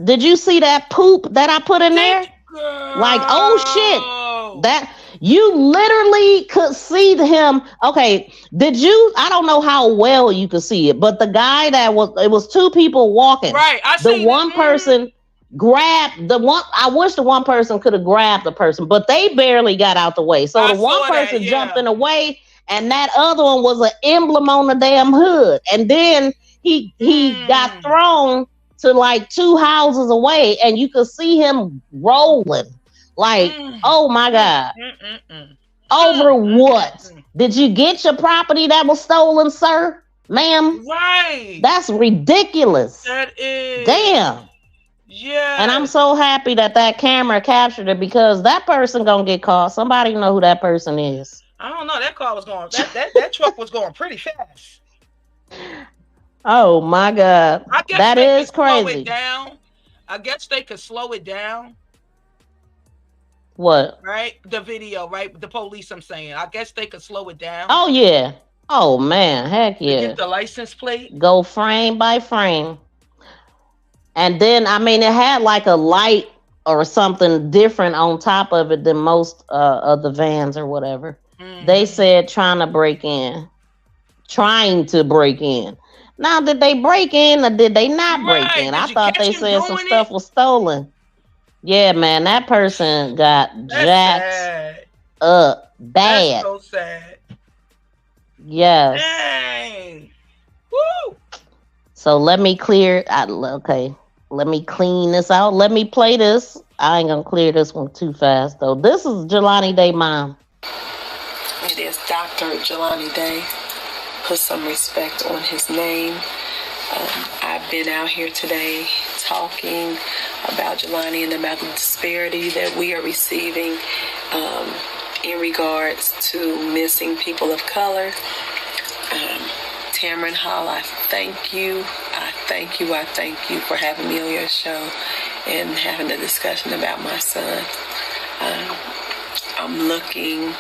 did you see that poop that I put in there? Girl. Like, oh shit, that you literally could see him. Okay, I don't know how well you could see it, but the guy it was 2 people walking. Right, the one person grabbed the one. I wish the one person could have grabbed the person, but they barely got out the way. So the one person jumped in the way, and that other one was an emblem on the damn hood. And then he got thrown to like 2 houses away, and you could see him rolling. Like, oh my God. Over what? Did you get your property that was stolen, sir? Ma'am? Right. That's ridiculous. That is. Damn. Yeah. And I'm so happy that camera captured it, because that person gonna get caught. Somebody know who that person is. I don't know. That car was going. That truck was going pretty fast. Oh my God. I guess that is crazy. Slow it down. I guess they could slow it down. What? Right? The video, right? The police, I'm saying. I guess they could slow it down. Oh yeah. Oh man, heck yeah. Get the license plate. Go frame by frame. And then, I mean, it had like a light or something different on top of it than most of the vans or whatever. They said trying to break in. Now, did they break in or did they not break in? I thought they said some stuff was stolen. Yeah, man, that person got jacked up bad. That's so sad. Yes. Dang. Woo. So let me let me clean this out. Let me play this. I ain't gonna clear this one too fast though. This is Jelani Day mom. It is Dr. Jelani Day. Put some respect on his name. I've been out here today talking about Jelani and about the disparity that we are receiving in regards to missing people of color. Tamron Hall, I thank you for having me on your show and having a discussion about my son. I'm looking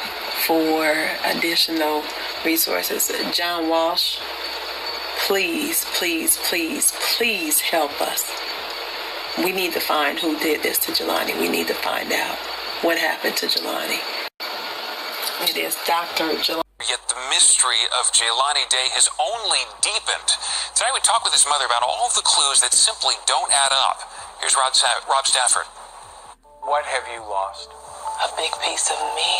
for additional resources. John Walsh, please help us. We need to find who did this to Jelani. We need to find out what happened to Jelani. It is Dr. Jelani. Yet the mystery of Jelani Day has only deepened. Tonight we talk with his mother about all the clues that simply don't add up. Here's Rob Stafford. What have you lost? A big piece of me.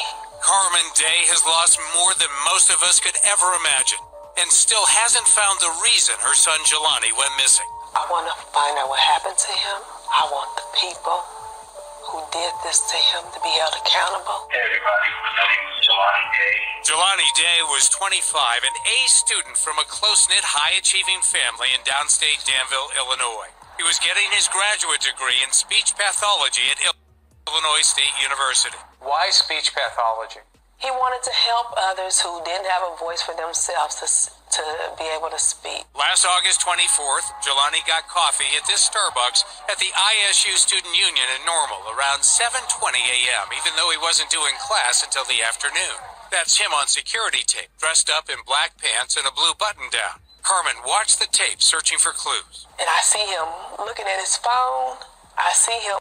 Carmen Day has lost more than most of us could ever imagine and still hasn't found the reason her son Jelani went missing. I want to find out what happened to him. I want the people who did this to him to be held accountable. Hey everybody, my name is Jelani Day. Jelani Day was 25, an A student from a close-knit, high-achieving family in downstate Danville, Illinois. He was getting his graduate degree in speech pathology at Illinois State University. Why speech pathology? He wanted to help others who didn't have a voice for themselves to be able to speak. Last August 24th, Jelani got coffee at this Starbucks at the ISU Student Union in Normal around 7:20 a.m., even though he wasn't doing class until the afternoon. That's him on security tape, dressed up in black pants and a blue button-down. Carmen watched the tape, searching for clues. And I see him looking at his phone. I see him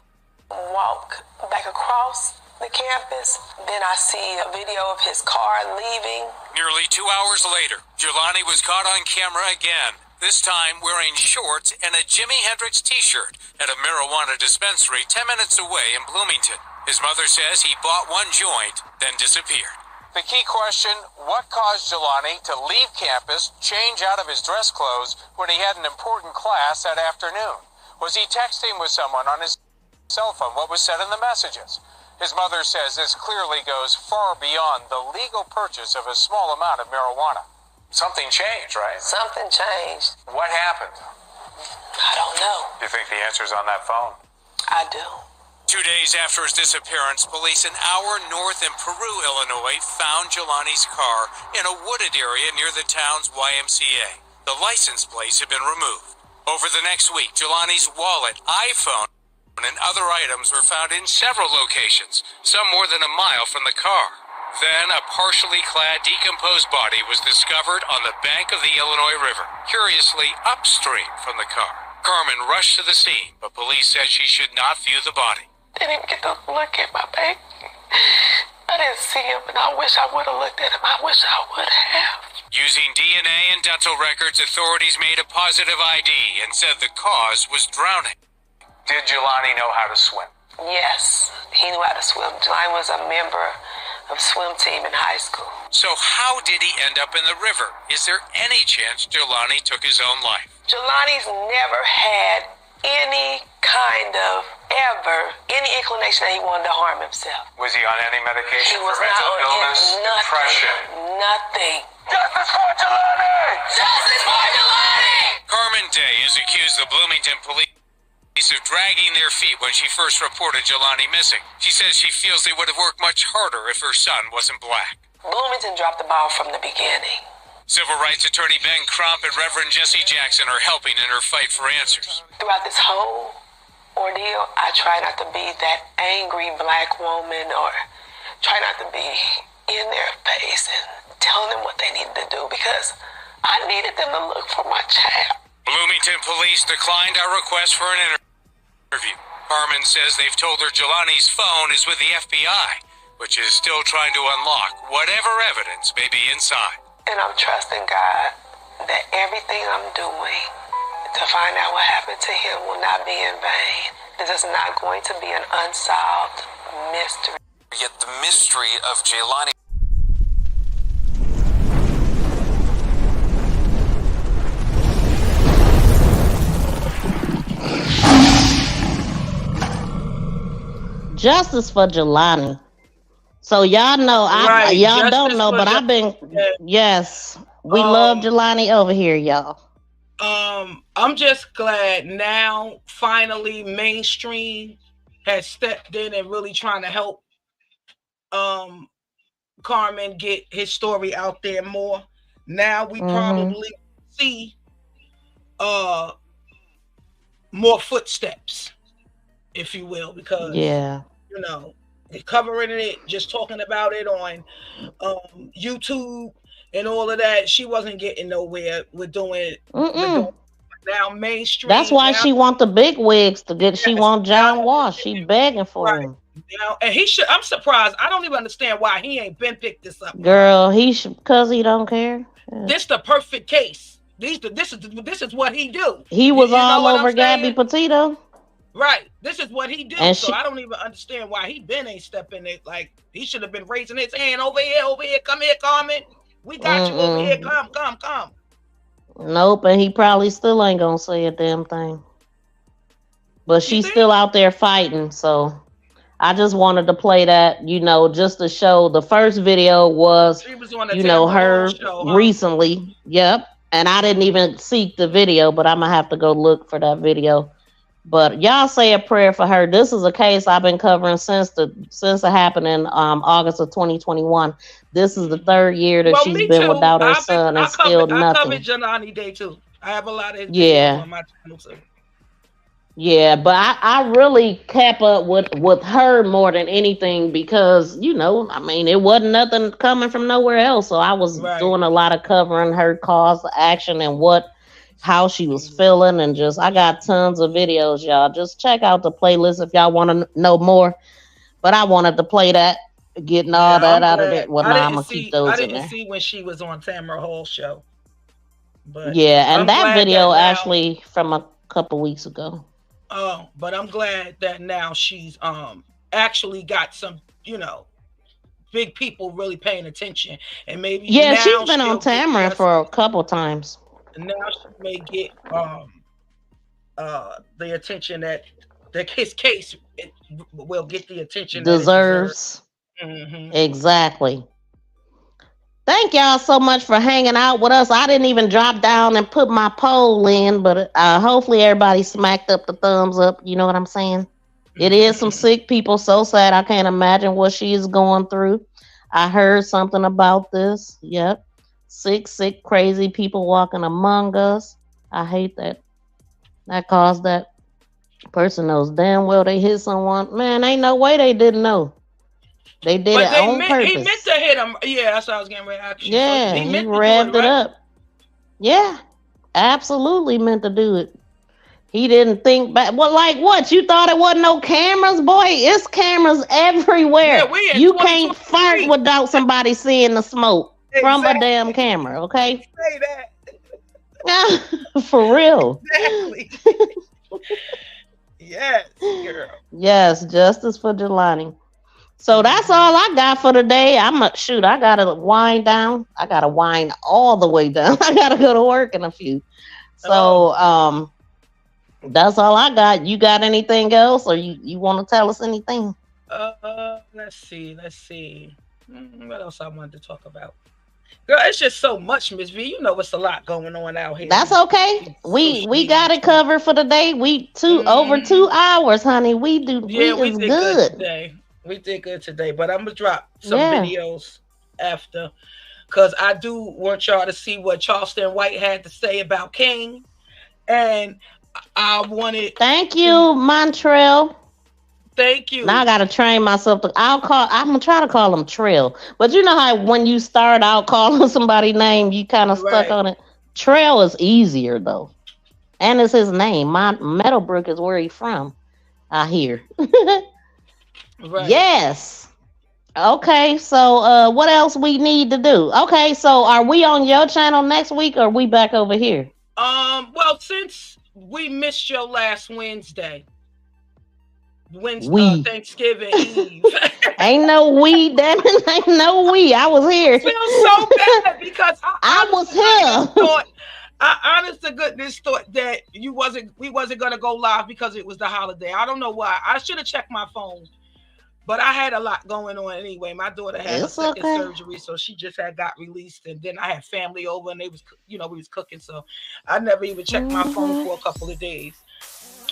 walk back across the campus. Then I see a video of his car leaving. Nearly 2 hours later, Jelani was caught on camera again, this time wearing shorts and a Jimi Hendrix t-shirt at a marijuana dispensary 10 minutes away in Bloomington. His mother says he bought one joint, then disappeared. The key question, what caused Jelani to leave campus, change out of his dress clothes when he had an important class that afternoon? Was he texting with someone on his cell phone? What was said in the messages? His mother says this clearly goes far beyond the legal purchase of a small amount of marijuana. Something changed, right? Something changed. What happened? I don't know. Do you think the answer's on that phone? I do. 2 days after his disappearance, police an hour north in Peru, Illinois, found Jelani's car in a wooded area near the town's YMCA. The license plates had been removed. Over the next week, Jelani's wallet, iPhone, and other items were found in several locations, some more than a mile from the car. Then a partially clad, decomposed body was discovered on the bank of the Illinois River, curiously upstream from the car. Carmen rushed to the scene, but police said she should not view the body. Didn't even get to look at my baby. I didn't see him, and I wish I would have looked at him. I wish I would have. Using DNA and dental records, authorities made a positive ID and said the cause was drowning. Did Jelani know how to swim? Yes, he knew how to swim. Jelani was a member of swim team in high school. So how did he end up in the river? Is there any chance Jelani took his own life? Jelani's never had any kind of any inclination that he wanted to harm himself. Was he on any medication He for was mental not illness, nothing. depression? Nothing. Justice for Jelani! Justice for Jelani! Carmen Day is accused of Bloomington police of dragging their feet when she first reported Jelani missing. She says she feels they would have worked much harder if her son wasn't black. Bloomington dropped the ball from the beginning. Civil rights attorney Ben Crump and Reverend Jesse Jackson are helping in her fight for answers. Throughout this whole ordeal, I try not to be that angry black woman or try not to be in their face and telling them what they needed to do because I needed them to look for my child. Bloomington police declined our request for an interview. Carmen says they've told her Jelani's phone is with the FBI, which is still trying to unlock whatever evidence may be inside. And I'm trusting God that everything I'm doing to find out what happened to him will not be in vain. This is not going to be an unsolved mystery. Yet the mystery of Jelani Justice for Jelani. So y'all know, y'all don't know, but I've been, yes, we love Jelani over here, y'all. I'm just glad now, finally, mainstream has stepped in and really trying to help Carmen get his story out there more. Now we probably see more footsteps, if you will, because you know, covering it, just talking about it on YouTube and all of that, she wasn't getting nowhere with doing it. Now mainstream. That's why she want the big wigs to get. She want John Walsh. She begging for him. You know, and he should. I'm surprised. I don't even understand why he ain't been picked this up. Girl, he should, because he don't care. Yeah. This the perfect case. This is what he do. He was all over Gabby Petito. Right. This is what he do. And so I don't even understand why he ain't stepping it. Like he should have been raising his hand over here, come here, Carmen. We got you over here. Come. Nope, and he probably still ain't gonna say a damn thing. But she's still out there fighting, so I just wanted to play that, just to show. The first video was, her recently. Yep. And I didn't even seek the video, but I'm gonna have to go look for that video. But y'all say a prayer for her. This is a case I've been covering since it happened in August of 2021. This is the third year that she's been without her son and still nothing. I covered Jelani Day too. I have a lot of videos on my channel too. Yeah, but I really kept up with her more than anything because, it wasn't nothing coming from nowhere else. So I was doing a lot of covering her cause to action and how she was feeling, and I got tons of videos, y'all. Just check out the playlist if y'all want to know more. But I wanted to play that, getting all that out of there. Well, I'm going to keep those in there. I didn't see when she was on Tamara Hall's show. But yeah, and that video actually from a couple weeks ago. Oh, but I'm glad that now she's actually got some, big people really paying attention, and maybe she's been on Tamara for a couple times. And now she may get the attention that his case will get the attention deserves. Exactly. Thank y'all so much for hanging out with us. I didn't even drop down and put my poll in, but hopefully everybody smacked up the thumbs up. You know what I'm saying? It is some sick people. So sad. I can't imagine what she is going through. I heard something about this. Yep. Sick, crazy people walking among us. I hate that. That caused that person knows damn well they hit someone. Man, ain't no way they didn't know. They did it on purpose. He meant to hit him. Yeah, that's what I was getting ready to ask you. Yeah, so he revved it up. Yeah, absolutely meant to do it. He didn't think back. Well, like what? You thought it wasn't no cameras? Boy, it's cameras everywhere. Yeah, you can't fart without somebody seeing the smoke from a damn camera, okay? Say that. For real. Exactly. Yes, girl. Yes, justice for Jelani. So that's all I got for today. I gotta wind down. I gotta wind all the way down. I gotta go to work in a few. So that's all I got. You got anything else, or you want to tell us anything? Let's see. What else I wanted to talk about? Girl, it's just so much, Miss V. You know it's a lot going on out here. That's okay. We got it covered for the day. Over 2 hours, honey. We did good today. We did good today, but I'm gonna drop some videos after, because I do want y'all to see what Charleston White had to say about King, and I wanted. Thank you, Montreal. Thank you. Now I gotta train myself to. I'm gonna try to call him Trail, but you know how when you start out calling somebody's name, you kind of stuck on it. Trail is easier though, and it's his name. Meadowbrook is where he's from. I hear. Right. Yes. Okay, so what else we need to do? Okay, so are we on your channel next week, or are we back over here? Well, since we missed your last Wednesday, Thanksgiving Eve. Ain't no we, damn it, ain't no we. I was here. I feel so bad because I was here. I honest to goodness thought that we wasn't gonna go live because it was the holiday. I don't know why. I should have checked my phone. But I had a lot going on anyway. My daughter had a second surgery, so she just got released, and then I had family over, and they was, we was cooking, so I never even checked my phone for a couple of days.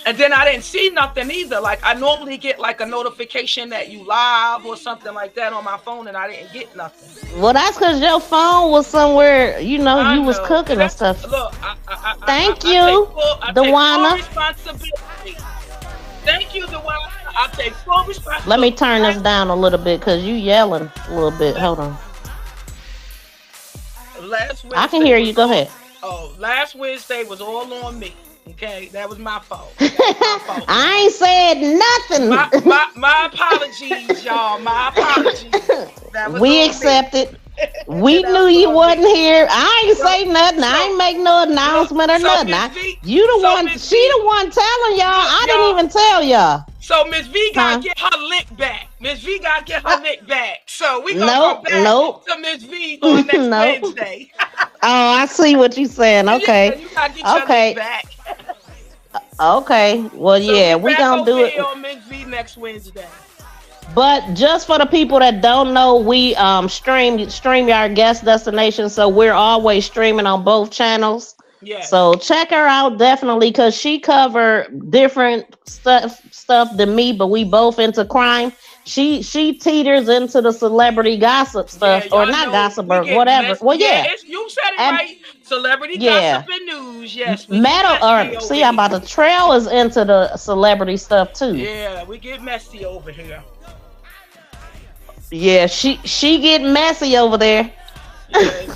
And then I didn't see nothing either. Like I normally get like a notification that you live or something like that on my phone, and I didn't get nothing. Well, that's because your phone was somewhere, you was cooking and stuff. Look, Thank you, Dewana. Thank you, Dewana. I take full responsibility. Let me turn this down a little bit because you yelling a little bit. Hold on. I can hear you. Go ahead. Last Wednesday was all on me. Okay, that was my fault. I ain't said nothing. My apologies, y'all. My apologies. We accept it. We knew you wasn't here. I ain't say nothing. I ain't make no announcement or nothing. You the one. She the one telling y'all. I didn't even tell y'all. So Miss V gotta get her lick back. Miss V gotta get her lick back. So we gonna go back to Miss V on next Wednesday. I see what you saying. Okay. Yeah, you gotta get your lick back. Okay. Well, So yeah, we gonna do it on Miss V next Wednesday. But just for the people that don't know, we StreamYard guest destination, so we're always streaming on both channels. Yes. So check her out definitely, because she cover different stuff than me, but we both into crime. She teeters into the celebrity gossip stuff, or not gossip or whatever. Well, yeah, you said it right. Celebrity gossip and news. Yes. I'm about to Trail is into the celebrity stuff too. Yeah, we get messy over here. Yeah, she get messy over there. Yeah.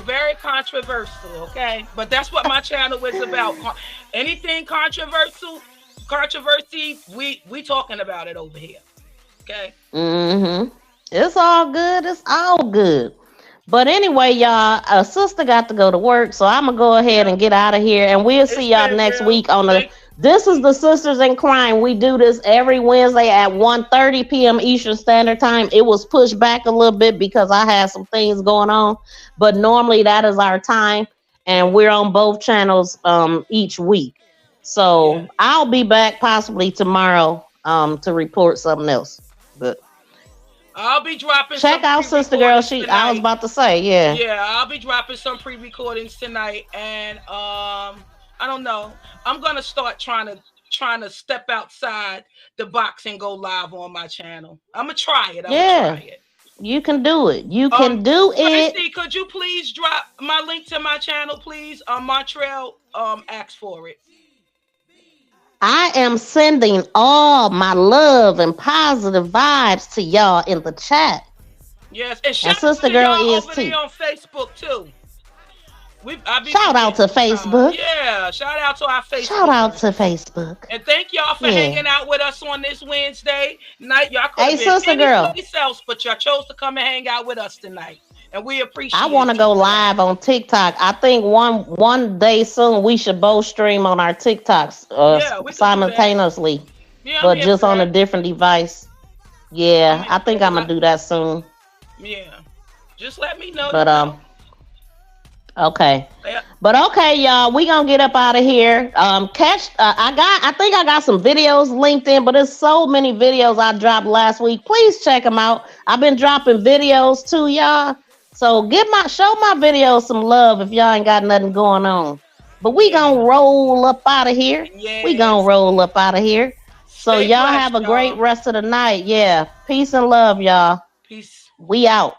Very controversial, okay? But that's what my channel is about. Anything controversy, we talking about it over here. Okay? Mm-hmm. It's all good. It's all good. But anyway, y'all, a sister got to go to work, so I'm gonna go ahead and get out of here, and we'll see y'all next week on the. This is the Sisters in Crime. We do this every Wednesday at 1:30 p.m. Eastern Standard Time. It was pushed back a little bit because I had some things going on, but normally that is our time, and we're on both channels each week. So I'll be back possibly tomorrow to report something else. But I'll be dropping. Check out Sister Girl. I was about to say, yeah. Yeah, I'll be dropping some pre-recordings tonight, and I don't know. I'm gonna start trying to step outside the box and go live on my channel. I'm gonna try it. Try it. You can do it. You can do it. Tracy, could you please drop my link to my channel, please? Montreal asked for it. I am sending all my love and positive vibes to y'all in the chat. Yes, and shout Sister out to Girl y'all is over too. there on Facebook too. Shout out to Facebook. Yeah, shout out to our Facebook. Shout out to Facebook. And thank y'all for hanging out with us on this Wednesday night. Y'all could have been Sister Girl. anyplace else, but y'all chose to come and hang out with us tonight. And we appreciate it. I want to go live on TikTok. I think one day soon we should both stream on our TikToks simultaneously, but just on a different device. Yeah, I think I'm gonna do that soon. Yeah, just let me know. But okay. But okay, y'all, we gonna get up out of here. I think I got some videos linked in, but there's so many videos I dropped last week. Please check them out. I've been dropping videos too, y'all. So show my videos some love if y'all ain't got nothing going on. But we gonna roll up out of here. Yes. We gonna roll up out of here. So Stay y'all blessed, have a great rest of the night. Yeah. Peace and love, y'all. Peace. We out.